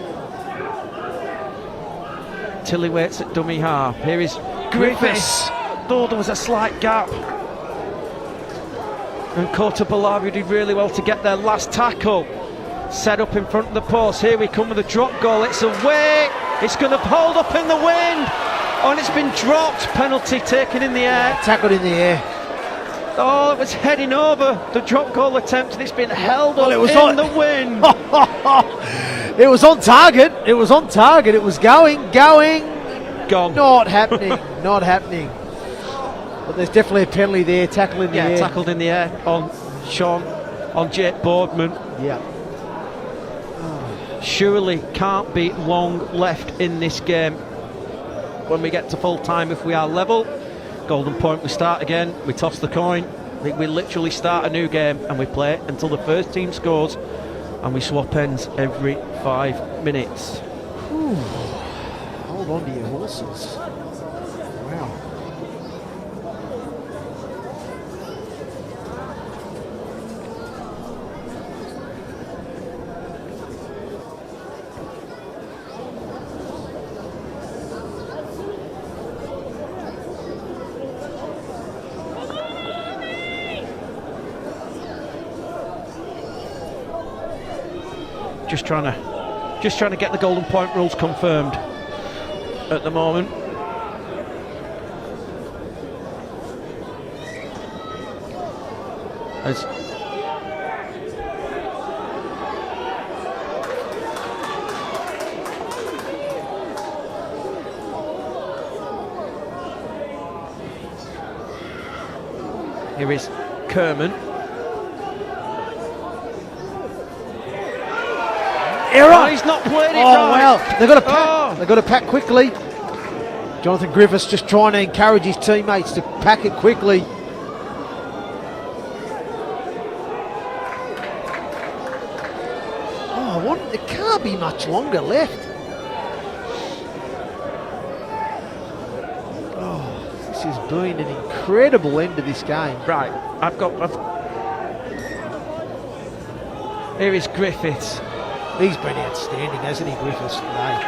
Tilly waits at dummy half. Here is Griffiths. Though there was a slight gap. And Kota Balabi did really well to get their last tackle. Set up in front of the post. Here we come with a drop goal. It's away. It's going to hold up in the wind. Oh, and it's been dropped. Penalty taken in the air. Tackled in the air. Oh, it was heading over the drop goal attempt, and it's been held up in the wind. It was on target. It was on target. It was going. Gone. Not happening. Not happening. But there's definitely a penalty there. Tackle in the air. Yeah, tackled in the air on Sean, on Jake Boardman. Yeah. Surely can't be long left in this game when we get to full time if we are level. Golden point, we start again, we toss the coin. We literally start a new game and we play until the first team scores and we swap ends every 5 minutes. Ooh. Hold on to your horses. Wow. Just trying to get the golden point rules confirmed at the moment. As here is Kerman. Error! Oh, he's not played it right. right. Well, they've got to pack. They've got to pack quickly. Jonathan Griffiths just trying to encourage his teammates to pack it quickly. There can't be much longer left. Oh, this has been an incredible end to this game. Right, here is Griffiths. He's been outstanding, hasn't he, Griffiths, today?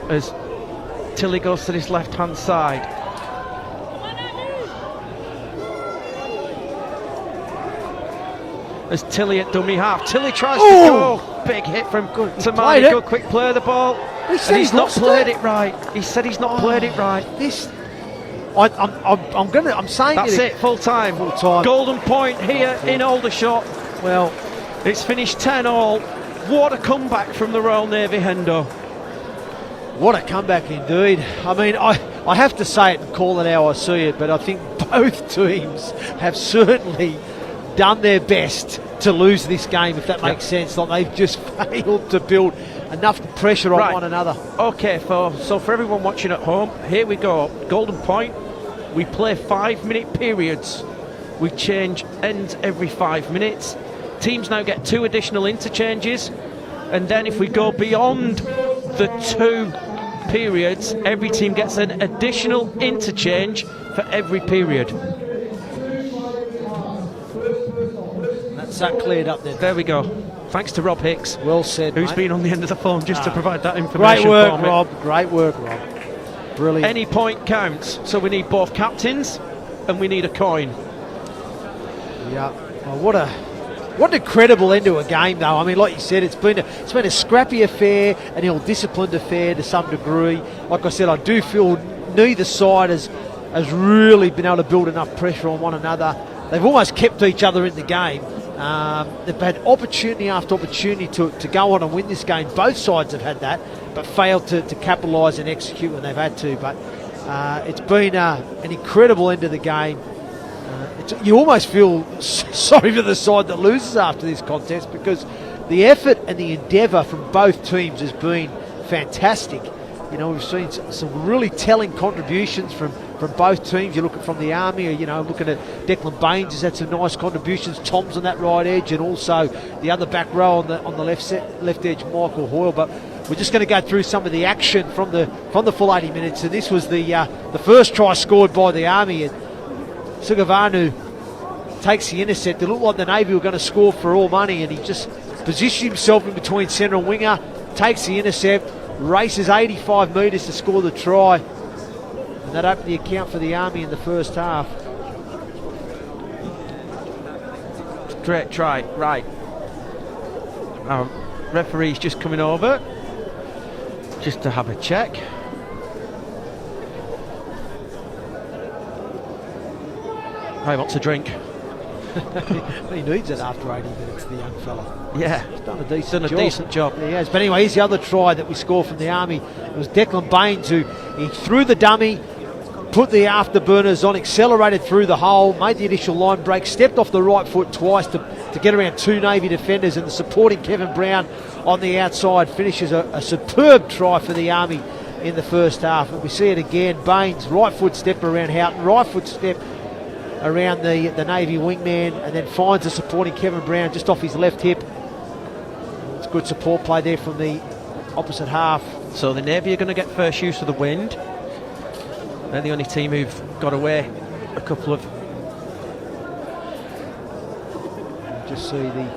As Tilly goes to this left-hand side. As Tilly at dummy half. Tilly tries to go. Big hit from Tamani. Good quick play of the ball. He said he's not played it right. He said he's not played it right. I'm saying that's it. Full time. Full time. Golden point here in Aldershot. Well, it's finished 10-all. What a comeback from the Royal Navy Hendo. What a comeback indeed. I mean, I have to say it and call it how I see it, but I think both teams have certainly done their best to lose this game, if that makes sense. Like, they've just failed to build enough pressure on one another. Okay, so for everyone watching at home, here we go. Golden point. We play 5-minute periods. We change ends every 5 minutes. Teams now get 2 additional interchanges, and then if we go beyond the 2 periods, every team gets an additional interchange for every period. That's that cleared up then. There we go. Thanks to Rob Hicks. Well said, who's mate. been on the end of the phone just to provide that information. Great work, for me. Rob. Great work, Rob. Brilliant. Any point counts, so we need both captains and we need a coin. Yeah. Oh, what an incredible end to a game, though. I mean, like you said, it's been a scrappy affair, an ill-disciplined affair to some degree. Like I said, I do feel neither side has really been able to build enough pressure on one another. They've almost kept each other in the game. They've had opportunity after opportunity to go on and win this game. Both sides have had that, but failed to capitalise and execute when they've had to. But it's been an incredible end to the game. You almost feel sorry for the side that loses after this contest, because the effort and the endeavour from both teams has been fantastic. You know, we've seen some really telling contributions from both teams. You look at from the Army, looking at Declan Baines has had some nice contributions. Tom's on that right edge, and also the other back row on the left edge, Michael Hoyle. But we're just going to go through some of the action from the full 80 minutes. And this was the first try scored by the Army. And Sugavanu takes the intercept. It looked like the Navy were going to score for all money, and he just positioned himself in between centre and winger, takes the intercept, races 85 metres to score the try, and that opened the account for the Army in the first half. Great try, right. Our referee's just coming over just to have a check. He wants a drink. He needs it after 80 minutes, the young fella. Yeah. He's done a decent job. Yeah, he has. But anyway, here's the other try that we scored from the Army. It was Declan Baines who he threw the dummy, put the afterburners on, accelerated through the hole, made the initial line break, stepped off the right foot twice to get around 2 Navy defenders, and the supporting Kevin Brown on the outside finishes a superb try for the Army in the first half. And we see it again. Baines, right foot step around Houghton, right foot step around the Navy wingman, and then finds a supporting Kevin Brown just off his left hip. It's good support play there from the opposite half. So the Navy are going to get first use of the wind. They're the only team who've got away a couple of... Just see the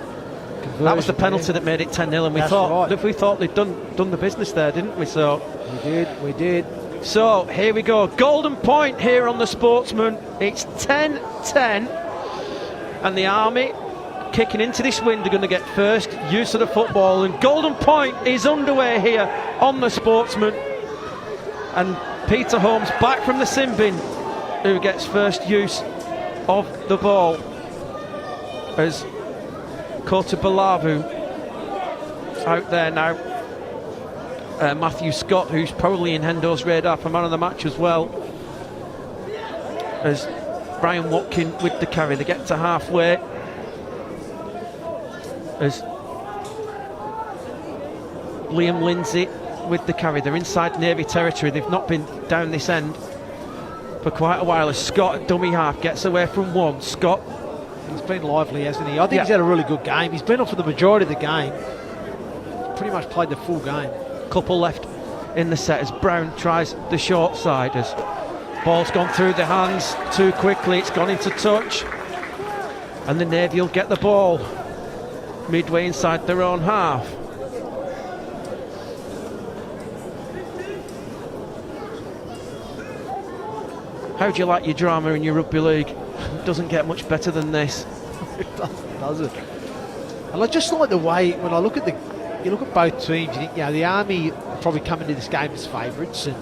conversion. That was the penalty that made it 10-0, and we thought they'd done the business there, didn't we? So we did. So here we go, golden point here on the Sportsman. It's 10-10, and the Army kicking into this wind are going to get first use of the football, and golden point is underway here on the Sportsman. And Peter Holmes back from the sin bin, who gets first use of the ball, as Kota Balavu out there now. Matthew Scott, who's probably in Hendo's radar for man of the match as well, as Brian Watkin with the carry. They get to halfway, as Liam Lindsay with the carry. They're inside Navy territory. They've not been down this end for quite a while, as Scott at dummy half gets away from one. Scott, he's been lively, hasn't he? I think he's had a really good game. He's been on for the majority of the game. He's pretty much played the full game. Couple left in the set as Brown tries the short side, as ball's gone through the hands too quickly. It's gone into touch, and the Navy will get the ball midway inside their own half. How do you like your drama in your rugby league? It doesn't get much better than this. It doesn't. And I just like the way, when I look at you look at both teams, you think, the Army probably come into this game as favourites, and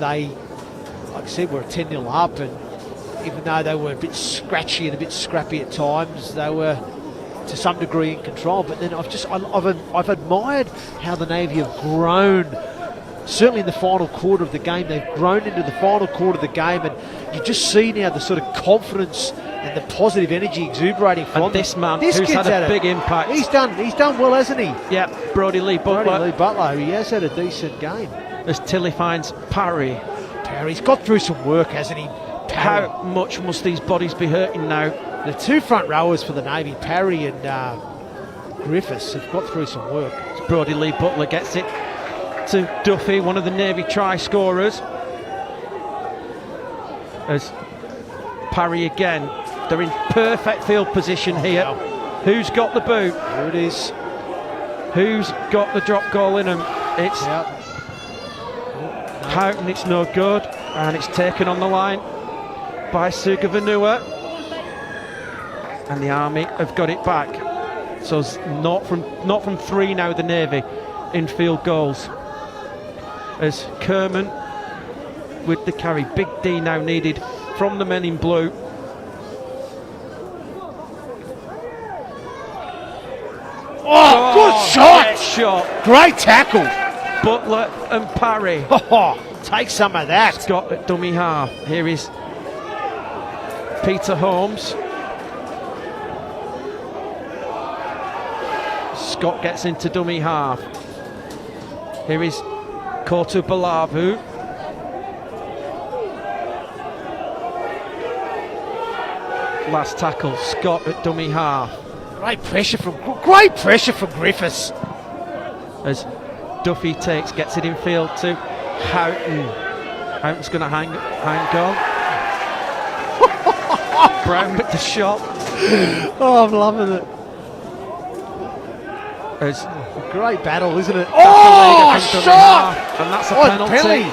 they, like I said, were 10-0 up, and even though they were a bit scratchy and a bit scrappy at times, they were to some degree in control. But then I've admired how the Navy have grown. Certainly in the final quarter of the game, they've grown into the final quarter of the game, and you just see now the sort of confidence and the positive energy exuberating from this man who's had a big impact. He's done well, hasn't he? Yeah, Brodie Lee Butler. He has had a decent game. As Tilly finds Parry. Parry's got through some work, hasn't he? How much must these bodies be hurting now? The two front rowers for the Navy, Parry and Griffiths, have got through some work. Brodie Lee Butler gets it to Duffy, one of the Navy try scorers, as Parry again. They're in perfect field position here. Wow. Who's got the boot? Here it is. Who's got the drop goal in them? It's Houghton. It's no good, and it's taken on the line by Sugavanua, and the Army have got it back. So it's not from three now, the Navy in field goals, as Kerman with the carry. Big D now needed from the men in blue. Oh, good shot! Great shot. Great tackle. Butler and Parry. Take some of that. Scott at dummy half. Here is Peter Holmes. Scott gets into dummy half. Here is Kota Balavu. Last tackle, Scott at dummy half. Great pressure from Griffiths. As Duffy gets it in field to Houghton. Houghton's going to hang on. Brown with the shot. Oh, I'm loving it. As great battle, isn't it? Shot! And that's a penalty.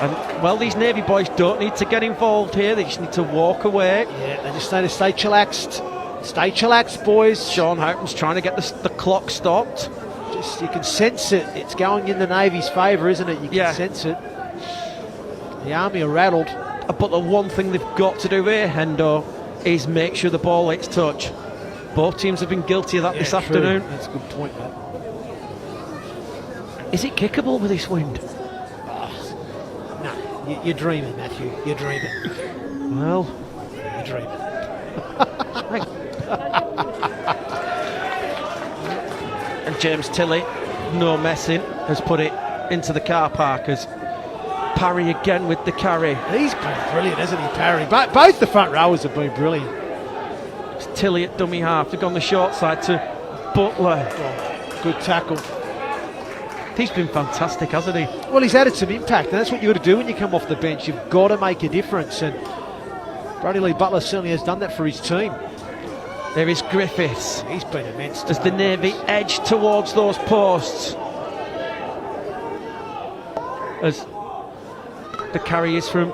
And well, these Navy boys don't need to get involved here. They just need to walk away. Yeah, they just need to stay chillaxed. Stay chillaxed, boys. Sean Houghton's trying to get the clock stopped. You can sense it. It's going in the Navy's favour, isn't it? You can sense it. The Army are rattled. But the one thing they've got to do here, Hendo, is make sure the ball hits touch. Both teams have been guilty of that this afternoon. That's a good point, Matt. Is it kickable with this wind? No, you're dreaming, Matthew. You're dreaming. Well, you're dreaming. And James Tilley, no messing, has put it into the car park as Parry again with the carry. He's been brilliant, hasn't he, Parry? Both the front rowers have been brilliant. It's Tilly at dummy half. They've gone the short side to Butler. Oh, good tackle. He's been fantastic, hasn't he? Well, he's added some impact, and that's what you've got to do when you come off the bench. You've got to make a difference, and Brodie Lee Butler certainly has done that for his team. There is Griffiths. He's been immense. As the Navy edge towards those posts. As the carry is from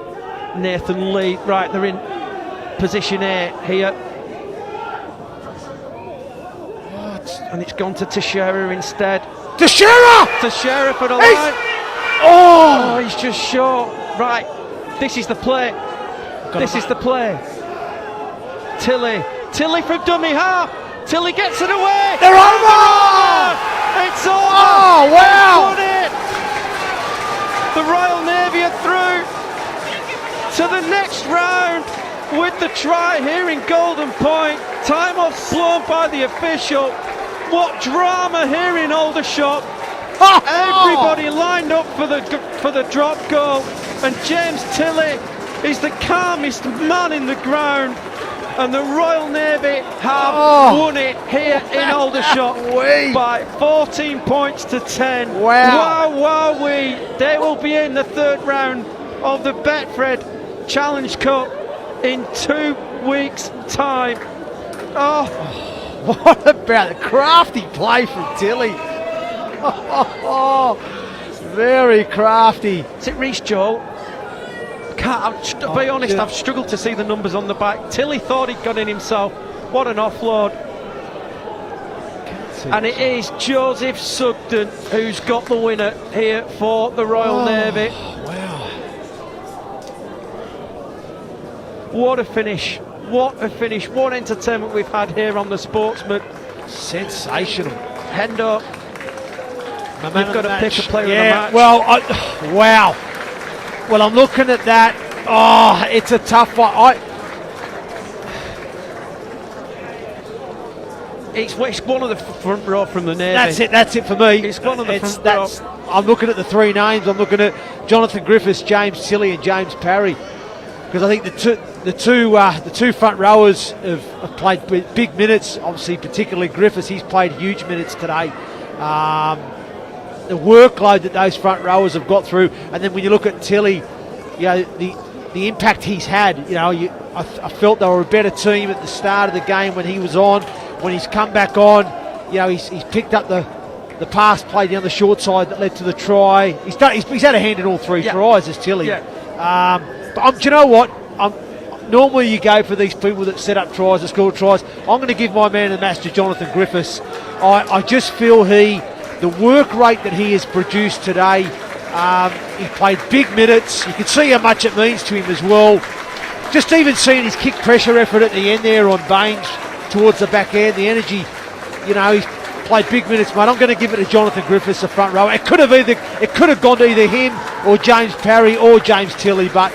Nathan Lee. Right, they're in position A here. And it's gone to Teixeira instead. Teixeira for the line. Oh, he's just short. Right, this is the play. This is the play. Tilly from dummy half. Tilly gets it away. They're over! It's over! Oh, wow! They've won it. The Royal Navy are through to the next round with the try here in Golden Point. Time off blown by the official. What drama here in Aldershot. Everybody lined up for the drop goal, and James Tilly is the calmest man in the ground, and the Royal Navy have won it here in Aldershot by 14 points to 10. Wow, they will be in the third round of the Betfred Challenge Cup in 2 weeks' time. What about the crafty play from Tilly? Very crafty. Is it Reece Joel? To be honest, I've struggled to see the numbers on the back. Tilly thought he'd got in himself. What an offload. And it is Joseph Sugden who's got the winner here for the Royal Navy. Wow. What a finish. What a finish. What entertainment we've had here on the Sportsman. Sensational. Hendo, you've got to pick a player of the match. Well, wow. Well, I'm looking at that. Oh, it's a tough one. It's one of the front row from the Navy. That's it for me. It's one of the front row. I'm looking at the three names. I'm looking at Jonathan Griffiths, James Tilly, and James Parry, because I think the two front rowers have played big minutes. Obviously, particularly Griffiths, he's played huge minutes today. The workload that those front rowers have got through, and then when you look at Tilly, you know, the impact he's had. You know, I felt they were a better team at the start of the game when he was on. When he's come back on, you know, he's picked up the pass play down the short side that led to the try. He's had a hand in all three tries as Tilly. But do you know what? Normally you go for these people that set up tries, that score tries. I'm going to give my man of the match to Jonathan Griffiths. I just feel the work rate that he has produced today, he played big minutes. You can see how much it means to him as well. Just even seeing his kick pressure effort at the end there on Baines towards the back end, the energy, you know, he's played big minutes, mate. I'm going to give it to Jonathan Griffiths, the front row. It could have gone to either him or James Parry or James Tilly, but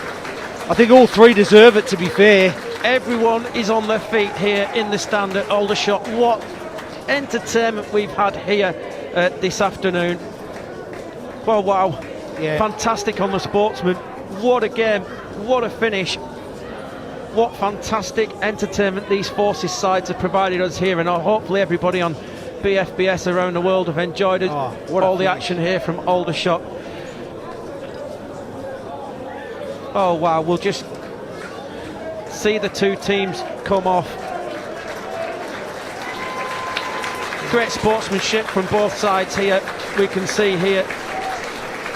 I think all three deserve it, to be fair. Everyone is on their feet here in the stand at Aldershot. What entertainment we've had here this afternoon. Well, wow. Yeah. Fantastic on the Sportsman. What a game. What a finish. What fantastic entertainment these forces sides have provided us here, and hopefully everybody on BFBS around the world have enjoyed it. All the action here from Aldershot. Oh wow, we'll just see the two teams come off. Great sportsmanship from both sides here. We can see here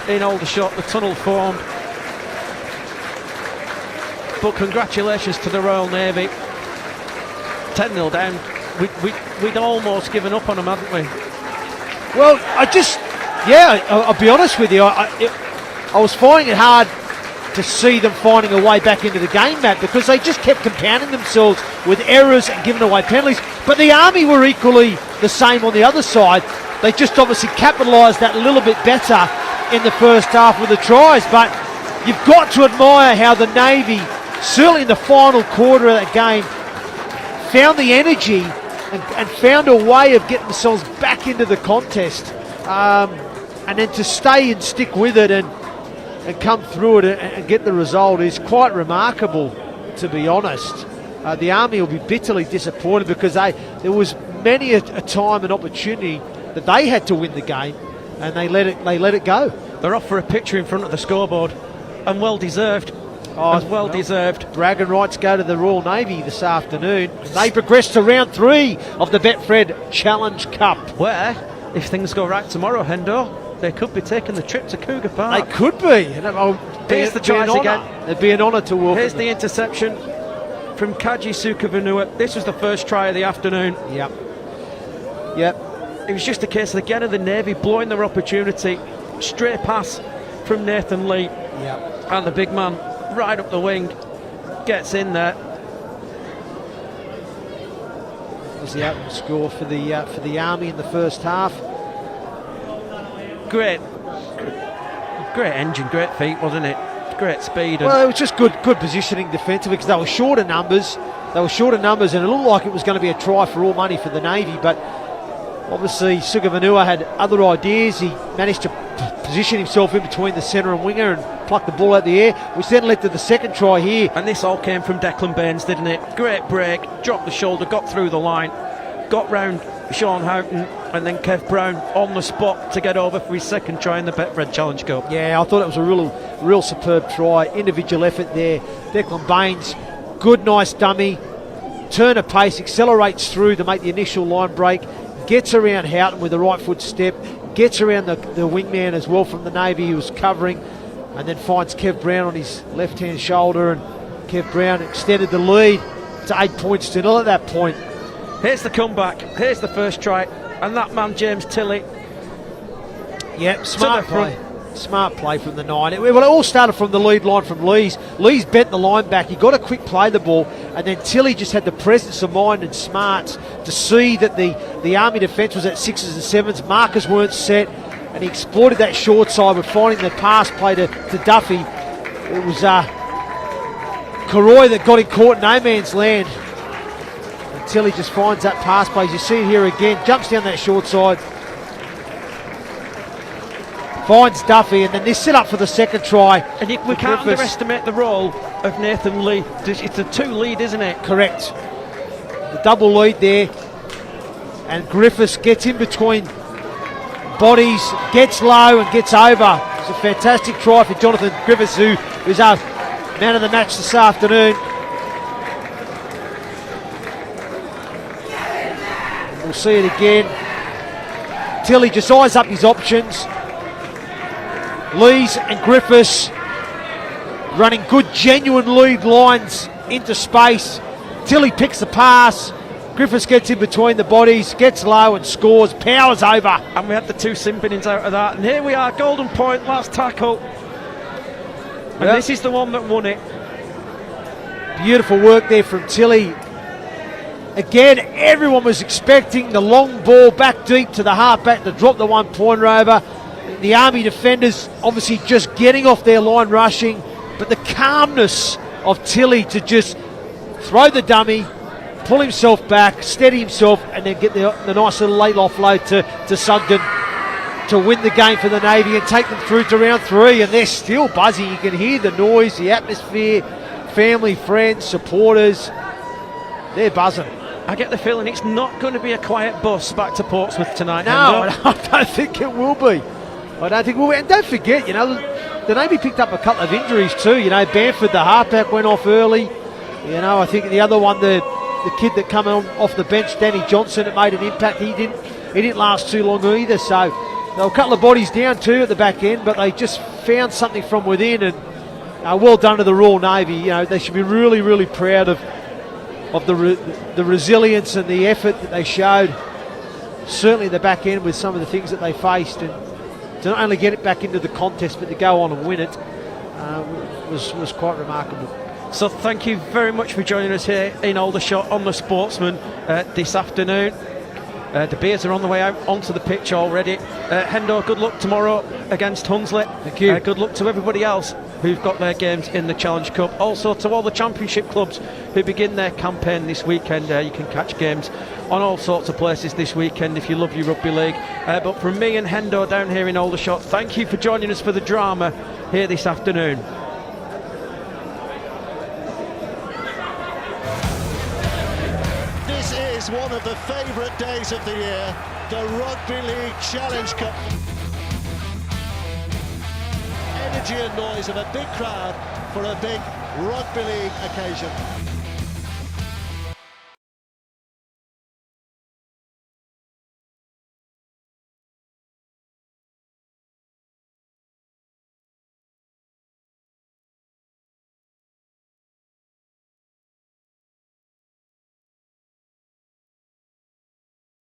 in Aldershot the tunnel formed. But congratulations to the Royal Navy. 10-0 down. We'd almost given up on them, hadn't we? Well, I'll be honest with you. I was finding it hard to see them finding a way back into the game, Matt, because they just kept compounding themselves with errors and giving away penalties. But the Army were equally the same on the other side. They just obviously capitalised that a little bit better in the first half with the tries. But you've got to admire how the Navy, certainly in the final quarter of that game, found the energy and found a way of getting themselves back into the contest, and then to stay and stick with it. And and come through it and get the result is quite remarkable, to be honest. The Army will be bitterly disappointed because there was many a time and opportunity that they had to win the game, and they let it go. They're off for a picture in front of the scoreboard, and well deserved. Well deserved. Bragging rights go to the Royal Navy this afternoon. They progress to round 3 of the Betfred Challenge Cup. Where, if things go right tomorrow, Hendo, they could be taking the trip to Cougar Park. They could be. Here's the tries again. It'd be an honour to walk. Here's the interception from Kaji Sukavanua. This was the first try of the afternoon. Yep. It was just a case again of the Navy blowing their opportunity. Straight pass from Nathan Lee. Yep. And the big man right up the wing gets in there. Was the opening score for the Army in the first half. Great engine, great feet, wasn't it? Great speed. Well, it was just good positioning defensively because they were short of numbers. And it looked like it was going to be a try for all money for the Navy, but obviously Sukavanua had other ideas. He managed to position himself in between the centre and winger and pluck the ball out the air, which then led to the second try here. And this all came from Declan Baines, didn't it? Great break, dropped the shoulder, got through the line, got round Sean Houghton, and then Kev Brown on the spot to get over for his second try in the Betfred Challenge Cup. Yeah, I thought it was a real superb try. Individual effort there. Declan Baines, good, nice dummy. Turn of pace, accelerates through to make the initial line break. Gets around Houghton with the right foot step. Gets around the wingman as well from the Navy who was covering. And then finds Kev Brown on his left-hand shoulder. And Kev Brown extended the lead to 8 points to 0 at that point. Here's the comeback. Here's the first try. And that man, James Tilley. Yep, smart play. Smart play from the 9. It all started from the lead line from Lees. Lees bent the line back. He got a quick play the ball. And then Tilley just had the presence of mind and smarts to see that the Army defence was at 6s and 7s. Markers weren't set. And he exploited that short side with finding the pass play to Duffy. It was Karoy that got him caught in no man's land. Until he just finds that pass play. As you see it here again, jumps down that short side. Finds Duffy, and then they set up for the second try. And we can't underestimate the role of Nathan Lee. It's a 2 lead, isn't it? Correct. The double lead there. And Griffiths gets in between bodies, gets low and gets over. It's a fantastic try for Jonathan Griffiths, who's our man of the match this afternoon. We'll see it again. Tilley just eyes up his options. Lees and Griffiths running good, genuine lead lines into space. Tilley picks the pass. Griffiths gets in between the bodies, gets low and scores, powers over. And we had the 2 sin-binnings out of that. And here we are, golden point, last tackle. And this is the one that won it. Beautiful work there from Tilley. Again, everyone was expecting the long ball back deep to the halfback to drop the 1 pointer over. The Army defenders obviously just getting off their line rushing, but the calmness of Tilley to just throw the dummy, pull himself back, steady himself, and then get the nice little late offload to Sugden to win the game for the Navy and take them through to round 3. And they're still buzzing. You can hear the noise, the atmosphere, family, friends, supporters. They're buzzing. I get the feeling it's not going to be a quiet bus back to Portsmouth tonight. No, I don't think it will be. And don't forget, the Navy picked up a couple of injuries too. Bamford, the halfback, went off early. I think the other one, the kid that came off the bench, Danny Johnson, it made an impact. He didn't last too long either. So there were a couple of bodies down too at the back end, but they just found something from within. And well done to the Royal Navy. They should be really, really proud of the resilience and the effort that they showed. Certainly the back end with some of the things that they faced, and to not only get it back into the contest but to go on and win it was quite remarkable. So thank you very much for joining us here in Aldershot on the Sportsman this afternoon. The beers are on the way out onto the pitch already. Hendo, good luck tomorrow against Hunsley. Thank you. Good luck to everybody else who've got their games in the Challenge Cup. Also to all the championship clubs who begin their campaign this weekend. You can catch games on all sorts of places this weekend if you love your rugby league. But from me and Hendo down here in Aldershot, thank you for joining us for the drama here this afternoon. This is one of the favourite days of the year, the Rugby League Challenge Cup. Energy and noise of a big crowd for a big Rugby League occasion.